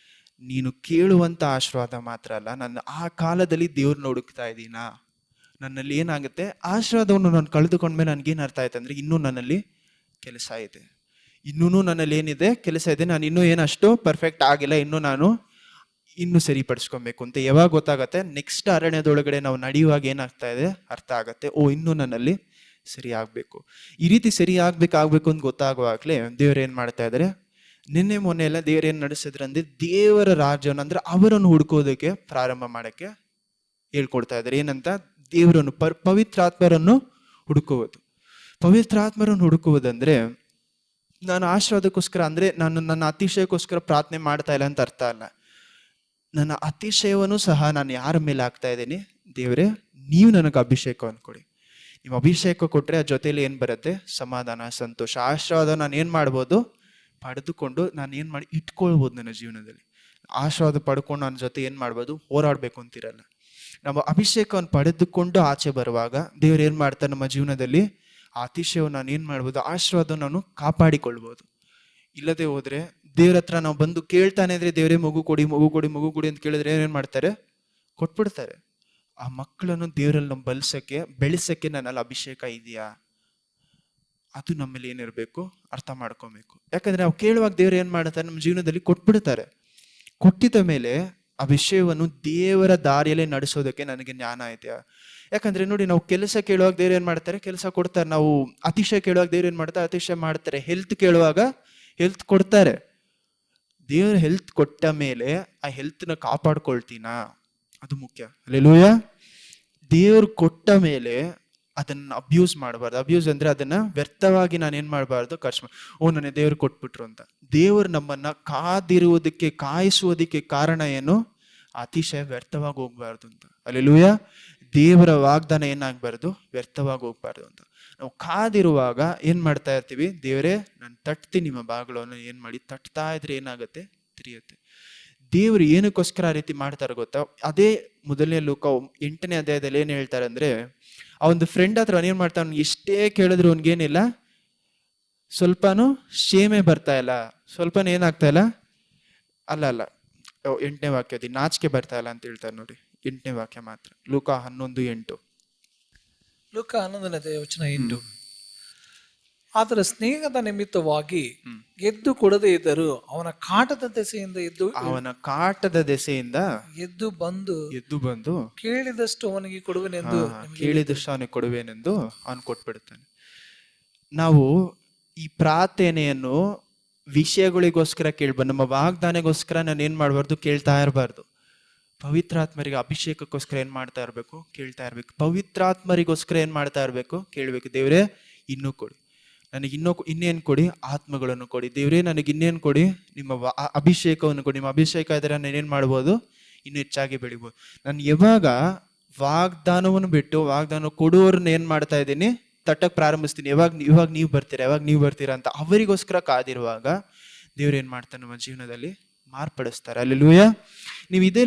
ನೀನು ಕೇಳುವಂಥ ಆಶೀರ್ವಾದ ಮಾತ್ರ ಅಲ್ಲ, ನನ್ನ ಆ ಕಾಲದಲ್ಲಿ ದೇವ್ರನ್ನ ಹುಡುಕ್ತಾ ಇದ್ದೀನಾ, ನನ್ನಲ್ಲಿ ಏನಾಗುತ್ತೆ, ಆಶೀರ್ವಾದವನ್ನು ನಾನು ಕಳೆದುಕೊಂಡ್ಮೇಲೆ ನನಗೇನು ಅರ್ಥ ಆಯ್ತು ಅಂದರೆ, ಇನ್ನೂ ನನ್ನಲ್ಲಿ ಕೆಲಸ ಇದೆ, ಇನ್ನೂ ನನ್ನಲ್ಲಿ ಏನಿದೆ, ಕೆಲಸ ಇದೆ, ನಾನು ಇನ್ನೂ ಏನಷ್ಟು ಪರ್ಫೆಕ್ಟ್ ಆಗಿಲ್ಲ, ಇನ್ನೂ ಸರಿಪಡಿಸ್ಕೊಬೇಕು ಅಂತ ಯಾವಾಗ ಗೊತ್ತಾಗತ್ತೆ, ನೆಕ್ಸ್ಟ್ ಅರಣ್ಯದೊಳಗಡೆ ನಾವು ನಡೆಯುವಾಗ ಏನಾಗ್ತಾ ಇದೆ, ಅರ್ಥ ಆಗತ್ತೆ, ಇನ್ನೂ ನನ್ನಲ್ಲಿ ಸರಿ ಆಗಬೇಕು. ಈ ರೀತಿ ಸರಿ ಆಗ್ಬೇಕು ಅಂತ ಗೊತ್ತಾಗುವಾಗಲೇ ದೇವ್ರು ಏನು ಮಾಡ್ತಾ ಇದ್ದಾರೆ, ನಿನ್ನೆ ಮೊನ್ನೆ ಎಲ್ಲ ದೇವ್ರು ಏನು ನಡೆಸಿದ್ರೆ ಅಂದ್ರೆ, ದೇವರ ರಾಜ್ಯವನ್ನು ಅಂದ್ರೆ ಅವರನ್ನು ಹುಡುಕೋದಕ್ಕೆ ಪ್ರಾರಂಭ ಮಾಡಕ್ಕೆ ಹೇಳ್ಕೊಡ್ತಾ ಇದ್ದಾರೆ. ಏನಂತ, ದೇವರನ್ನು ಪವಿತ್ರಾತ್ಮರನ್ನು ಹುಡುಕುವುದು. ಪವಿತ್ರಾತ್ಮರನ್ನು ಹುಡುಕುವುದಂದ್ರೆ, ನಾನು ಆಶೀರ್ವಾದಕ್ಕೋಸ್ಕರ ಅಂದ್ರೆ ನಾನು ನನ್ನ ಅತಿಶಯಕ್ಕೋಸ್ಕರ ಪ್ರಾರ್ಥನೆ ಮಾಡ್ತಾ ಇಲ್ಲ ಅಂತ ಅರ್ಥ ಅಲ್ಲ. ನನ್ನ ಅತಿಶಯವನ್ನು ಸಹ ನಾನು ಯಾರ ಮೇಲೆ ಆಗ್ತಾ ಇದ್ದೀನಿ, ದೇವರೇ ನೀವು ನನಗೆ ಅಭಿಷೇಕವನ್ನು ಕೊಡಿ. ನೀವು ಅಭಿಷೇಕ ಕೊಟ್ಟರೆ ಆ ಜೊತೆಲಿ ಏನು ಬರುತ್ತೆ, ಸಮಾಧಾನ, ಸಂತೋಷ, ಆಶೀರ್ವಾದ ನಾನು ಏನು ಮಾಡ್ಬೋದು, ಪಡೆದುಕೊಂಡು ನಾನು ಏನು ಮಾಡಿ ಇಟ್ಕೊಳ್ಬೋದು ನನ್ನ ಜೀವನದಲ್ಲಿ. ಆಶೀರ್ವಾದ ಪಡ್ಕೊಂಡು ನನ್ನ ಜೊತೆ ಏನು ಮಾಡ್ಬೋದು, ಹೋರಾಡಬೇಕು ಅಂತಿರಲ್ಲ. ನಮ್ಮ ಅಭಿಷೇಕವನ್ನು ಪಡೆದುಕೊಂಡು ಆಚೆ ಬರುವಾಗ ದೇವ್ರು ಏನು ಮಾಡ್ತಾರೆ, ನಮ್ಮ ಜೀವನದಲ್ಲಿ ಆ ಅತಿಶಯವನ್ನು ನಾನು ಏನು ಮಾಡ್ಬೋದು, ಆಶೀರ್ವಾದ ನಾನು ಕಾಪಾಡಿಕೊಳ್ಬೋದು. ಇಲ್ಲದೆ ಹೋದರೆ ದೇವ್ರ ಹತ್ರ ನಾವು ಬಂದು ಕೇಳ್ತಾನೆ ಇದ್ರೆ ದೇವರೇ ಮಗು ಕೊಡಿ ಮಗು ಕೊಡಿ ಮಗು ಕೊಡಿ ಅಂತ ಕೇಳಿದ್ರೆ ಏನೇನ್ ಮಾಡ್ತಾರೆ? ಕೊಟ್ಬಿಡ್ತಾರೆ. ಆ ಮಕ್ಕಳನ್ನು ದೇವರಲ್ಲಿ ನಾವು ಬೆಳೆಸಕ್ಕೆ ನನ್ನಲ್ಲಿ ಅಭಿಷೇಕ ಇದೆಯಾ, ಅದು ನಮ್ಮಲ್ಲಿ ಏನಿರ್ಬೇಕು ಅರ್ಥ ಮಾಡ್ಕೊಬೇಕು. ಯಾಕಂದ್ರೆ ನಾವು ಕೇಳುವಾಗ ದೇವ್ರು ಏನ್ ಮಾಡ್ತಾರೆ, ನಮ್ಮ ಜೀವನದಲ್ಲಿ ಕೊಟ್ಬಿಡ್ತಾರೆ. ಕೊಟ್ಟಿದ ಮೇಲೆ ಆ ವಿಷಯವನ್ನು ದೇವರ ದಾರಿಯಲ್ಲೇ ನಡೆಸೋದಕ್ಕೆ ನನಗೆ ಜ್ಞಾನ ಇದೆಯಾ? ಯಾಕಂದ್ರೆ ನೋಡಿ, ನಾವು ಕೆಲಸ ಕೇಳುವಾಗ ದೇವ್ರು ಏನ್ ಮಾಡ್ತಾರೆ? ಕೆಲಸ ಕೊಡ್ತಾರೆ. ನಾವು ಅತಿಶಯ ಕೇಳುವಾಗ ದೇವ್ರು ಏನ್ ಮಾಡ್ತಾರೆ? ಅತಿಶಯ ಮಾಡ್ತಾರೆ. ಹೆಲ್ತ್ ಕೇಳುವಾಗ ಹೆಲ್ತ್ ಕೊಡ್ತಾರೆ. ದೇವ್ರ ಹೆಲ್ತ್ ಕೊಟ್ಟ ಮೇಲೆ ಆ ಹೆಲ್ತ್ನ ಕಾಪಾಡ್ಕೊಳ್ತೀನಾ, ಅದು ಮುಖ್ಯ. ಹಲ್ಲೆಲೂಯ. ದೇವ್ರು ಕೊಟ್ಟ ಮೇಲೆ ಅದನ್ನ ಅಬ್ಯೂಸ್ ಮಾಡಬಾರ್ದು. ಅಬ್ಯೂಸ್ ಅಂದ್ರೆ ಅದನ್ನ ವ್ಯರ್ಥವಾಗಿ ನಾನು ಏನ್ ಮಾಡಬಾರ್ದು, ಖರ್ಚು ನನಗೆ ದೇವ್ರು ಕೊಟ್ಬಿಟ್ರು ಅಂತ. ದೇವ್ರು ನಮ್ಮನ್ನ ಕಾಯಿಸುವುದಕ್ಕೆ ಕಾರಣ ಏನು? ಅತಿಶಯ ವ್ಯರ್ಥವಾಗಿ ಹೋಗ್ಬಾರ್ದು ಅಂತ. ಹಲ್ಲೆಲೂಯ. ದೇವರ ವಾಗ್ದಾನ ಏನಾಗ್ಬಾರ್ದು? ವ್ಯರ್ಥವಾಗಿ ಹೋಗ್ಬಾರ್ದು ಅಂತ. ನಾವು ಕಾದಿರುವಾಗ ಏನ್ ಮಾಡ್ತಾ ಇರ್ತೀವಿ? ದೇವರೇ ನಾನು ತಟ್ತೀನಿ ನಿಮ್ಮ ಬಾಗಿಲನ್ನು, ಏನ್ ಮಾಡಿ ತಟ್ತಾ ಇದ್ರೆ ಏನಾಗುತ್ತೆ? ತಿರಿಯುತ್ತೆ. ದೇವರು ಏನಕ್ಕೋಸ್ಕರ ಆ ರೀತಿ ಮಾಡ್ತಾರೆ ಗೊತ್ತಾ? ಅದೇ ಮೊದಲನೇ ಲೂಕ 8ನೇ ಅಧ್ಯಾಯದಲ್ಲಿ ಏನ್ ಹೇಳ್ತಾರೆ ಅಂದ್ರೆ, ಆ ಒಂದು ಫ್ರೆಂಡ್ ಹತ್ರ ಏನ್ ಮಾಡ್ತಾನೆ, ಎಷ್ಟೇ ಕೇಳಿದ್ರು ಅವನ್ಗೇನಿಲ್ಲ, ಸ್ವಲ್ಪನೂ ಶೇಮೆ ಬರ್ತಾ ಇಲ್ಲ, ಸ್ವಲ್ಪನೂ ಏನಾಗ್ತಾ ಇಲ್ಲ. ಅಲ್ಲ 8ನೇ ವಾಕ್ಯದಲ್ಲಿ ನಾಚಿಕೆ ಬರ್ತಾ ಇಲ್ಲ ಅಂತ ಹೇಳ್ತಾರೆ ನೋಡಿ. 8ನೇ ವಾಕ್ಯ ಮಾತ್ರ, ಲೂಕ 11:8. ಲೂಕ 11:8. ಆದರೆ ಸ್ನೇಹದ ನಿಮಿತ್ತವಾಗಿ ಎದ್ದು ಕೊಡದೇ ಇದ್ದರು ಅವನ ಕಾಟದ ದೆಸೆಯಿಂದ ಎದ್ದು ಬಂದು ಕೇಳಿದಷ್ಟು ಅವನಿಗೆ ಕೊಡುವೆನೆಂದು ಅವನು ಕೊಟ್ಬಿಡ್ತಾನೆ. ನಾವು ಈ ಪ್ರಾರ್ಥನೆಯನ್ನು ವಿಷಯಗಳಿಗೋಸ್ಕರ ಕೇಳ್ಬಾರ್ದು, ನಮ್ಮ ವಾಗ್ದಾನಗೋಸ್ಕರ ನಾನು ಏನ್ ಮಾಡ್ಬಾರ್ದು? ಕೇಳ್ತಾ ಇರಬಾರ್ದು. ಪವಿತ್ರಾತ್ಮರಿಗೆ ಅಭಿಷೇಕಕ್ಕೋಸ್ಕರ ಏನ್ ಮಾಡ್ತಾ ಇರ್ಬೇಕು? ಕೇಳ್ತಾ ಇರ್ಬೇಕು. ಪವಿತ್ರಾತ್ಮರಿಗೋಸ್ಕರ ಏನ್ ಮಾಡ್ತಾ ಇರ್ಬೇಕು? ಕೇಳ್ಬೇಕು. ದೇವ್ರೇ ಇನ್ನೂ ಕೊಡಿ, ನನಗೆ ಇನ್ನೇನು ಕೊಡಿ? ಆತ್ಮಗಳನ್ನು ಕೊಡಿ. ದೇವ್ರೇ ನನಗೆ ಇನ್ನೇನು ಕೊಡಿ? ನಿಮ್ಮ ಅಭಿಷೇಕವನ್ನು ಕೊಡಿ. ನಿಮ್ಮ ಅಭಿಷೇಕ ಇದ್ರೆ ನಾನು ಏನೇನು ಮಾಡ್ಬೋದು? ಇನ್ನು ಹೆಚ್ಚಾಗಿ ಬೆಳಿಬೋದು. ನಾನು ಯಾವಾಗ ವಾಗ್ದಾನವನ್ನು ಬಿಟ್ಟು ವಾಗ್ದಾನ ಕೊಡುವವ್ರನ್ನ ಏನ್ ಮಾಡ್ತಾ ಇದ್ದೀನಿ? ತಟ್ಟಕ್ಕೆ ಪ್ರಾರಂಭಿಸ್ತೀನಿ. ಇವಾಗ ನೀವು ಬರ್ತೀರಾ ಅಂತ ಅವರಿಗೋಸ್ಕರ ಕಾದಿರುವಾಗ ದೇವ್ರು ಏನ್ ಮಾಡ್ತಾನೆ? ನಮ್ಮ ಜೀವನದಲ್ಲಿ ಮಾರ್ಪಡಿಸ್ತಾರೆ. ಹಲ್ಲೆಲೂಯ. ನೀವು ಇದೇ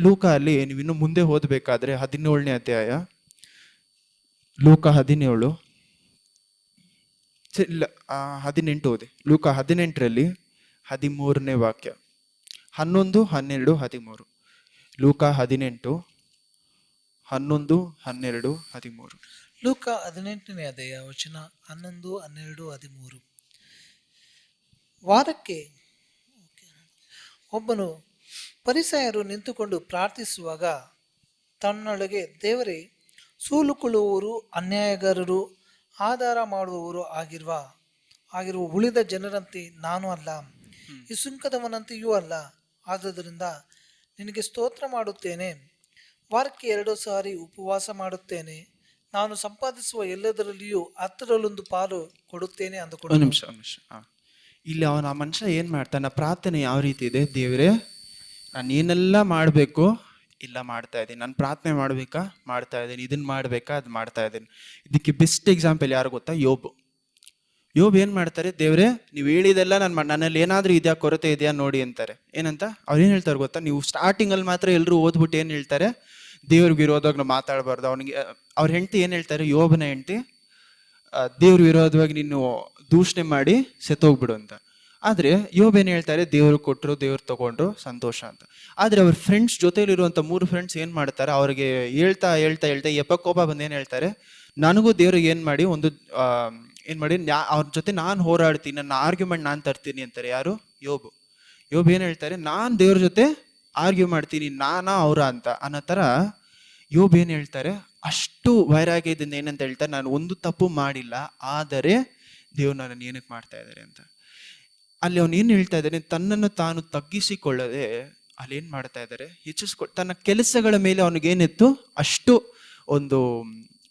ಲೂಕ ಅಲ್ಲಿ ನೀವು ಇನ್ನು ಮುಂದೆ ಓದಬೇಕಾದ್ರೆ 17ನೇ ಅಧ್ಯಾಯ, ಲೂಕ 17 ಇಲ್ಲ 18 ಓದಿ. ಲೂಕ 18ರಲ್ಲಿ 13ನೇ ವಾಕ್ಯ, 11, 12, 13. ಲೂಕ 18, 11, 12, 13. ಲೂಕ 18ನೇ ಅಧ್ಯಾಯ ವಚನ 11, 12, 13. ವಾರಕ್ಕೆ ಒಬ್ಬನು ಪರಿಸಯರು ನಿಂತುಕೊಂಡು ಪ್ರಾರ್ಥಿಸುವಾಗ ತನ್ನೊಳಗೆ, ದೇವರೇ, ಸೂಲುಕೊಳ್ಳುವವರು, ಅನ್ಯಾಯಗಾರರು, ಆಧಾರ ಮಾಡುವವರು ಆಗಿರುವ ಉಳಿದ ಜನರಂತೆ ನಾನು ಅಲ್ಲ, ಈ ಸುಂಕದವನಂತೆಯೂ ಅಲ್ಲ. ಆದುದರಿಂದ ನಿನಗೆ ಸ್ತೋತ್ರ ಮಾಡುತ್ತೇನೆ. ವಾರಕ್ಕೆ 2 ಸಾರಿ ಉಪವಾಸ ಮಾಡುತ್ತೇನೆ. ನಾನು ಸಂಪಾದಿಸುವ ಎಲ್ಲದರಲ್ಲಿಯೂ 10ರಲ್ಲೊಂದು ಪಾಲು ಕೊಡುತ್ತೇನೆ ಅಂದುಕೊಂಡು. ನಿಮಿಷ ಇಲ್ಲಿ ಅವನ ಆ ಮನುಷ್ಯ ಏನ್ ಮಾಡ್ತಾನ? ಪ್ರಾರ್ಥನೆ ಯಾವ ರೀತಿ ಇದೆ? ದೇವ್ರೇ, ನಾನು ಏನೆಲ್ಲ ಮಾಡಬೇಕು ಇಲ್ಲ ಮಾಡ್ತಾ ಇದ್ದೀನಿ. ನಾನು ಪ್ರಾರ್ಥನೆ ಮಾಡ್ತಾ ಇದ್ದೀನಿ. ಇದನ್ನ ಮಾಡ್ಬೇಕಾ? ಅದು ಮಾಡ್ತಾ ಇದ್ದೀನಿ. ಇದಕ್ಕೆ ಬೆಸ್ಟ್ ಎಕ್ಸಾಂಪಲ್ ಯಾರು ಗೊತ್ತಾ? ಯೋಬ್ ಏನ್ ಮಾಡ್ತಾರೆ? ದೇವ್ರೇ, ನೀವು ಹೇಳಿದೆಲ್ಲ ನನ್ನಲ್ಲಿ ಏನಾದ್ರೂ ಇದೆಯಾ, ಕೊರತೆ ಇದೆಯಾ ನೋಡಿ ಅಂತಾರೆ. ಏನಂತ ಅವ್ರು ಏನ್ ಹೇಳ್ತಾರೆ ಗೊತ್ತಾ? ನೀವು ಸ್ಟಾರ್ಟಿಂಗ್ ಅಲ್ಲಿ ಮಾತ್ರ ಎಲ್ಲರೂ ಓದ್ಬಿಟ್ಟು ಏನ್ ಹೇಳ್ತಾರೆ? ದೇವ್ರ ವಿರೋಧವಾಗಿ ನಾವು ಮಾತಾಡಬಾರ್ದು. ಅವನಿಗೆ ಅವ್ರ ಹೆಂಡತಿ ಏನ್ ಹೇಳ್ತಾರೆ? ಯೋಬನ ಹೆಂಡತಿ, ದೇವ್ರ ವಿರೋಧವಾಗಿ ನೀನು ದೂಷಣೆ ಮಾಡಿ ಸೆತ್ತೋಗ್ಬಿಡು ಅಂತ. ಆದ್ರೆ ಯೋಬ್ ಏನ್ ಹೇಳ್ತಾರೆ? ದೇವ್ರು ಕೊಟ್ಟರು, ದೇವ್ರು ತಗೊಂಡ್ರು, ಸಂತೋಷ ಅಂತ. ಆದ್ರೆ ಅವ್ರ ಫ್ರೆಂಡ್ಸ್ ಜೊತೆಲಿರುವಂತ 3 ಫ್ರೆಂಡ್ಸ್ ಏನ್ ಮಾಡ್ತಾರೆ? ಅವ್ರಿಗೆ ಹೇಳ್ತಾ ಕೋಪ ಬಂದು ಏನ್ ಹೇಳ್ತಾರೆ? ನನಗೂ ದೇವ್ರಿಗೆ ಏನ್ ಮಾಡಿ ಅವ್ರ ಜೊತೆ ನಾನು ಹೋರಾಡ್ತೀನಿ, ನನ್ನ ಆರ್ಗ್ಯುಮೆಂಟ್ ನಾನು ತರ್ತೀನಿ ಅಂತಾರೆ. ಯಾರು? ಯೋಬ್ ಏನ್ ಹೇಳ್ತಾರೆ? ನಾನ್ ದೇವ್ರ ಜೊತೆ ಆರ್ಗ್ಯೂ ಮಾಡ್ತೀನಿ, ನಾನಾ ಅವ್ರ ಅಂತ ಅನ್ನೋ ತರ ಯೋಬ್ ಏನ್ ಹೇಳ್ತಾರೆ? ಅಷ್ಟು ವೈರಾಗ್ಯದಿಂದ ಏನಂತ ಹೇಳ್ತಾರೆ? ನಾನು ಒಂದು ತಪ್ಪು ಮಾಡಿಲ್ಲ, ಆದರೆ ದೇವ್ರು ನನ್ನನ್ನು ಏನಕ್ಕೆ ಮಾಡ್ತಾ ಇದ್ದಾರೆ ಅಂತ. ಅಲ್ಲಿ ಅವನು ಏನ್ ಹೇಳ್ತಾ ಇದ್ದಾನೆ? ತನ್ನನ್ನು ತಾನು ತಗ್ಗಿಸಿಕೊಳ್ಳದೆ ಅಲ್ಲಿ ಏನ್ ಮಾಡ್ತಾ ಇದ್ದಾರೆ? ತನ್ನ ಕೆಲಸಗಳ ಮೇಲೆ ಅವನಿಗೇನಿತ್ತು? ಅಷ್ಟು ಒಂದು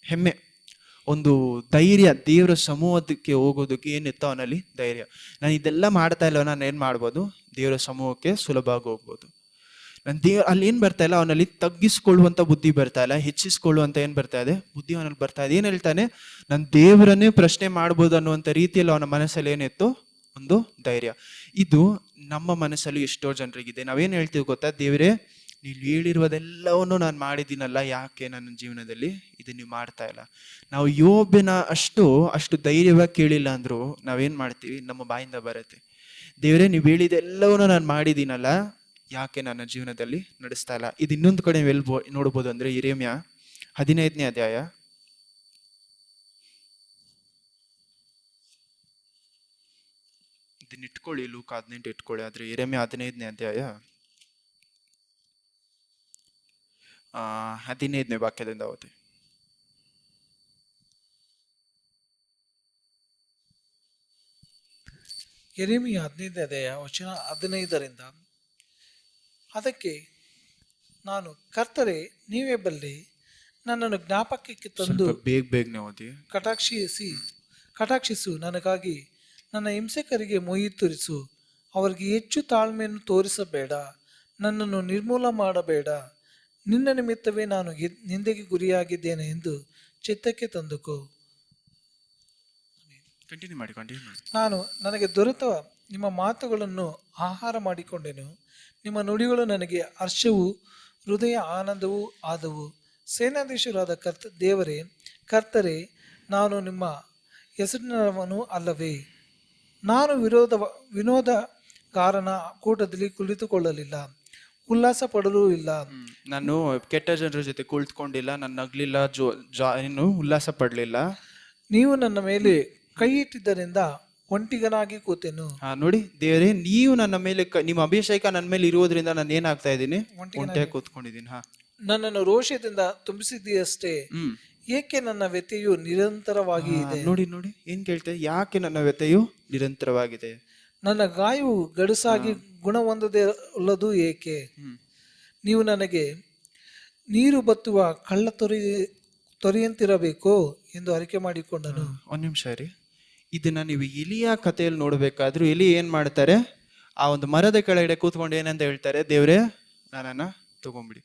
ಹೆಮ್ಮೆ, ಒಂದು ಧೈರ್ಯ. ದೇವರ ಸಮೂಹಕ್ಕೆ ಹೋಗೋದಕ್ಕೆ ಏನಿತ್ತು ಅವನಲ್ಲಿ? ಧೈರ್ಯ. ನಾನು ಇದೆಲ್ಲ ಮಾಡ್ತಾ ಇಲ್ಲ, ನಾನು ಏನ್ ಮಾಡ್ಬೋದು? ದೇವರ ಸಮೂಹಕ್ಕೆ ಸುಲಭವಾಗಿ ಹೋಗ್ಬೋದು. ಅಲ್ಲಿ ಏನ್ ಬರ್ತಾ ಇಲ್ಲ ಅವನಲ್ಲಿ? ತಗ್ಗಿಸ್ಕೊಳ್ಳುವಂತ ಬುದ್ಧಿ ಬರ್ತಾ ಇಲ್ಲ, ಹೆಚ್ಚಿಸ್ಕೊಳ್ಳುವಂತ ಏನ್ ಬರ್ತಾ ಇದೆ? ಬುದ್ಧಿ ಅವನಲ್ಲಿ ಬರ್ತಾ ಇದೆ. ಏನ್ ಹೇಳ್ತಾನೆ? ನಾನು ದೇವರನ್ನೇ ಪ್ರಶ್ನೆ ಮಾಡ್ಬೋದು ಅನ್ನುವಂಥ ರೀತಿಯಲ್ಲಿ ಅವನ ಮನಸ್ಸಲ್ಲಿ ಏನಿತ್ತು? ಒಂದು ಧೈರ್ಯ. ಇದು ನಮ್ಮ ಮನಸ್ಸಲ್ಲಿ ಎಷ್ಟೋ ಜನರಿಗಿದೆ. ನಾವೇನ್ ಹೇಳ್ತೀವಿ ಗೊತ್ತಾ? ದೇವರೇ, ನೀವು ಹೇಳಿರುವುದೆಲ್ಲವನ್ನು ನಾನು ಮಾಡಿದ್ದೀನಲ್ಲ, ಯಾಕೆ ನನ್ನ ಜೀವನದಲ್ಲಿ ಇದು ನೀವು ಮಾಡ್ತಾ ಇಲ್ಲ? ನಾವು ಯೋಬನ ಅಷ್ಟು ಧೈರ್ಯವಾಗಿ ಕೇಳಿಲ್ಲ ಅಂದ್ರು ನಾವೇನ್ ಮಾಡ್ತೀವಿ? ನಮ್ಮ ಬಾಯಿಂದ ಬರುತ್ತೆ, ದೇವರೇ ನೀವು ಹೇಳಿದೆಲ್ಲವನ್ನೂ ನಾನು ಮಾಡಿದ್ದೀನಲ್ಲ, ಯಾಕೆ ನನ್ನ ಜೀವನದಲ್ಲಿ ನಡೆಸ್ತಾ ಇಲ್ಲ? ಇದು ಇನ್ನೊಂದು ಕಡೆ ನೀವು ಎಲ್ಲಿ ನೋಡ್ಬೋದು ಅಂದರೆ ಯೆರೆಮೀಯ 15ನೇ ಅಧ್ಯಾಯ, ಇದನ್ನ ಇಟ್ಕೊಳ್ಳಿ, ಲೂಕ 18 ಇಟ್ಕೊಳ್ಳಿ, ಆದರೆ ಯೆರೆಮೀಯ 15ನೇ ಅಧ್ಯಾಯ 15ನೇ ವಾಕ್ಯದಿಂದ ಓದಿ. ಯೆರೆಮೀಯ 15ನೇ ಅಧ್ಯಾಯ ವಚನ 15ರಿಂದ, ಅದಕ್ಕೆ ನಾನು, ಕರ್ತರೇ ನೀವೇ ಬಲ್ಲೆ, ನನ್ನನ್ನು ಜ್ಞಾಪಕಕ್ಕೆ ತಂದು ಸ್ವಲ್ಪ ಬೇಗನೆ ಓದಿ. ಕಟಾಕ್ಷಿಸು, ನನಗಾಗಿ ನನ್ನ ಹಿಂಸಕರಿಗೆ ಮೊಯಿ ತೋರಿಸು, ಅವರಿಗೆ ಹೆಚ್ಚು ತಾಳ್ಮೆಯನ್ನು ತೋರಿಸಬೇಡ, ನನ್ನನ್ನು ನಿರ್ಮೂಲ ಮಾಡಬೇಡ. ನಿನ್ನ ನಿಮಿತ್ತವೇ ನಾನು ನಿಂದೆಗೆ ಗುರಿಯಾಗಿದ್ದೇನೆ ಎಂದು ಚಿತ್ತಕ್ಕೆ ತಂದುಕೋ. ಕಂಟಿನ್ಯೂ ಮಾಡಿ. ನಾನು ನನಗೆ ದೊರೆತ ನಿಮ್ಮ ಮಾತುಗಳನ್ನು ಆಹಾರ ಮಾಡಿಕೊಂಡೆನು, ನಿಮ್ಮ ನುಡಿಗಳು ನನಗೆ ಹರ್ಷವೂ ಹೃದಯ ಆನಂದವೂ ಆದವು. ಸೇನಾಧೀಶರಾದ ಕರ್ತರೇ, ನಾನು ನಿಮ್ಮ ಹೆಸರಿನವನು ಅಲ್ಲವೇ? ನಾನು ವಿನೋದಗಾರನ ಕೂಟದಲ್ಲಿ ಕುಳಿತುಕೊಳ್ಳಲಿಲ್ಲ, ಉಲ್ಲಾಸ ಪಡಲೂ ಇಲ್ಲ. ನಾನು ಕೆಟ್ಟ ಜನರ ಜೊತೆ ಕುಳಿತುಕೊಂಡಿಲ್ಲ, ನಾನು ನಗ್ಲಿಲ್ಲ, ಇನ್ನು ಉಲ್ಲಾಸ ಪಡಲಿಲ್ಲ. ನೀವು ನನ್ನ ಮೇಲೆ ಕೈ ಇಟ್ಟಿದ್ದರಿಂದ ಒಂಟಿಗನಾಗಿ ಕೂತೆನು. ನೋಡಿ ದೇವರೇ, ನೀವು ನನ್ನ ಮೇಲೆ ನಿಮ್ಮ ಅಭಿಷೇಕ ನನ್ನ ಮೇಲೆ ಇರುವುದರಿಂದ ನಾನು ಏನಾಗ್ತಾ ಇದ್ದೀನಿ? ಒಂಟಿಯಾಗಿ ಕೂತ್ಕೊಂಡಿದ್ದೀನಿ. ನನ್ನನ್ನು ರೋಷದಿಂದ ತುಂಬಿಸಿದೆಯಷ್ಟೇ, ಏಕೆ ನನ್ನ ವ್ಯಥೆಯು ನಿರಂತರವಾಗಿ ಇದೆ? ನೋಡಿ ಏನ್ ಕೇಳ್ತೇವೆ? ಯಾಕೆ ನನ್ನ ವ್ಯಥೆಯು ನಿರಂತರವಾಗಿದೆ? ನನ್ನ ಗಾಯವು ಗಡುಸಾಗಿ ಗುಣ ಹೊಂದದೇ ಉಳ್ಳದು ಏಕೆ? ನೀವು ನನಗೆ ನೀರು ಬತ್ತುವ ಕಳ್ಳ ತೊರೆಯಂತಿರಬೇಕೋ ಎಂದು ಅರಿಕೆ ಮಾಡಿಕೊಂಡನು. ಒಂದ್ ನಿಮಿಷ ರೀ, ಇದನ್ನ ನೀವು ಎಲಿಯ ಕಥೆಯಲ್ಲಿ ನೋಡ್ಬೇಕಾದ್ರೂ ಎಲಿ ಏನ್ ಮಾಡ್ತಾರೆ? ಆ ಒಂದು ಮರದ ಕೆಳಗಡೆ ಕೂತ್ಕೊಂಡು ಏನಂತ ಹೇಳ್ತಾರೆ? ದೇವ್ರೇ ನನ್ನನ್ನ ತಗೊಂಬಿಡಿ.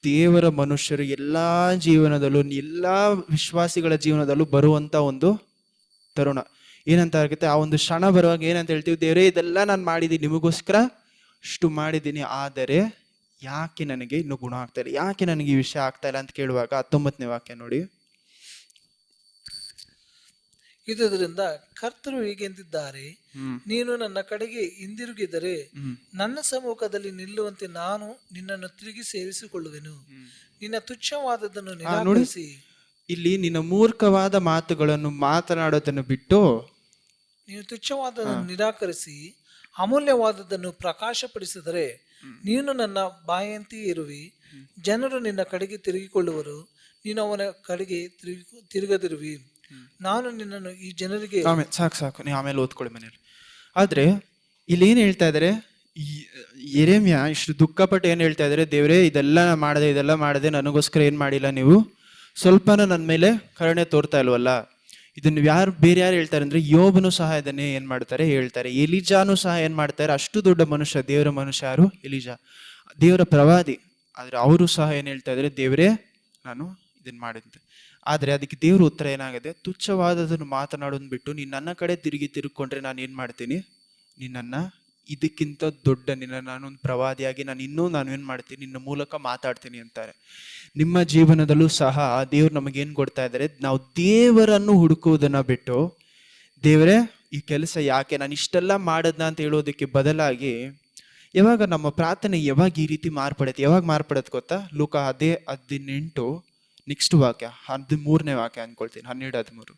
ದೇವರ ಮನುಷ್ಯರು ಎಲ್ಲಾ ಜೀವನದಲ್ಲೂ, ಎಲ್ಲಾ ವಿಶ್ವಾಸಿಗಳ ಜೀವನದಲ್ಲೂ ಬರುವಂತ ಒಂದು ತರುಣ ಏನಂತ ಆಗುತ್ತೆ? ಆ ಒಂದು ಕ್ಷಣ ಬರುವಾಗ ಏನಂತ ಹೇಳ್ತೀವಿ? ದೇವರೇ ಇದೆಲ್ಲ ನಾನು ಮಾಡಿದ್ದೀನಿ, ನಿಮಗೋಸ್ಕರ ಅಷ್ಟು ಮಾಡಿದ್ದೀನಿ, ಆದರೆ ಯಾಕೆ ನನಗೆ ಇನ್ನು ಗುಣ ಆಗ್ತಾ ಇಲ್ಲ, ಯಾಕೆ ನನಗೆ ಈ ವಿಷಯ ಆಗ್ತಾ ಇಲ್ಲ ಅಂತ ಕೇಳುವಾಗ 19ನೇ ವಾಕ್ಯ ನೋಡಿ. ಇದರಿಂದ ಕರ್ತರು ಹೀಗೆಂದಿದ್ದಾರೆ, ನೀನು ನನ್ನ ಕಡೆಗೆ ಹಿಂದಿರುಗಿದರೆ ನನ್ನ ಸಮ್ಮುಖದಲ್ಲಿ ನಿಲ್ಲುವಂತೆ ನಾನು ನಿನ್ನನ್ನು ತಿರುಗಿ ಸೇರಿಸಿಕೊಳ್ಳುವೆನು. ನಿನ್ನ ತುಚ್ಛವಾದದ್ದನ್ನು ನಿರಾಕರಿಸಿ, ಇಲ್ಲಿ ನಿನ್ನ ಮೂರ್ಖವಾದ ಮಾತುಗಳನ್ನು ಮಾತನಾಡೋದನ್ನು ಬಿಟ್ಟು, ನೀನು ತುಚ್ಛವಾದದನ್ನು ನಿರಾಕರಿಸಿ ಅಮೂಲ್ಯವಾದದ್ದನ್ನು ಪ್ರಕಾಶಪಡಿಸಿದರೆ ನೀನು ನನ್ನ ಬಾಯಂತೆಯೇ ಇರುವಿ. ಜನರು ನಿನ್ನ ಕಡೆಗೆ ತಿರುಗಿಕೊಳ್ಳುವರು, ನೀನು ಅವನ ಕಡೆಗೆ ತಿರುಗದಿರುವಿ. ನಾನು ನಿನ್ನನ್ನು ಈ ಜನರಿಗೆ ಸಾಕು ನೀವು ಆಮೇಲೆ ಓದ್ಕೊಳ್ಳಿ ಮನೇಲಿ. ಆದ್ರೆ ಇಲ್ಲಿ ಏನ್ ಹೇಳ್ತಾ ಇದಾರೆ? ಯೆರೆಮೀಯ ಇಷ್ಟು ದುಃಖಪಟ್ಟು ಏನ್ ಹೇಳ್ತಾ ಇದಾರೆ? ದೇವರೇ ಇದೆಲ್ಲ ಮಾಡದೆ ನನಗೋಸ್ಕರ ಏನ್ ಮಾಡಿಲ್ಲ, ನೀವು ಸ್ವಲ್ಪನೂ ನನ್ನ ಮೇಲೆ ಕರುಣೆ ತೋರ್ತಾ ಇಲ್ವಲ್ಲ? ಇದನ್ನು ಬೇರೆ ಯಾರು ಹೇಳ್ತಾರೆ ಅಂದ್ರೆ ಯೋಬನು ಸಹ ಇದನ್ನೇ ಏನ್ ಮಾಡ್ತಾರೆ ಹೇಳ್ತಾರೆ. ಎಲಿಜಾನು ಸಹ ಏನ್ ಮಾಡ್ತಾರೆ? ಅಷ್ಟು ದೊಡ್ಡ ಮನುಷ್ಯ, ದೇವರ ಮನುಷ್ಯ ಯಾರು? ಎಲಿಜಾ, ದೇವರ ಪ್ರವಾದಿ. ಆದ್ರೆ ಅವರು ಸಹ ಏನ್ ಹೇಳ್ತಾ ಇದಾರೆ? ದೇವರೇ ನಾನು ಇದನ್ನ ಮಾಡಿದ್ದೆ. ಆದ್ರೆ ಅದಕ್ಕೆ ದೇವ್ರ ಉತ್ತರ ಏನಾಗಿದೆ? ತುಚ್ಛವಾದದನ್ನು ಮಾತನಾಡೋದು ಬಿಟ್ಟು ನೀನ್ ನನ್ನ ಕಡೆ ತಿರುಗಿಕೊಂಡ್ರೆ ನಾನು ಏನ್ ಮಾಡ್ತೀನಿ? ನಿನ್ನನ್ನ ಇದಕ್ಕಿಂತ ದೊಡ್ಡ ನಾನೊಂದು ಪ್ರವಾದಿಯಾಗಿ ನಾನು ಏನ್ ಮಾಡ್ತೀನಿ? ನಿನ್ನ ಮೂಲಕ ಮಾತಾಡ್ತೀನಿ ಅಂತಾರೆ. ನಿಮ್ಮ ಜೀವನದಲ್ಲೂ ಸಹ ದೇವ್ರು ನಮಗೇನ್ ಕೊಡ್ತಾ ಇದ್ದಾರೆ? ನಾವು ದೇವರನ್ನು ಹುಡುಕುವುದನ್ನ ಬಿಟ್ಟು, ದೇವರೇ ಈ ಕೆಲಸ ಯಾಕೆ ನಾನು ಇಷ್ಟೆಲ್ಲ ಮಾಡದ್ನ ಅಂತ ಹೇಳೋದಕ್ಕೆ ಬದಲಾಗಿ, ಯಾವಾಗ ನಮ್ಮ ಪ್ರಾರ್ಥನೆ ಯಾವಾಗ ಈ ರೀತಿ ಮಾರ್ಪಡತ್ತೆ ಗೊತ್ತಾ? ಲೂಕ 18 ನೆಕ್ಸ್ಟ್ ವಾಕ್ಯ 13ನೇ ವಾಕ್ಯ ಅನ್ಕೊಳ್ತೀನಿ, 12-13.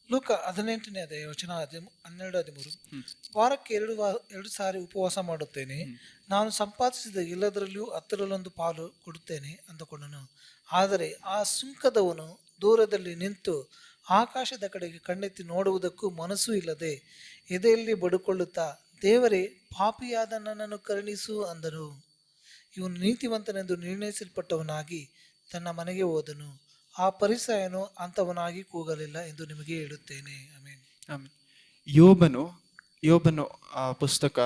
ಲೂಕ 18ನೇ ಅಧ್ಯಾಯ ವಚನ 12-13. ವಾರಕ್ಕೆ 2 ಸಾರಿ ಉಪವಾಸ ಮಾಡುತ್ತೇನೆ, ನಾನು ಸಂಪಾದಿಸಿದ ಎಲ್ಲದರಲ್ಲಿಯೂ 10ರಲ್ಲೊಂದು ಪಾಲು ಕೊಡುತ್ತೇನೆ ಅಂದುಕೊಂಡನು. ಆದರೆ ಆ ಸುಂಕದವನು ದೂರದಲ್ಲಿ ನಿಂತು ಆಕಾಶದ ಕಡೆಗೆ ಕಣ್ಣೆತ್ತಿ ನೋಡುವುದಕ್ಕೂ ಮನಸ್ಸು ಇಲ್ಲದೆ ಎದೆಯಲ್ಲಿ ಬಡುಕೊಳ್ಳುತ್ತಾ, ದೇವರೇ ಪಾಪಿಯಾದ ನನ್ನನ್ನು ಕರುಣಿಸು ಅಂದನು. ಇವನು ನೀತಿವಂತನೆಂದು ನಿರ್ಣಯಿಸಲ್ಪಟ್ಟವನಾಗಿ ತನ್ನ ಮನೆಗೆ ಹೋದನು. ಆ ಫರಿಸಾಯನು ಅಂತವನಾಗಿ ಕೂಗಲಿಲ್ಲ ಎಂದು ನಿಮಗೆ ಹೇಳುತ್ತೇನೆ. ಆಮೆನ್. ಯೋಬನು ಆ ಪುಸ್ತಕ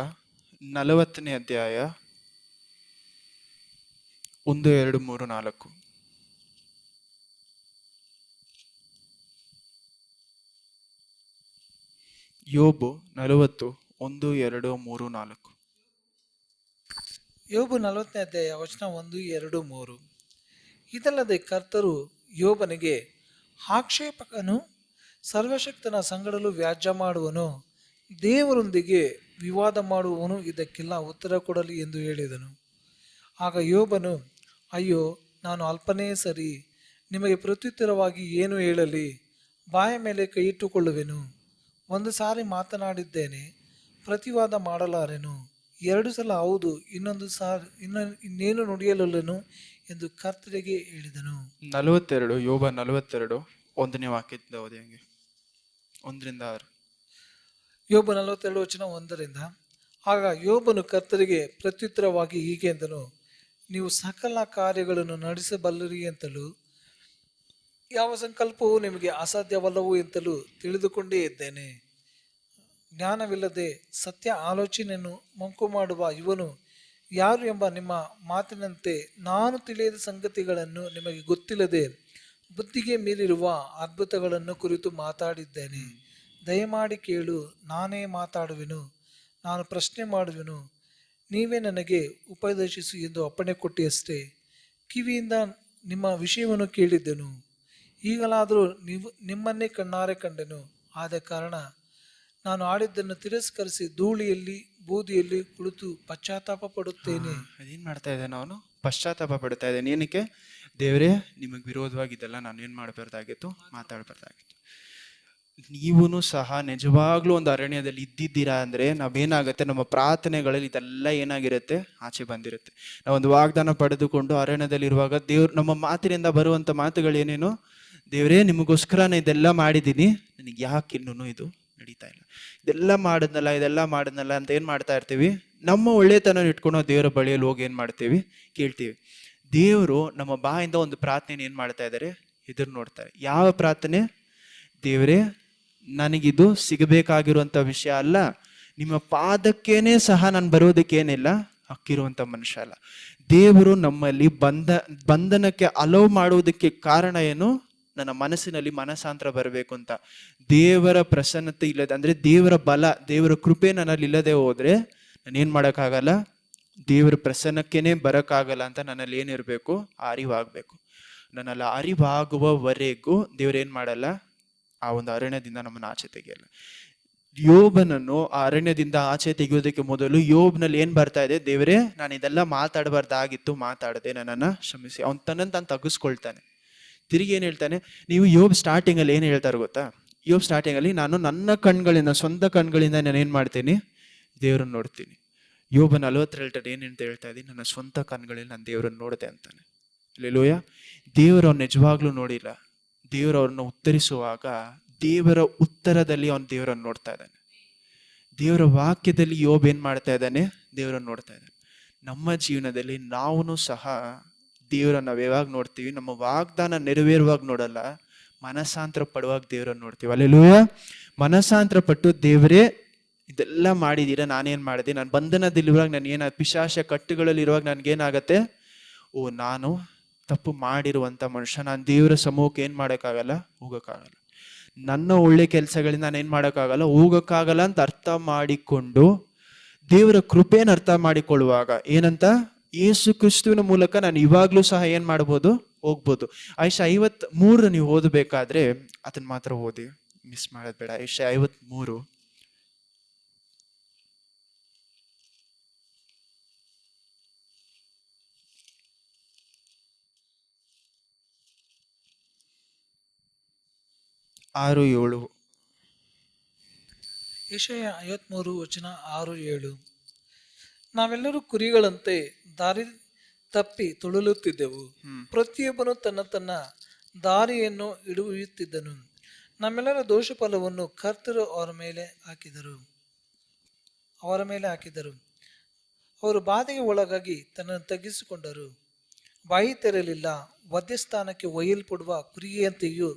40ನೇ ಅಧ್ಯಾಯ 1, 2, 3, 4. ಯೋಬು 40 1, 2, 3, 4. ಯೋಬು 40ನೇ ಅಧ್ಯಾಯ ವಚನ 1, 2, 3. ಇದಲ್ಲದೆ ಕರ್ತರು ಯೋಬನಿಗೆ ಆಕ್ಷೇಪಕನು ಸರ್ವಶಕ್ತನ ಸಂಗಡಲು ವ್ಯಾಜ್ಯ ಮಾಡುವನು, ದೇವರೊಂದಿಗೆ ವಿವಾದ ಮಾಡುವವನು ಇದಕ್ಕೆಲ್ಲ ಉತ್ತರ ಕೊಡಲಿ ಎಂದು ಹೇಳಿದನು. ಆಗ ಯೋಬನು, ಅಯ್ಯೋ, ನಾನು ಅಲ್ಪನೇ ಸರಿ, ನಿಮಗೆ ಪ್ರತ್ಯುತ್ತರವಾಗಿ ಏನು ಹೇಳಲಿ? ಬಾಯ ಮೇಲೆ ಕೈಯಿಟ್ಟುಕೊಳ್ಳುವೆನು. ಒಂದು ಸಾರಿ ಮಾತನಾಡಿದ್ದೇನೆ, ಪ್ರತಿವಾದ ಮಾಡಲಾರೆನು. 2 ಸಲ ಹೌದು, ಇನ್ನೇನು ನುಡಿಯಲೊಲ್ಲೆನು ಎಂದು ಕರ್ತನಿಗೆ ಹೇಳಿದನು. 42 ಯೋಬ 42 1ನೇ ವಾಕ್ಯದಿಂದ ಓದಿ ಹಂಗೆ 1-6. ಯೋಬ 42 ವಚನ 1ರಿಂದ. ಆಗ ಯೋಬನು ಕರ್ತರಿಗೆ ಪ್ರತ್ಯುತ್ತರವಾಗಿ ಹೀಗೆ ಎಂದನು, ನೀವು ಸಕಲ ಕಾರ್ಯಗಳನ್ನು ನಡೆಸಬಲ್ಲರಿ ಎಂತಲೂ ಯಾವ ಸಂಕಲ್ಪವೂ ನಿಮಗೆ ಅಸಾಧ್ಯವಲ್ಲವೂ ಎಂತಲೂ ತಿಳಿದುಕೊಂಡೇ ಇದ್ದೇನೆ. ಜ್ಞಾನವಿಲ್ಲದೆ ಸತ್ಯ ಆಲೋಚನೆಯನ್ನು ಮಂಕು ಮಾಡುವ ಇವನು ಯಾರು ಎಂಬ ನಿಮ್ಮ ಮಾತಿನಂತೆ ನಾನು ತಿಳಿಯದ ಸಂಗತಿಗಳನ್ನು ನಿಮಗೆ ಗೊತ್ತಿಲ್ಲದೆ ಬುದ್ಧಿಗೆ ಮೀರಿರುವ ಅದ್ಭುತಗಳನ್ನು ಕುರಿತು ಮಾತಾಡಿದ್ದೇನೆ. ದಯಮಾಡಿ ಕೇಳು, ನಾನೇ ಮಾತಾಡುವೆನು, ನಾನು ಪ್ರಶ್ನೆ ಮಾಡುವೆನು, ನೀವೇ ನನಗೆ ಉಪದೇಶಿಸು ಎಂದು ಅಪ್ಪಣೆ ಕೊಟ್ಟಿಯಷ್ಟೇ. ಕಿವಿಯಿಂದ ನಿಮ್ಮ ವಿಷಯವನ್ನು ಕೇಳಿದ್ದೆನು, ಈಗಲಾದರೂ ನಿಮ್ಮನ್ನೇ ಕಣ್ಣಾರೆ ಕಂಡೆನು. ಆದ ಕಾರಣ ನಾನು ಆಡಿದ್ದನ್ನು ತಿರಸ್ಕರಿಸಿ ಧೂಳಿಯಲ್ಲಿ ಬೂದಿಯಲ್ಲಿ ಕುಳಿತು ಪಶ್ಚಾತ್ತಾಪ ಪಡುತ್ತೇನೆ. ಅದೇನ್ ಮಾಡ್ತಾ ಇದ್ದಾನೆ ಅವನು? ಪಶ್ಚಾತ್ತಾಪ ಪಡ್ತಾ ಇದ್ದಾನೆ. ಏನಕ್ಕೆ? ದೇವರೇ, ನಿಮಗೆ ವಿರೋಧವಾಗಿದ್ದೆಲ್ಲ ನಾನು ಏನು ಮಾಡಬಾರ್ದಾಗಿತ್ತು, ಮಾತಾಡಬಾರ್ದಾಗಿತ್ತು. ನೀವೂ ಸಹ ನಿಜವಾಗ್ಲೂ ಒಂದು ಅರಣ್ಯದಲ್ಲಿ ಇದ್ದಿದ್ದೀರಾ ಅಂದರೆ ನಾವೇನಾಗುತ್ತೆ, ನಮ್ಮ ಪ್ರಾರ್ಥನೆಗಳಲ್ಲಿ ಇದೆಲ್ಲ ಏನಾಗಿರುತ್ತೆ, ಆಚೆ ಬಂದಿರುತ್ತೆ. ನಾವೊಂದು ವಾಗ್ದಾನ ಪಡೆದುಕೊಂಡು ಅರಣ್ಯದಲ್ಲಿರುವಾಗ ದೇವ್ರು ನಮ್ಮ ಮಾತಿನಿಂದ ಬರುವಂಥ ಮಾತುಗಳೇನೇನು? ದೇವರೇ, ನಿಮಗೋಸ್ಕರ ನಾನು ಇದೆಲ್ಲ ಮಾಡಿದ್ದೀನಿ, ನನಗೆ ಯಾಕೆ ಇನ್ನೂ ಇದು ನಡೀತಾ ಇಲ್ಲ, ಇದೆಲ್ಲ ಮಾಡಿದ್ನಲ್ಲ ಅಂತ ಏನು ಮಾಡ್ತಾ ಇರ್ತೀವಿ? ನಮ್ಮ ಒಳ್ಳೆತನ ಇಟ್ಕೊಂಡು ದೇವರ ಬಳಿಯಲ್ಲಿ ಹೋಗಿ ಏನು ಮಾಡ್ತೀವಿ? ಕೇಳ್ತೀವಿ. ದೇವರು ನಮ್ಮ ಬಾಯಿಂದ ಒಂದು ಪ್ರಾರ್ಥನೆ ಏನು ಮಾಡ್ತಾ ಇದ್ದಾರೆ? ಎದುರು ನೋಡ್ತಾರೆ. ಯಾವ ಪ್ರಾರ್ಥನೆ? ದೇವರೇ, ನನಗಿದು ಸಿಗಬೇಕಾಗಿರುವಂಥ ವಿಷಯ ಅಲ್ಲ, ನಿಮ್ಮ ಪಾದಕ್ಕೇನೆ ಸಹ ನಾನು ಬರೋದಕ್ಕೇನಿಲ್ಲ ಹಕ್ಕಿರುವಂಥ ಮನುಷ್ಯ ಅಲ್ಲ. ದೇವರು ನಮ್ಮಲ್ಲಿ ಬಂಧನಕ್ಕೆ ಅಲೋ ಮಾಡುವುದಕ್ಕೆ ಕಾರಣ ಏನು? ನನ್ನ ಮನಸ್ಸಿನಲ್ಲಿ ಮನಸಾಂತರ ಬರಬೇಕು ಅಂತ. ದೇವರ ಪ್ರಸನ್ನತೆ ಇಲ್ಲದೆ, ಅಂದರೆ ದೇವರ ಬಲ, ದೇವರ ಕೃಪೆ ನನ್ನಲ್ಲಿ ಇಲ್ಲದೆ ಹೋದ್ರೆ ನಾನೇನು ಮಾಡೋಕ್ಕಾಗಲ್ಲ, ದೇವರ ಪ್ರಸನ್ನಕ್ಕೇನೆ ಬರೋಕ್ಕಾಗಲ್ಲ ಅಂತ ನನ್ನಲ್ಲಿ ಏನಿರಬೇಕು? ಅರಿವಾಗಬೇಕು. ನನ್ನಲ್ಲಿ ಅರಿವಾಗುವವರೆಗೂ ದೇವ್ರೇನು ಮಾಡಲ್ಲ, ಆ ಒಂದು ಅರಣ್ಯದಿಂದ ನಮ್ಮನ್ನು ಆಚೆ ತೆಗೆಯಲ್ಲ. ಯೋಬನನ್ನು ಆ ಅರಣ್ಯದಿಂದ ಆಚೆ ತೆಗೆಯೋದಕ್ಕೆ ಮೊದಲು ಯೋಬ್ನಲ್ಲಿ ಏನು ಬರ್ತಾ ಇದೆ? ದೇವರೇ, ನಾನು ಇದೆಲ್ಲ ಮಾತಾಡಬಾರ್ದಾಗಿತ್ತು, ಮಾತಾಡದೆ, ನನ್ನನ್ನು ಕ್ಷಮಿಸಿ. ಅವನು ತನ್ನನ್ನು ತಾನು ತಗ್ಗಿಸ್ಕೊಳ್ತಾನೆ. ತಿರುಗಿ ಏನು ಹೇಳ್ತಾನೆ? ನೀವು ಯೋಬ್ ಸ್ಟಾರ್ಟಿಂಗಲ್ಲಿ ಏನು ಹೇಳ್ತಾರೆ ಗೊತ್ತಾ? ಯೋಬ್ ಸ್ಟಾರ್ಟಿಂಗಲ್ಲಿ ನಾನು ನನ್ನ ಕಣ್ಗಳಿಂದ, ಸ್ವಂತ ಕಣ್ಗಳಿಂದ ನಾನು ಏನು ಮಾಡ್ತೀನಿ? ದೇವರನ್ನು ನೋಡ್ತೀನಿ. ಯೋಬ 42 ಏನಂತ ಹೇಳ್ತಾ ಇದ್ದೀನಿ? ನನ್ನ ಸ್ವಂತ ಕಣ್ಗಳಲ್ಲಿ ನಾನು ದೇವರನ್ನು ನೋಡಿದೆ ಅಂತಾನೆ. ಹಲ್ಲೆಲೂಯ. ದೇವರು ಅವ್ನು ನಿಜವಾಗ್ಲೂ ನೋಡಿಲ್ಲ. ದೇವರು ಅವ್ರನ್ನ ಉತ್ತರಿಸುವಾಗ ದೇವರ ಉತ್ತರದಲ್ಲಿ ಅವನು ದೇವರನ್ನು ನೋಡ್ತಾ ಇದ್ದಾನೆ. ದೇವರ ವಾಕ್ಯದಲ್ಲಿ ಯೋಬ್ ಏನು ಮಾಡ್ತಾ ಇದ್ದಾನೆ? ದೇವರನ್ನು ನೋಡ್ತಾ ಇದ್ದಾನೆ. ನಮ್ಮ ಜೀವನದಲ್ಲಿ ನಾವು ಸಹ ದೇವರನ್ನು ನಾವು ಯಾವಾಗ ನೋಡ್ತೀವಿ? ನಮ್ಮ ವಾಗ್ದಾನ ನೆರವೇರುವಾಗ ನೋಡಲ್ಲ, ಮನಸಾಂತರ ಪಡುವಾಗ ದೇವರನ್ನು ನೋಡ್ತೀವಿ. ಹಲ್ಲೆಲೂಯ. ಮನಸಾಂತರ ಪಟ್ಟು, ದೇವರೇ ಇದೆಲ್ಲ ಮಾಡಿದ್ದೀರಾ, ನಾನೇನು ಮಾಡಿದೆ? ನಾನು ಬಂಧನದಲ್ಲಿರುವಾಗ, ನಾನು ಪಿಶಾಚ ಕಟ್ಟುಗಳಲ್ಲಿ ಇರುವಾಗ ನನಗೇನಾಗತ್ತೆ? ಓ, ನಾನು ತಪ್ಪು ಮಾಡಿರುವಂಥ ಮನುಷ್ಯ, ನಾನು ದೇವರ ಸಮೂಹಕ್ಕೆ ಏನು ಮಾಡೋಕ್ಕಾಗಲ್ಲ, ಹೋಗೋಕ್ಕಾಗಲ್ಲ. ನನ್ನ ಒಳ್ಳೆ ಕೆಲಸಗಳಿಂದ ನಾನು ಏನು ಮಾಡೋಕ್ಕಾಗಲ್ಲ, ಹೋಗೋಕ್ಕಾಗಲ್ಲ ಅಂತ ಅರ್ಥ ಮಾಡಿಕೊಂಡು ದೇವರ ಕೃಪೆಯನ್ನು ಅರ್ಥ ಮಾಡಿಕೊಳ್ಳುವಾಗ ಏನಂತ? ಯೇಸು ಕ್ರಿಸ್ತುವಿನ ಮೂಲಕ ನಾನು ಇವಾಗಲೂ ಸಹ ಏನು ಮಾಡ್ಬೋದು? ಹೋಗ್ಬೋದು. ಐಶ 53 ನೀವು ಓದಬೇಕಾದ್ರೆ ಅದನ್ನ ಮಾತ್ರ ಓದಿ, ಮಿಸ್ ಮಾಡೋದು ಬೇಡ. ಐಶ 53 6-7. ಯೆಶಾಯ 53 ವಚನ 6-7. ನಾವೆಲ್ಲರೂ ಕುರಿಗಳಂತೆ ದಾರಿ ತಪ್ಪಿ ತುಳುಲುತ್ತಿದ್ದೆವು, ಪ್ರತಿಯೊಬ್ಬನು ತನ್ನ ತನ್ನ ದಾರಿಯನ್ನು ಹಿಡಿಯುತ್ತಿದ್ದನು. ನಮ್ಮೆಲ್ಲರ ದೋಷ ಫಲವನ್ನು ಕರ್ತರು ಅವರ ಮೇಲೆ ಹಾಕಿದರು. ಅವರು ಬಾಧೆಗೆ ಒಳಗಾಗಿ ತನ್ನನ್ನು ತಗ್ಗಿಸಿಕೊಂಡರು. ಬಾಯಿ ತೆರಲಿಲ್ಲ. ವಧ್ಯಸ್ಥಾನಕ್ಕೆ ಒಯ್ಯಲ್ಪಡುವ ಕುರಿಯಂತೆಯೂ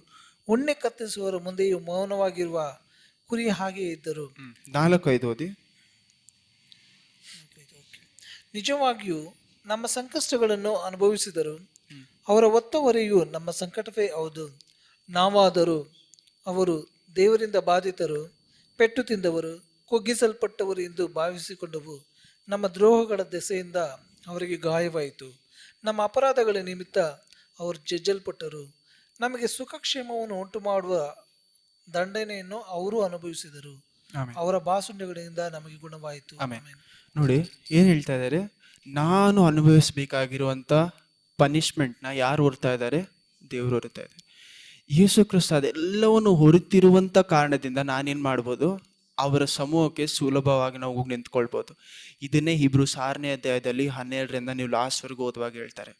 ಉಣ್ಣೆ ಕತ್ತರಿಸುವವರ ಮುಂದೆಯೂ ಮೌನವಾಗಿರುವ ಕುರಿ ಹಾಗೆ ಇದ್ದರು. 4-5 ಓದಿ. ನಿಜವಾಗಿಯೂ ನಮ್ಮ ಸಂಕಷ್ಟಗಳನ್ನು ಅನುಭವಿಸಿದರು. ಅವರ ಹೊತ್ತ ಹೊರೆಯು ನಮ್ಮ ಸಂಕಟವೇ ಹೌದು. ನಾವಾದರೂ ಅವರು ದೇವರಿಂದ ಬಾಧಿತರು, ಪೆಟ್ಟು ತಿಂದವರು, ಕುಗ್ಗಿಸಲ್ಪಟ್ಟವರು ಎಂದು ಭಾವಿಸಿಕೊಂಡವು. ನಮ್ಮ ದ್ರೋಹಗಳ ದೆಸೆಯಿಂದ ಅವರಿಗೆ ಗಾಯವಾಯಿತು. ನಮ್ಮ ಅಪರಾಧಗಳ ನಿಮಿತ್ತ ಅವರು ಜಜ್ಜಲ್ಪಟ್ಟರು. ನಮಗೆ ಸುಖಕ್ಷೇಮವನ್ನು ಉಂಟು ಮಾಡುವ ದಂಡನೆಯನ್ನು ಅವರು ಅನುಭವಿಸಿದರು. ಆಮೇಲೆ ಅವರ ಬಾಸುಂಡೆಗಳಿಂದ ನಮಗೆ ಗುಣವಾಯಿತು. ಆಮೇಲೆ ಆಮೆನ್. ನೋಡಿ ಏನು ಹೇಳ್ತಾ ಇದ್ದಾರೆ, ನಾನು ಅನುಭವಿಸ್ಬೇಕಾಗಿರುವಂಥ ಪನಿಷ್ಮೆಂಟ್ನ ಯಾರು ಹೊರ್ತಾ ಇದ್ದಾರೆ? ದೇವರು ಹೊರ್ತಾ ಇದ್ದಾರೆ. ಯೇಸು ಕ್ರಿಸ್ತ ಅದೆಲ್ಲವನ್ನು ಹೊರತಿರುವಂಥ ಕಾರಣದಿಂದ ನಾನೇನು ಮಾಡ್ಬೋದು? ಅವರ ಸಮೂಹಕ್ಕೆ ಸುಲಭವಾಗಿ ನಾವು ಹೋಗಿ ನಿಂತ್ಕೊಳ್ಬೋದು. ಇದನ್ನೇ Hebrews 6ನೇ ಅಧ್ಯಾಯದಲ್ಲಿ 12ರಿಂದ ನೀವು ಲಾಸ್ಟ್ವರೆಗೂ ಓದುವಾಗ ಹೇಳ್ತಾರೆ.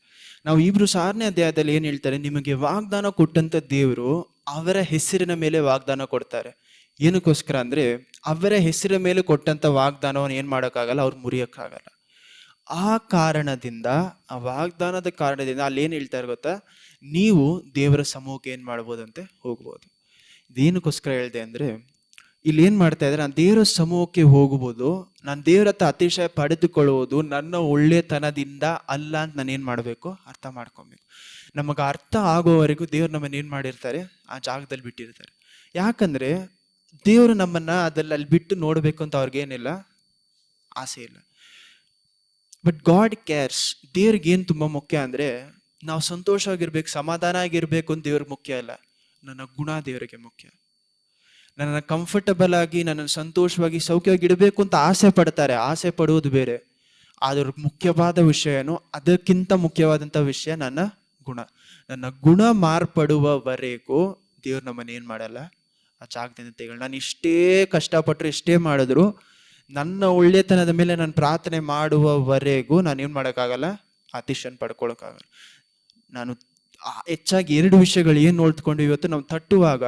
ನಾವು Hebrews 6ನೇ ಅಧ್ಯಾಯದಲ್ಲಿ ಏನು ಹೇಳ್ತಾರೆ? ನಿಮಗೆ ವಾಗ್ದಾನ ಕೊಟ್ಟಂಥ ದೇವರು ಅವರ ಹೆಸರಿನ ಮೇಲೆ ವಾಗ್ದಾನ ಕೊಡ್ತಾರೆ. ಏನಕ್ಕೋಸ್ಕರ ಅಂದರೆ ಅವರ ಹೆಸರ ಮೇಲೆ ಕೊಟ್ಟಂಥ ವಾಗ್ದಾನವನ್ನು ಏನು ಮಾಡೋಕ್ಕಾಗಲ್ಲ, ಅವ್ರು ಮುರಿಯೋಕ್ಕಾಗಲ್ಲ. ಆ ಕಾರಣದಿಂದ, ಆ ವಾಗ್ದಾನದ ಕಾರಣದಿಂದ ಅಲ್ಲಿ ಏನು ಹೇಳ್ತಾರೆ ಗೊತ್ತಾ? ನೀವು ದೇವರ ಸಮೂಹಕ್ಕೆ ಏನು ಮಾಡ್ಬೋದಂತೆ? ಹೋಗ್ಬೋದು. ಇದೇನಕ್ಕೋಸ್ಕರ ಹೇಳಿದೆ ಅಂದರೆ, ಇಲ್ಲಿ ಏನು ಮಾಡ್ತಾ ಇದ್ದಾರೆ? ನಾನು ದೇವರ ಸಮೂಹಕ್ಕೆ ಹೋಗ್ಬೋದು, ನಾನು ದೇವರ ಹತ್ರ ಅತಿಶಯ ಪಡೆದುಕೊಳ್ಳುವುದು ನನ್ನ ಒಳ್ಳೆತನದಿಂದ ಅಲ್ಲ ಅಂತ ನಾನು ಏನು ಮಾಡಬೇಕು? ಅರ್ಥ ಮಾಡ್ಕೊಬೇಕು. ನಮಗೆ ಅರ್ಥ ಆಗೋವರೆಗೂ ದೇವ್ರು ನಮ್ಮನ್ನು ಏನು ಮಾಡಿರ್ತಾರೆ? ಆ ಜಾಗದಲ್ಲಿ ಬಿಟ್ಟಿರ್ತಾರೆ. ಯಾಕಂದರೆ ದೇವರು ನಮ್ಮನ್ನು ಅಲ್ಲಿ ಬಿಟ್ಟು ನೋಡಬೇಕು ಅಂತ ಅವ್ರಿಗೇನಿಲ್ಲ, ಆಸೆ ಇಲ್ಲ. But god CARES. ದೇವ್ರಿಗೇನು ತುಂಬ ಮುಖ್ಯ ಅಂದರೆ ನಾವು ಸಂತೋಷವಾಗಿರ್ಬೇಕು, ಸಮಾಧಾನ ಆಗಿರ್ಬೇಕು ಅಂತ ದೇವ್ರಿಗೆ ಮುಖ್ಯ ಇಲ್ಲ. ನನ್ನ ಗುಣ ದೇವರಿಗೆ ಮುಖ್ಯ. ನನ್ನನ್ನು ಕಂಫರ್ಟಬಲ್ ಆಗಿ, ನನ್ನನ್ನು ಸಂತೋಷವಾಗಿ, ಸೌಖ್ಯವಾಗಿ ಇಡಬೇಕು ಅಂತ ಆಸೆ ಪಡ್ತಾರೆ. ಆಸೆ ಪಡುವುದು ಬೇರೆ, ಅದ್ರ ಮುಖ್ಯವಾದ ವಿಷಯ ಏನು? ಅದಕ್ಕಿಂತ ಮುಖ್ಯವಾದಂಥ ವಿಷಯ ನನ್ನ ಗುಣ. ನನ್ನ ಗುಣ ಮಾರ್ಪಡುವವರೆಗೂ ದೇವ್ರು ನಮ್ಮನ್ನು ಏನು ಮಾಡಲ್ಲ, ಆ ಜಾಗದಿಂದ ತೆಗಳು. ನಾನು ಇಷ್ಟೇ ಕಷ್ಟಪಟ್ಟರು, ಎಷ್ಟೇ ಮಾಡಿದ್ರು, ನನ್ನ ಒಳ್ಳೆತನದ ಮೇಲೆ ನಾನು ಪ್ರಾರ್ಥನೆ ಮಾಡುವವರೆಗೂ ನಾನೇನು ಮಾಡೋಕ್ಕಾಗಲ್ಲ, ಅತಿಶಯನ ಪಡ್ಕೊಳಕ್ಕಾಗಲ್ಲ. ನಾನು ಹೆಚ್ಚಾಗಿ 2 ವಿಷಯಗಳು ಏನು ನೋಡ್ಕೊಂಡು ಇವತ್ತು ನಾವು ತಟ್ಟುವಾಗ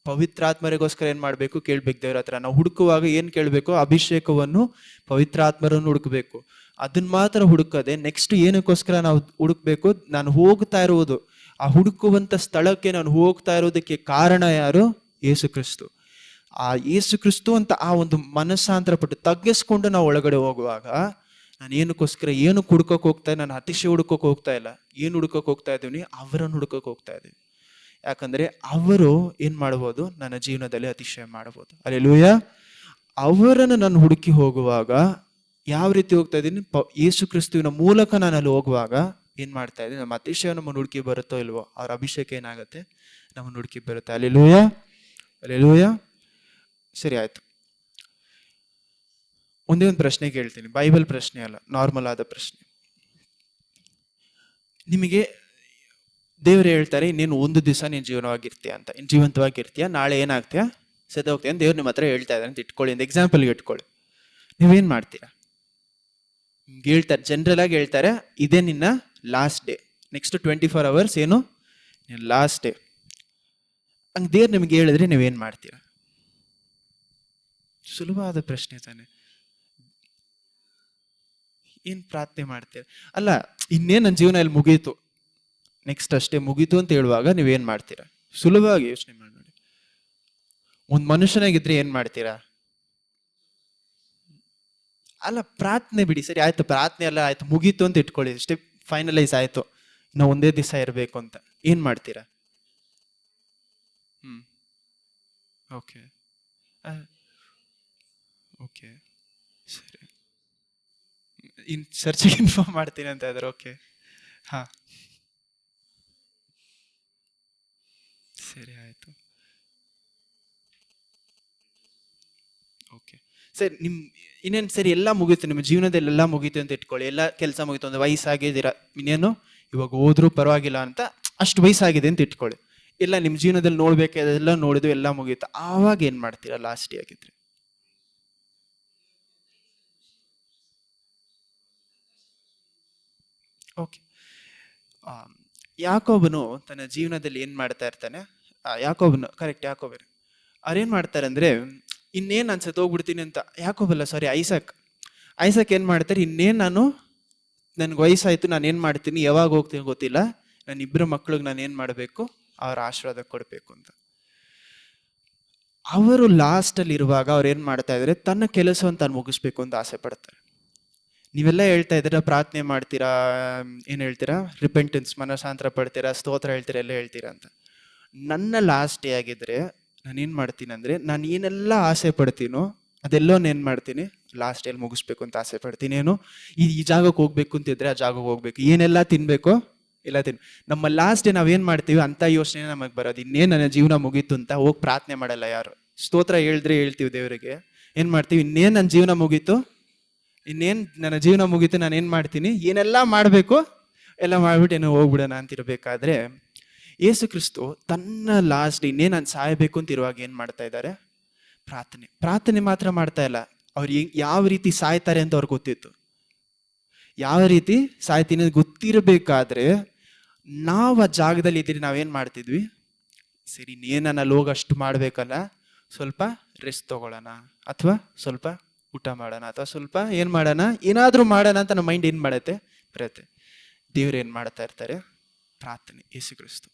ಪವಿತ್ರಾತ್ಮರಿಗೋಸ್ಕರ ಏನು ಮಾಡಬೇಕು? ಕೇಳಬೇಕು ದೇವ್ರ ಹತ್ರ. ನಾವು ಹುಡುಕುವಾಗ ಏನು ಕೇಳಬೇಕು? ಅಭಿಷೇಕವನ್ನು, ಪವಿತ್ರಾತ್ಮರನ್ನು ಹುಡುಕಬೇಕು. ಅದನ್ನ ಮಾತ್ರ ಹುಡುಕದೆ ನೆಕ್ಸ್ಟ್ ಏನಕ್ಕೋಸ್ಕರ ನಾವು ಹುಡುಕ್ಬೇಕು? ನಾನು ಹೋಗ್ತಾ ಇರುವುದು, ಆ ಹುಡುಕುವಂಥ ಸ್ಥಳಕ್ಕೆ ನಾನು ಹೋಗ್ತಾ ಇರೋದಕ್ಕೆ ಕಾರಣ ಯಾರು? ಯೇಸು ಕ್ರಿಸ್ತು. ಆ ಯೇಸು ಕ್ರಿಸ್ತು ಅಂತ ಆ ಒಂದು ಮನಸ್ಸಾಂತರ ಪಟ್ಟು ತಗ್ಗಿಸ್ಕೊಂಡು ನಾವು ಒಳಗಡೆ ಹೋಗುವಾಗ, ನಾನು ಏನಕ್ಕೋಸ್ಕರ ಏನು ಹುಡ್ಕೋಕೆ ಹೋಗ್ತಾ ಇಲ್ಲ, ನಾನು ಅತಿಶಯ ಹುಡ್ಕೋಕೆ ಹೋಗ್ತಾ ಇಲ್ಲ. ಏನು ಹುಡ್ಕೋಕೆ ಹೋಗ್ತಾ ಇದ್ದೀವಿ? ಅವರನ್ನು ಹುಡ್ಕೋಕೆ ಹೋಗ್ತಾ ಇದ್ದೀವಿ. ಯಾಕಂದರೆ ಅವರು ಏನು ಮಾಡ್ಬೋದು? ನನ್ನ ಜೀವನದಲ್ಲಿ ಅತಿಶಯ ಮಾಡ್ಬೋದು. ಹಲ್ಲೆಲೂಯಾ. ಅವರನ್ನು ನಾನು ಹುಡುಕಿ ಹೋಗುವಾಗ ಯಾವ ರೀತಿ ಹೋಗ್ತಾ ಇದ್ದೀನಿ? ಯೇಸು ಕ್ರಿಸ್ತುವಿನ ಮೂಲಕ ನಾನು ಅಲ್ಲಿ ಹೋಗುವಾಗ ಏನು ಮಾಡ್ತಾ ಇದ್ದೀನಿ? ನಮ್ಮ ಅತಿಶಯ ನಮ್ಮನ್ನು ಹುಡುಕಿ ಬರುತ್ತೋ ಇಲ್ವೋ, ಅವ್ರ ಅಭಿಷೇಕ ಏನಾಗುತ್ತೆ? ನಮ್ಮನ್ನು ಹುಡುಕಿ ಬರುತ್ತೆ. Hallelujah, hallelujah. ಸರಿ, ಆಯಿತು. ಒಂದೇ ಒಂದು ಪ್ರಶ್ನೆ ಕೇಳ್ತೀನಿ, ಬೈಬಲ್ ಪ್ರಶ್ನೆ ಅಲ್ಲ, ನಾರ್ಮಲ್ ಆದ ಪ್ರಶ್ನೆ. ನಿಮಗೆ ದೇವರು ಹೇಳ್ತಾರೆ, ಇನ್ನೇನು 1 ದಿವಸ ನೀನು ಜೀವನವಾಗಿರ್ತೀಯ ಅಂತ, ಇನ್ನು ಜೀವಂತವಾಗಿರ್ತೀಯ, ನಾಳೆ ಏನಾಗ್ತೀಯ? ಸದ ಹೋಗ್ತೀಯ ಅಂತ ದೇವ್ರು ನಿಮ್ಮ ಹತ್ರ ಹೇಳ್ತಾ ಇದ್ದಾರೆ ಅಂತ ಇಟ್ಕೊಳ್ಳಿ, ಅಂತ ಎಕ್ಸಾಂಪಲ್ಗೆ ಇಟ್ಕೊಳ್ಳಿ. ನೀವೇನು ಮಾಡ್ತೀರಾ? ನಿಮ್ಗೆ ಹೇಳ್ತಾರೆ, ಜನರಲ್ ಆಗಿ ಹೇಳ್ತಾರೆ, ಇದೇ ನಿನ್ನ ಲಾಸ್ಟ್ ಡೇ, ನೆಕ್ಸ್ಟ್ 24 hours ಏನು ನಿನ್ನ ಲಾಸ್ಟ್ ಡೇ. ಹಂಗೆ ದೇವ್ರು ನಿಮ್ಗೆ ಹೇಳಿದ್ರೆ ನೀವೇನು ಮಾಡ್ತೀರಾ? ಸುಲಭವಾದ ಪ್ರಶ್ನೆ ತಾನೆ. ಏನು ಪ್ರಾರ್ಥನೆ ಮಾಡ್ತೀರ? ಅಲ್ಲ, ಇನ್ನೇನು ನನ್ನ ಜೀವನ ಇಲ್ಲಿ ಮುಗೀತು, ನೆಕ್ಸ್ಟ್ ಅಷ್ಟೇ ಮುಗೀತು ಅಂತ ಹೇಳುವಾಗ ನೀವೇನು ಮಾಡ್ತೀರಾ? ಸುಲಭವಾಗಿ ಯೋಚನೆ ಮಾಡಿ ನೋಡಿ. ಒಂದು ಮನುಷ್ಯನಾಗಿದ್ರೆ ಏನು ಮಾಡ್ತೀರಾ? ಅಲ್ಲ, ಪ್ರಾರ್ಥನೆ ಬಿಡಿ, ಸರಿ ಆಯ್ತು, ಪ್ರಾರ್ಥನೆ ಎಲ್ಲ ಆಯ್ತು, ಮುಗೀತು ಅಂತ ಇಟ್ಕೊಳ್ಳಿ, ಅಷ್ಟೇ ಫೈನಲೈಸ್ ಆಯ್ತು, ಇನ್ನು ಒಂದೇ ದಿವಸ ಇರಬೇಕು ಅಂತ, ಏನು ಮಾಡ್ತೀರಾ? ಓಕೆ, ಓಕೆ, ಸರಿ, ಚರ್ಚಿಗೆ ಇನ್ಫಾರ್ಮ್ ಮಾಡ್ತೀನಿ ಅಂತ ಇದ್ದಾರೆ. ಓಕೆ, ಹಾಂ, ಸರಿ ಆಯಿತು. ಓಕೆ, ಸರಿ, ಇನ್ನೇನು ಸರಿ, ಎಲ್ಲ ಮುಗೀತು, ನಿಮ್ಮ ಜೀವನದಲ್ಲಿ ಎಲ್ಲ ಮುಗೀತು ಅಂತ ಇಟ್ಕೊಳ್ಳಿ, ಎಲ್ಲ ಕೆಲಸ ಮುಗೀತು, ಒಂದು ವಯಸ್ಸಾಗಿದ್ದೀರಾ, ಇನ್ನೇನು ಇವಾಗ ಹೋದ್ರೂ ಪರವಾಗಿಲ್ಲ ಅಂತ, ಅಷ್ಟು ವಯಸ್ಸಾಗಿದೆ ಅಂತ ಇಟ್ಕೊಳ್ಳಿ, ಎಲ್ಲ ನಿಮ್ಮ ಜೀವನದಲ್ಲಿ ನೋಡ್ಬೇಕಾದೆಲ್ಲ ನೋಡಿದ್ದು, ಎಲ್ಲ ಮುಗೀತು, ಆವಾಗ ಏನು ಮಾಡ್ತೀರಾ ಲಾಸ್ಟ್ ಆಗಿದ್ರೆ? ಓಕೆ, ಯಾಕೋಬನು ತನ್ನ ಜೀವನದಲ್ಲಿ ಏನು ಮಾಡ್ತಾ ಇರ್ತಾನೆ? ಯಾಕೋಬನು, ಕರೆಕ್ಟ್, ಯಾಕೋಬನು ಅವ್ರೇನು ಮಾಡ್ತಾರೆ ಅಂದರೆ, ಇನ್ನೇನು ನಾನು ಸತ್ತೋಗ್ಬಿಡ್ತೀನಿ ಅಂತ. ಯಾಕೋಬಲ್ಲ, ಸಾರಿ, ಐಸಾಕ್ ಏನು ಮಾಡ್ತಾರೆ? ಇನ್ನೇನು ನನಗೆ ವಯಸ್ಸಾಯಿತು, ನಾನು ಏನು ಮಾಡ್ತೀನಿ, ಯಾವಾಗ ಹೋಗ್ತೀನಿ ಗೊತ್ತಿಲ್ಲ, ನನ್ನ 2 ಮಕ್ಳಿಗೆ ನಾನು ಏನು ಮಾಡಬೇಕು? ಅವ್ರ ಆಶೀರ್ವಾದ ಕೊಡಬೇಕು ಅಂತ. ಅವರು ಲಾಸ್ಟಲ್ಲಿ ಇರುವಾಗ ಅವ್ರು ಏನು ಮಾಡ್ತಾ ಇದ್ದಾರೆ? ತನ್ನ ಕೆಲಸವನ್ನು ತಾನು ಮುಗಿಸ್ಬೇಕು ಅಂತ ಆಸೆ ಪಡ್ತಾರೆ. ನೀವೆಲ್ಲ ಹೇಳ್ತಾ ಇದ್ದೀರಾ, ಪ್ರಾರ್ಥನೆ ಮಾಡ್ತೀರಾ, ಏನು ಹೇಳ್ತೀರಾ? ರಿಪೆಂಟೆನ್ಸ್, ಮನಸಾಂತರ ಪಡ್ತೀರಾ, ಸ್ತೋತ್ರ ಹೇಳ್ತೀರಾ, ಎಲ್ಲ ಹೇಳ್ತೀರಾ ಅಂತ. ನನ್ನ ಲಾಸ್ಟ್ ಡೇ ಆಗಿದ್ರೆ ನಾನೇನು ಮಾಡ್ತೀನಿ ಅಂದರೆ, ನಾನು ಏನೆಲ್ಲ ಆಸೆ ಪಡ್ತೀನೋ ಅದೆಲ್ಲೋ ಏನು ಮಾಡ್ತೀನಿ? ಲಾಸ್ಟ್ ಡೇಲಿ ಮುಗಿಸ್ಬೇಕು ಅಂತ ಆಸೆ ಪಡ್ತೀನಿ. ಏನು ಈ ಜಾಗಕ್ಕೆ ಹೋಗ್ಬೇಕು ಅಂತಿದ್ರೆ ಆ ಜಾಗಕ್ಕೆ ಹೋಗ್ಬೇಕು, ಏನೆಲ್ಲ ತಿನ್ಬೇಕೋ ಎಲ್ಲತೀನಿ ನಮ್ಮ ಲಾಸ್ಟ್ ಡೇ ನಾವೇನ್ ಮಾಡ್ತೀವಿ ಅಂತ ಯೋಚನೆ ನಮಗೆ ಬರೋದು. ಇನ್ನೇನು ನನ್ನ ಜೀವನ ಮುಗೀತು ಅಂತ ಹೋಗಿ ಪ್ರಾರ್ಥನೆ ಮಾಡಲ್ಲ ಯಾರು. ಸ್ತೋತ್ರ ಹೇಳಿದ್ರೆ ಹೇಳ್ತೀವಿ ದೇವರಿಗೆ, ಏನ್ ಮಾಡ್ತೀವಿ, ಇನ್ನೇನು ನನ್ನ ಜೀವನ ಮುಗೀತು, ಇನ್ನೇನು ನನ್ನ ಜೀವನ ಮುಗೀತು, ನಾನು ಏನು ಮಾಡ್ತೀನಿ, ಏನೆಲ್ಲ ಮಾಡಬೇಕು ಎಲ್ಲ ಮಾಡ್ಬಿಟ್ಟು ಏನೋ ಹೋಗ್ಬಿಡೋಣ ಅಂತಿರ್ಬೇಕಾದ್ರೆ, ಯೇಸು ಕ್ರಿಸ್ತು ತನ್ನ ಲಾಸ್ಟ್ ಇನ್ನೇ ನಾನು ಸಾಯಬೇಕು ಅಂತ ಇರುವಾಗ ಏನು ಮಾಡ್ತಾ ಇದ್ದಾರೆ, ಪ್ರಾರ್ಥನೆ ಮಾತ್ರ ಮಾಡ್ತಾ ಇಲ್ಲ. ಅವ್ರು ಯಾವ ರೀತಿ ಸಾಯ್ತಾರೆ ಅಂತ ಅವ್ರಿಗೆ ಗೊತ್ತಿತ್ತು. ಯಾವ ರೀತಿ ಸಾಯ್ತೀನಿ ಅಂತ ಗೊತ್ತಿರಬೇಕಾದ್ರೆ ನಾವು ಆ ಜಾಗದಲ್ಲಿ ಇದ್ದೀರಿ, ನಾವೇನು ಮಾಡ್ತಿದ್ವಿ, ಸರಿ ಇನ್ನೇನು ಅಲ್ಲಿ ಹೋಗಿ ಅಷ್ಟು ಮಾಡಬೇಕಲ್ಲ, ಸ್ವಲ್ಪ ರೆಸ್ಟ್ ತಗೊಳ್ಳೋಣ, ಅಥವಾ ಸ್ವಲ್ಪ ಊಟ ಮಾಡೋಣ, ಅಥವಾ ಸ್ವಲ್ಪ ಏನು ಮಾಡೋಣ, ಏನಾದರೂ ಮಾಡೋಣ ಅಂತ ನಮ್ಮ ಮೈಂಡ್ ಏನು ಮಾಡುತ್ತೆ, ಬರುತ್ತೆ. ದೇವ್ರು ಏನು ಮಾಡ್ತಾ ಇರ್ತಾರೆ, ಪ್ರಾರ್ಥನೆ. ಯೇಸು ಕ್ರಿಸ್ತು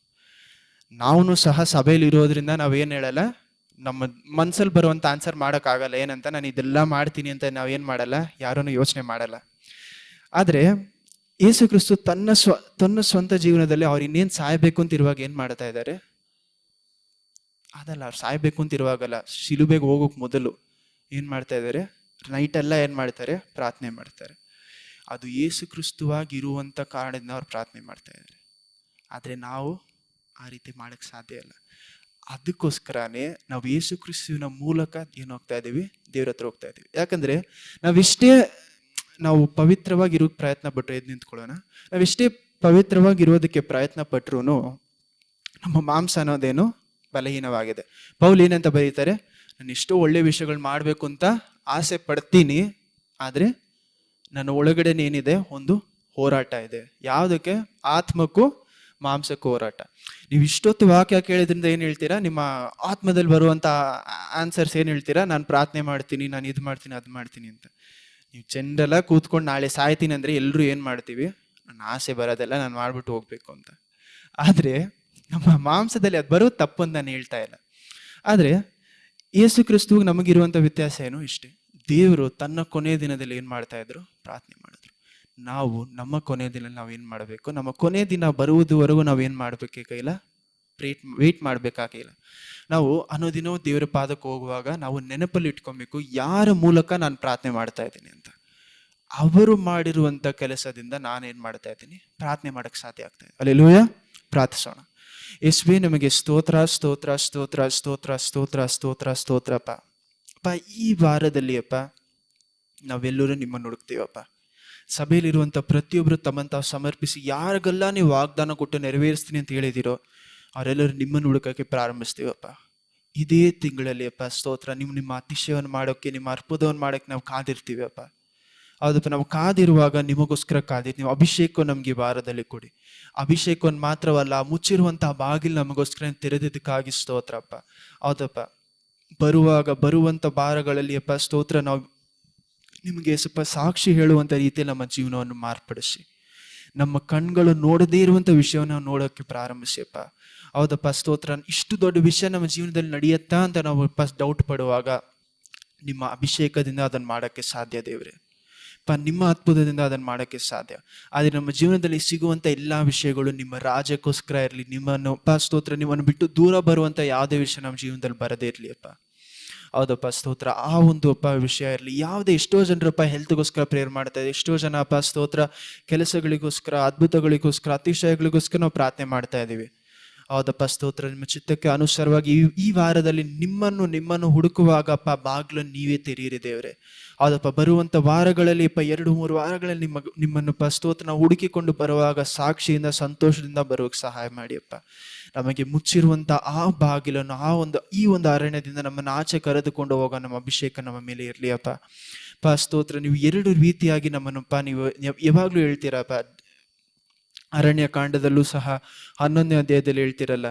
ನಾವು ಸಹ ಸಭೆಯಲ್ಲಿ ಇರೋದ್ರಿಂದ ನಾವೇನು ಹೇಳಲ್ಲ, ನಮ್ಮ ಮನ್ಸಲ್ಲಿ ಬರುವಂಥ ಆನ್ಸರ್ ಮಾಡೋಕ್ಕಾಗಲ್ಲ. ಏನಂತ ನಾನು ಇದೆಲ್ಲ ಮಾಡ್ತೀನಿ ಅಂತ ನಾವೇನು ಮಾಡಲ್ಲ, ಯಾರನ್ನು ಯೋಚನೆ ಮಾಡಲ್ಲ. ಆದರೆ ಯೇಸು ಕ್ರಿಸ್ತು ತನ್ನ ಸ್ವಂತ ಜೀವನದಲ್ಲಿ ಅವ್ರು ಇನ್ನೇನು ಸಾಯಬೇಕು ಅಂತ ಇರುವಾಗ ಏನು ಮಾಡ್ತಾ ಇದ್ದಾರೆ, ಅದಲ್ಲ, ಅವ್ರು ಸಾಯ್ಬೇಕು ಅಂತ ಇರುವಾಗಲ್ಲ, ಶಿಲುಬೆಗೆ ಹೋಗೋಕೆ ಮೊದಲು ಏನು ಮಾಡ್ತಾ ಇದ್ದಾರೆ, ನೈಟೆಲ್ಲ ಏನು ಮಾಡ್ತಾರೆ, ಪ್ರಾರ್ಥನೆ ಮಾಡ್ತಾರೆ. ಅದು ಯೇಸು ಕ್ರಿಸ್ತುವಾಗಿ ಇರುವಂಥ ಕಾರಣದಿಂದ ಅವ್ರು ಪ್ರಾರ್ಥನೆ ಮಾಡ್ತಾ ಇದ್ದಾರೆ. ಆದರೆ ನಾವು ಆ ರೀತಿ ಮಾಡೋಕ್ಕೆ ಸಾಧ್ಯ ಇಲ್ಲ. ಅದಕ್ಕೋಸ್ಕರನೇ ನಾವು ಯೇಸು ಕ್ರಿಸ್ತುವಿನ ಮೂಲಕ ಏನು ಹೋಗ್ತಾ ಇದ್ದೀವಿ, ದೇವ್ರ ಹತ್ರ ಹೋಗ್ತಾ ಇದ್ದೀವಿ. ಯಾಕಂದರೆ ನಾವು ಪವಿತ್ರವಾಗಿ ಇರೋಕ್ಕೆ ಪ್ರಯತ್ನ ಪಟ್ಟರೆ, ಎದ್ದು ನಿಂತ್ಕೊಳ್ಳೋಣ, ನಾವೆಷ್ಟೇ ಪವಿತ್ರವಾಗಿರೋದಕ್ಕೆ ಪ್ರಯತ್ನ ಪಟ್ಟರು ನಮ್ಮ ಮಾಂಸ ಅನ್ನೋದೇನು ಬಲಹೀನವಾಗಿದೆ. ಪೌಲ್ ಏನಂತ ಬರೀತಾರೆ, ನಾನು ಎಷ್ಟೋ ಒಳ್ಳೆ ವಿಷಯಗಳು ಮಾಡಬೇಕು ಅಂತ ಆಸೆ ಪಡ್ತೀನಿ, ಆದರೆ ನನ್ನ ಒಳಗಡೆನೇನಿದೆ, ಒಂದು ಹೋರಾಟ ಇದೆ. ಯಾವುದಕ್ಕೆ? ಆತ್ಮಕ್ಕೂ ಮಾಂಸಕ್ಕೂ ಹೋರಾಟ. ನೀವು ಇಷ್ಟೊತ್ತು ವಾಕ್ಯ ಕೇಳಿದ್ರಿಂದ ಏನು ಹೇಳ್ತೀರಾ, ನಿಮ್ಮ ಆತ್ಮದಲ್ಲಿ ಬರುವಂಥ ಆನ್ಸರ್ಸ್ ಏನು ಹೇಳ್ತೀರಾ, ನಾನು ಪ್ರಾರ್ಥನೆ ಮಾಡ್ತೀನಿ, ನಾನು ಇದು ಮಾಡ್ತೀನಿ, ಅದು ಮಾಡ್ತೀನಿ ಅಂತ. ನೀವು ಜನರೆಲ್ಲ ಕೂತ್ಕೊಂಡು ನಾಳೆ ಸಾಯ್ತೀನಿ ಅಂದರೆ ಎಲ್ಲರೂ ಏನು ಮಾಡ್ತೀವಿ, ನನ್ನ ಆಸೆ ಬರೋದೆಲ್ಲ ನಾನು ಮಾಡಿಬಿಟ್ಟು ಹೋಗ್ಬೇಕು ಅಂತ. ಆದರೆ ನಮ್ಮ ಮಾಂಸದಲ್ಲಿ ಅದು ಬರೋದು ತಪ್ಪು ಅಂತ ನಾನು ಹೇಳ್ತಾ ಇಲ್ಲ. ಆದರೆ ಯೇಸು ಕ್ರಿಸ್ತುವಿಗೆ ನಮಗಿರುವಂಥ ವ್ಯತ್ಯಾಸ ಏನು, ಇಷ್ಟೇ. ದೇವರು ತನ್ನ ಕೊನೆಯ ದಿನದಲ್ಲಿ ಏನು ಮಾಡ್ತಾ ಇದ್ರು, ಪ್ರಾರ್ಥನೆ ಮಾಡಿದ್ರು. ನಾವು ನಮ್ಮ ಕೊನೆಯ ದಿನದಲ್ಲಿ ನಾವೇನು ಮಾಡಬೇಕು, ನಮ್ಮ ಕೊನೆಯ ದಿನ ಬರುವುದವರೆಗೂ ನಾವೇನು ಮಾಡಬೇಕಾಗಿಲ್ಲ, ವೇಟ್ ಮಾಡಬೇಕಾಗಿಲ್ಲ. ನಾವು ಅನುದಿನವೂ ದೇವರ ಪಾದಕ್ಕೆ ಹೋಗುವಾಗ ನಾವು ನೆನಪಲ್ಲಿ ಇಟ್ಕೊಬೇಕು, ಯಾರ ಮೂಲಕ ನಾನು ಪ್ರಾರ್ಥನೆ ಮಾಡ್ತಾ ಇದ್ದೀನಿ ಅಂತ. ಅವರು ಮಾಡಿರುವಂಥ ಕೆಲಸದಿಂದ ನಾನೇನು ಮಾಡ್ತಾ ಇದ್ದೀನಿ, ಪ್ರಾರ್ಥನೆ ಮಾಡೋಕ್ಕೆ ಸಾಧ್ಯ ಆಗ್ತಾ ಇದೆ. ಹಲ್ಲೆಲೂಯಾ. ಪ್ರಾರ್ಥಿಸೋಣ. ಯೇಸುವೇ, ನಮಗೆ ಸ್ತೋತ್ರ ಸ್ತೋತ್ರ ಸ್ತೋತ್ರ ಸ್ತೋತ್ರ ಸ್ತೋತ್ರ ಸ್ತೋತ್ರ ಸ್ತೋತ್ರಪ್ಪ. ಅಪ್ಪ, ಈ ವಾರದಲ್ಲಿ ಅಪ್ಪ ನಾವೆಲ್ಲರೂ ನಿಮ್ಮನ್ನು ಹುಡುಕ್ತೀವಪ್ಪ. ಸಭೆಯಲ್ಲಿರುವಂಥ ಪ್ರತಿಯೊಬ್ಬರು ತಮ್ಮನ್ನು ತಾವು ಸಮರ್ಪಿಸಿ ಯಾರಿಗೆಲ್ಲ ನೀವು ವಾಗ್ದಾನ ಕೊಟ್ಟು ನೆರವೇರಿಸ್ತೀನಿ ಅಂತ ಹೇಳಿದಿರೋ ಅವರೆಲ್ಲರೂ ನಿಮ್ಮನ್ನು ಹುಡುಕೋಕ್ಕೆ ಪ್ರಾರಂಭಿಸ್ತೀವಪ್ಪ. ಇದೇ ತಿಂಗಳಲ್ಲಿ ಅಪ್ಪ ಸ್ತೋತ್ರ, ನಿಮ್ಮ ಅತಿಶಯವನ್ನು ಮಾಡೋಕ್ಕೆ, ನಿಮ್ಮ ಅರ್ಪುತವನ್ನು ಮಾಡೋಕ್ಕೆ ನಾವು ಕಾದಿರ್ತೀವಿ ಅಪ್ಪ. ಹೌದಪ್ಪ, ನಾವು ಕಾದಿರುವಾಗ ನಿಮಗೋಸ್ಕರ ಕಾದಿರ್ತೀವಿ. ನೀವು ಅಭಿಷೇಕ ನಮಗೆ ವಾರದಲ್ಲಿ ಕೊಡಿ. ಅಭಿಷೇಕವನ್ನು ಮಾತ್ರವಲ್ಲ, ಮುಚ್ಚಿರುವಂತಹ ಬಾಗಿಲು ನಮಗೋಸ್ಕರ ತೆರೆದಿದ್ದಕ್ಕಾಗಿ ಸ್ತೋತ್ರ ಅಪ್ಪ. ಹೌದಪ್ಪ, ಬರುವಂಥ ವಾರಗಳಲ್ಲಿ ಅಪ್ಪ ಸ್ತೋತ್ರ, ನಾವು ನಿಮಗೆ ಸ್ವಲ್ಪ ಸಾಕ್ಷಿ ಹೇಳುವಂಥ ರೀತಿಯಲ್ಲಿ ನಮ್ಮ ಜೀವನವನ್ನು ಮಾರ್ಪಡಿಸಿ, ನಮ್ಮ ಕಣ್ಗಳು ನೋಡದೇ ಇರುವಂಥ ವಿಷಯವನ್ನು ನಾವು ನೋಡೋಕ್ಕೆ ಪ್ರಾರಂಭಿಸಿ ಅಪ್ಪ. ಹೌದಪ್ಪ ಸ್ತೋತ್ರ, ಇಷ್ಟು ದೊಡ್ಡ ವಿಷಯ ನಮ್ಮ ಜೀವನದಲ್ಲಿ ನಡೆಯುತ್ತಾ ಅಂತ ನಾವು ಡೌಟ್ ಪಡುವಾಗ ನಿಮ್ಮ ಅಭಿಷೇಕದಿಂದ ಅದನ್ನು ಮಾಡೋಕ್ಕೆ ಸಾಧ್ಯ ದೇವರೇ. ನಿಮ್ಮ ಅದ್ಭುತದಿಂದ ಅದನ್ನು ಮಾಡೋಕ್ಕೆ ಸಾಧ್ಯ. ಆದರೆ ನಮ್ಮ ಜೀವನದಲ್ಲಿ ಸಿಗುವಂಥ ಎಲ್ಲ ವಿಷಯಗಳು ನಿಮ್ಮ ರಾಜ್ಯಕ್ಕೋಸ್ಕರ ಇರಲಿ. ನಿಮ್ಮನ್ನು ಸ್ತೋತ್ರ, ನಿಮ್ಮನ್ನು ಬಿಟ್ಟು ದೂರ ಬರುವಂಥ ಯಾವುದೇ ವಿಷಯ ನಮ್ಮ ಜೀವನದಲ್ಲಿ ಬರದೇ ಇರಲಿ ಅಪ್ಪ. ಹೌದಪ್ಪ ಸ್ತೋತ್ರ, ಆ ಒಂದು ವಿಷಯ ಇರಲಿ. ಯಾವುದೇ ಎಷ್ಟೋ ಜನರಪ್ಪ ಹೆಲ್ತ್ಗೋಸ್ಕರ ಪ್ರೇಯರ್ ಮಾಡ್ತಾ ಇದೆ, ಎಷ್ಟೋ ಜನ ಸ್ತೋತ್ರ ಕೆಲಸಗಳಿಗೋಸ್ಕರ, ಅದ್ಭುತಗಳಿಗೋಸ್ಕರ, ಅತಿಶಯಗಳಿಗೋಸ್ಕರ ನಾವು ಪ್ರಾರ್ಥನೆ ಮಾಡ್ತಾ ಇದ್ದೀವಿ. ಹೌದಪ್ಪ ಸ್ತೋತ್ರ, ನಿಮ್ಮ ಚಿತ್ತಕ್ಕೆ ಅನುಸಾರವಾಗಿ ಈ ವಾರದಲ್ಲಿ ನಿಮ್ಮನ್ನು ಹುಡುಕುವಾಗಪ್ಪ ಬಾಗಿಲನ್ನು ನೀವೇ ತೆರೀರಿ ದೇವರೇ. ಹೌದಪ್ಪ, ಬರುವಂಥ ವಾರಗಳಲ್ಲಿ 2-3 ವಾರಗಳಲ್ಲಿ ನಿಮ್ಮನ್ನು ಸ್ತೋತ್ರ ನಾವು ಹುಡುಕಿಕೊಂಡು ಬರುವಾಗ ಸಾಕ್ಷಿಯಿಂದ ಸಂತೋಷದಿಂದ ಬರುವಾಗ ಸಹಾಯ ಮಾಡಿಯಪ್ಪ. ನಮಗೆ ಮುಚ್ಚಿರುವಂಥ ಆ ಬಾಗಿಲನ್ನು ಈ ಒಂದು ಅರಣ್ಯದಿಂದ ನಮ್ಮನ್ನು ಆಚೆ ಕರೆದುಕೊಂಡು ಹೋಗೋ ನಮ್ಮ ಅಭಿಷೇಕ ನಮ್ಮ ಮೇಲೆ ಇರಲಿ ಅಪ್ಪ. ಸ್ತೋತ್ರ, ನೀವು 2 ರೀತಿಯಾಗಿ ನಮ್ಮನ್ನಪ್ಪ ನೀವು ಯಾವಾಗಲೂ ಹೇಳ್ತೀರಪ್ಪ. ಅರಣ್ಯ ಕಾಂಡದಲ್ಲೂ ಸಹ 11ನೇ ಅಧ್ಯಾಯದಲ್ಲಿ ಹೇಳ್ತಿರಲ್ಲ.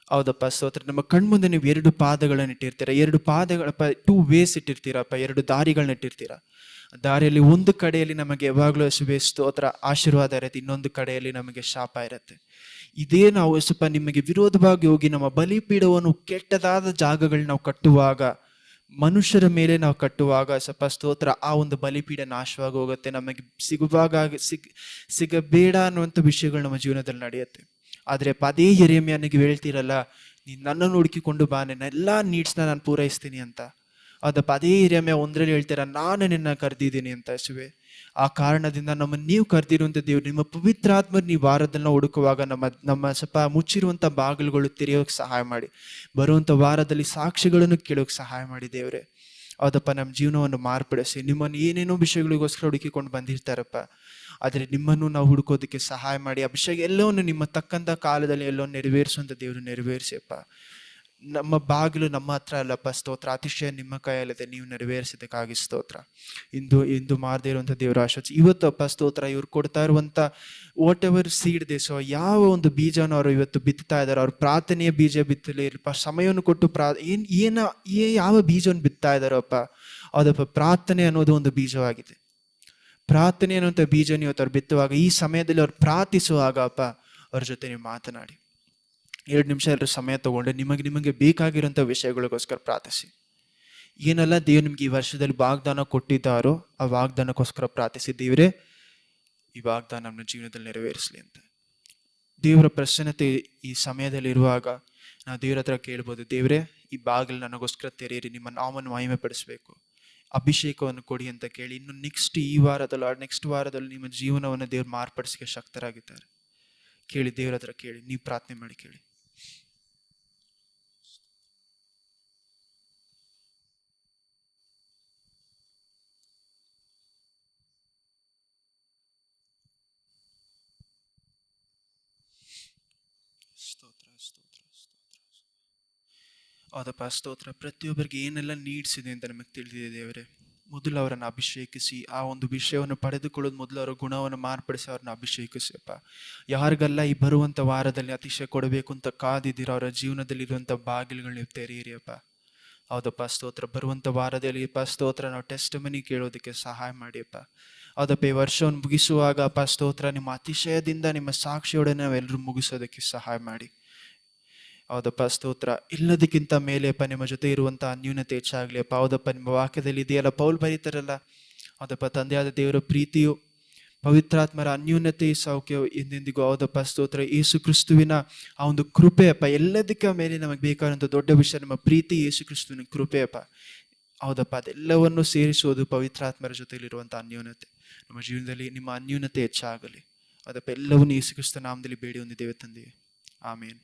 ಹೌದಪ್ಪ ಸ್ತೋತ್ರ, ನಮ್ಮ ಕಣ್ಮುಂದೆ ನೀವು 2 ಪಾದಗಳನ್ನು ಇಟ್ಟಿರ್ತೀರ. 2 ಪಾದಗಳಪ್ಪ, 2 ವೇಸ್ ಇಟ್ಟಿರ್ತೀರಪ್ಪ, 2 ದಾರಿಗಳನ್ನ ಇಟ್ಟಿರ್ತೀರ. ದಾರಿಯಲ್ಲಿ ಒಂದು ಕಡೆಯಲ್ಲಿ ನಮಗೆ ಯಾವಾಗಲೂ ಸ್ತೋತ್ರ ಆಶೀರ್ವಾದ ಇರುತ್ತೆ, ಇನ್ನೊಂದು ಕಡೆಯಲ್ಲಿ ನಮಗೆ ಶಾಪ ಇರುತ್ತೆ. ಇದೇ ನಾವು ಸ್ವಲ್ಪ ನಿಮಗೆ ವಿರೋಧವಾಗಿ ಹೋಗಿ ನಮ್ಮ ಬಲಿಪೀಠವನ್ನು ಕೆಟ್ಟದಾದ ಜಾಗಗಳನ್ನ ನಾವು ಕಟ್ಟುವಾಗ, ಮನುಷ್ಯರ ಮೇಲೆ ನಾವು ಕಟ್ಟುವಾಗ ಸ್ವಲ್ಪ ಸ್ತೋತ್ರ ಆ ಒಂದು ಬಲಿಪೀಠ ನಾಶವಾಗಿ ಹೋಗುತ್ತೆ. ನಮಗೆ ಸಿಗಬೇಡ ಅನ್ನುವಂಥ ವಿಷಯಗಳು ನಮ್ಮ ಜೀವನದಲ್ಲಿ ನಡೆಯುತ್ತೆ. ಆದರೆ ಅದೇ ಯೆರೆಮೀಯನಿಗೆ ಹೇಳ್ತಿರಲ್ಲ, ನೀನು ನನ್ನನ್ನು ಹುಡುಕಿಕೊಂಡು ಬಾ, ನನ್ನ ಎಲ್ಲ ನೀಡ್ಸ್ನ ನಾನು ಪೂರೈಸ್ತೀನಿ ಅಂತ. ಅದಪ್ಪ ಅದೇ ಯೆರೆಮೀಯ 1ರಲ್ಲಿ ಹೇಳ್ತೀರ, ನಾನು ನಿನ್ನ ಕರೆದಿದ್ದೀನಿ ಅಂತ. ಯೇಸುವೆ, ಆ ಕಾರಣದಿಂದ ನಮ್ಮನ್ನು ನೀವು ಕರೆದಿರುವಂಥ ದೇವರು, ನಿಮ್ಮ ಪವಿತ್ರಾತ್ಮರು ನೀವು ವಾರದಲ್ಲಿ ಹುಡುಕುವಾಗ ನಮ್ಮ ಸ್ವಲ್ಪ ಮುಚ್ಚಿರುವಂಥ ಬಾಗಿಲುಗಳು ತೆರೆಯೋಕೆ ಸಹಾಯ ಮಾಡಿ, ಬರುವಂಥ ವಾರದಲ್ಲಿ ಸಾಕ್ಷಿಗಳನ್ನು ಕೇಳೋಕೆ ಸಹಾಯ ಮಾಡಿ ದೇವರೇ. ಹೌದಪ್ಪ, ನಮ್ಮ ಜೀವನವನ್ನು ಮಾರ್ಪಡಿಸಿ. ನಿಮ್ಮನ್ನು ಏನೇನೋ ವಿಷಯಗಳಿಗೋಸ್ಕರ ಹುಡುಕಿಕೊಂಡು ಬಂದಿರ್ತಾರಪ್ಪ, ಆದರೆ ನಿಮ್ಮನ್ನು ನಾವು ಹುಡುಕೋದಕ್ಕೆ ಸಹಾಯ ಮಾಡಿ. ಅಭಿಷೇಕ ಎಲ್ಲವನ್ನು ನಿಮ್ಮ ತಕ್ಕಂಥ ಕಾಲದಲ್ಲಿ ಎಲ್ಲೋ ನೆರವೇರಿಸುವಂಥ ದೇವರು ನೆರವೇರಿಸಿಯಪ್ಪ. ನಮ್ಮ ಬಾಗಿಲು ನಮ್ಮ ಹತ್ರ ಅಲ್ಲಪ್ಪ, ಸ್ತೋತ್ರ. ಅತಿಶಯ ನಿಮ್ಮ ಕೈಯಲ್ಲದೆ, ನೀವು ನೆರವೇರಿಸಿದ್ದಕ್ಕಾಗಿ ಸ್ತೋತ್ರ. ಇಂದು ಮಾರದೇ ಇರುವಂಥ ದೇವರು ಆಶೀರ್ವದಿಸಿ. ಇವತ್ತಪ್ಪ ಸ್ತೋತ್ರ, ಇವ್ರು ಕೊಡ್ತಾ ಇರುವಂಥ ವಾಟ್ ಎವರ್ ಸೀಡ್ ದೇಸೋ, ಯಾವ ಒಂದು ಬೀಜನ ಅವರು ಇವತ್ತು ಬಿತ್ತಾ ಇದ್ದಾರೆ, ಅವ್ರ ಪ್ರಾರ್ಥನೆಯ ಬೀಜ ಬಿತ್ತಲಿ ಇರಪ್ಪ. ಸಮಯವನ್ನು ಕೊಟ್ಟು ಯಾವ ಬೀಜವನ್ನು ಬಿತ್ತಾ ಇದ್ದಾರಪ್ಪ, ಹೌದಪ್ಪ, ಪ್ರಾರ್ಥನೆ ಅನ್ನೋದು ಒಂದು ಬೀಜವಾಗಿದೆ. ಪ್ರಾರ್ಥನೆ ಅನ್ನುವಂಥ ಬೀಜ ನೀವು ಅವ್ರು ಬಿತ್ತುವಾಗ, ಈ ಸಮಯದಲ್ಲಿ ಅವ್ರು ಪ್ರಾರ್ಥಿಸುವಾಗ ಅಪ್ಪ, ಅವ್ರ ಜೊತೆ ನೀವು ಮಾತನಾಡಿ. 2 ನಿಮಿಷ ಎಲ್ಲರೂ ಸಮಯ ತಗೊಂಡು ನಿಮಗೆ ಬೇಕಾಗಿರೋಂಥ ವಿಷಯಗಳಿಗೋಸ್ಕರ ಪ್ರಾರ್ಥಿಸಿ. ಏನೆಲ್ಲ ದೇವ್ರು ನಿಮ್ಗೆ ಈ ವರ್ಷದಲ್ಲಿ ವಾಗ್ದಾನ ಕೊಟ್ಟಿದ್ದಾರೋ ಆ ವಾಗ್ದಾನಕ್ಕೋಸ್ಕರ ಪ್ರಾರ್ಥಿಸಿ. ದೇವರೇ, ಈ ವಾಗ್ದಾನ ನಮ್ಮ ಜೀವನದಲ್ಲಿ ನೆರವೇರಿಸಲಿ ಅಂತ. ದೇವರ ಪ್ರಸನ್ನತೆ ಈ ಸಮಯದಲ್ಲಿ ಇರುವಾಗ ನಾವು ದೇವರ ಹತ್ರ ಕೇಳ್ಬೋದು, ದೇವರೇ ಈ ಬಾಗಿಲು ನನಗೋಸ್ಕರ ತೆರೆಯಿರಿ, ನಿಮ್ಮ ನಾಮವನ್ನು ಮಹಿಮೆ ಪಡಿಸ್ಬೇಕು, ಅಭಿಷೇಕವನ್ನು ಕೊಡಿ ಅಂತ ಕೇಳಿ. ಇನ್ನು ನೆಕ್ಸ್ಟ್ ವಾರದಲ್ಲಿ ನಿಮ್ಮ ಜೀವನವನ್ನು ದೇವ್ರು ಮಾರ್ಪಡಿಸಕ್ಕೆ ಶಕ್ತರಾಗಿದ್ದಾರೆ. ಕೇಳಿ, ದೇವರ ಹತ್ರ ಕೇಳಿ, ನೀವು ಪ್ರಾರ್ಥನೆ ಮಾಡಿ ಕೇಳಿ. ಹೌದಪ್ಪ, ಸ್ತೋತ್ರ. ಪ್ರತಿಯೊಬ್ಬರಿಗೆ ಏನೆಲ್ಲ ನೀಡ್ಸ್ ಇದೆ ಅಂತ ನಮಗೆ ತಿಳಿದಿದೆ ದೇವರೇ. ಮೊದಲು ಅವರನ್ನು ಅಭಿಷೇಕಿಸಿ, ಆ ಒಂದು ವಿಷಯವನ್ನು ಪಡೆದುಕೊಳ್ಳೋದು ಮೊದಲು ಅವರ ಗುಣವನ್ನು ಮಾರ್ಪಡಿಸಿ ಅವ್ರನ್ನ ಅಭಿಷೇಕಿಸಪ್ಪ. ಯಾರಿಗೆಲ್ಲ ಈ ಬರುವಂಥ ವಾರದಲ್ಲಿ ಅತಿಶಯ ಕೊಡಬೇಕು ಅಂತ ಕಾದಿದ್ದೀರೋ ಅವರ ಜೀವನದಲ್ಲಿ ಇರುವಂಥ ಬಾಗಿಲುಗಳು ನೀವು ತೆರೆಯಿರಿಯಪ್ಪ. ಹೌದಪ್ಪ ಸ್ತೋತ್ರ. ಬರುವಂಥ ವಾರದಲ್ಲಿ ಅಪ್ಪ ಸ್ತೋತ್ರ, ನಾವು ಟೆಸ್ಟ್ ಮನಿ ಕೇಳೋದಕ್ಕೆ ಸಹಾಯ ಮಾಡಿಯಪ್ಪ. ಹೌದಪ್ಪ, ಈ ವರ್ಷವನ್ನು ಮುಗಿಸುವಾಗ ಅಪ್ಪ ಸ್ತೋತ್ರ, ನಿಮ್ಮ ಅತಿಶಯದಿಂದ ನಿಮ್ಮ ಸಾಕ್ಷಿಯೊಡನೆ ನಾವೆಲ್ಲರೂ ಮುಗಿಸೋದಕ್ಕೆ ಸಹಾಯ ಮಾಡಿ. ಹೌದಪ್ಪ ಸ್ತೋತ್ರ. ಎಲ್ಲದಕ್ಕಿಂತ ಮೇಲೆಪ್ಪ ನಿಮ್ಮ ಜೊತೆ ಇರುವಂಥ ಅನ್ಯೂನತೆ ಹೆಚ್ಚಾಗಲಿ ಅಪ್ಪ. ಹೌದಪ್ಪ, ನಿಮ್ಮ ವಾಕ್ಯದಲ್ಲಿ ಇದೆಯಲ್ಲ, ಪೌಲ್ ಬರೀತಾರಲ್ಲ, ಹೌದಪ್ಪ, ತಂದೆಯಾದ ದೇವರ ಪ್ರೀತಿಯು, ಪವಿತ್ರಾತ್ಮರ ಅನ್ಯೂನತೆ, ಸೌಖ್ಯವು ಎಂದೆಂದಿಗೂ. ಹೌದಪ್ಪ ಸ್ತೋತ್ರ. ಯೇಸು ಕ್ರಿಸ್ತುವಿನ ಆ ಒಂದು ಕೃಪೆಯಪ್ಪ, ಎಲ್ಲದಕ್ಕ ಮೇಲೆ ನಮಗೆ ಬೇಕಾದಂಥ ದೊಡ್ಡ ವಿಷಯ ನಮ್ಮ ಪ್ರೀತಿ, ಯೇಸು ಕ್ರಿಸ್ತುವಿನ ಕೃಪೆಯಪ್ಪ. ಹೌದಪ್ಪ, ಅದೆಲ್ಲವನ್ನು ಸೇರಿಸುವುದು ಪವಿತ್ರಾತ್ಮರ ಜೊತೆಯಲ್ಲಿರುವಂಥ ಅನ್ಯೂನತೆ. ನಮ್ಮ ಜೀವನದಲ್ಲಿ ನಿಮ್ಮ ಅನ್ಯೂನತೆ ಹೆಚ್ಚಾಗಲಿ. ಹೌದಪ್ಪ, ಎಲ್ಲವನ್ನು ಯೇಸು ಕ್ರಿಸ್ತ ನಾಮದಲ್ಲಿ ಬೇಡಿ ಹೊಂದಿದ್ದೇವೆ ತಂದೆಯೇ, ಆಮೇನ್.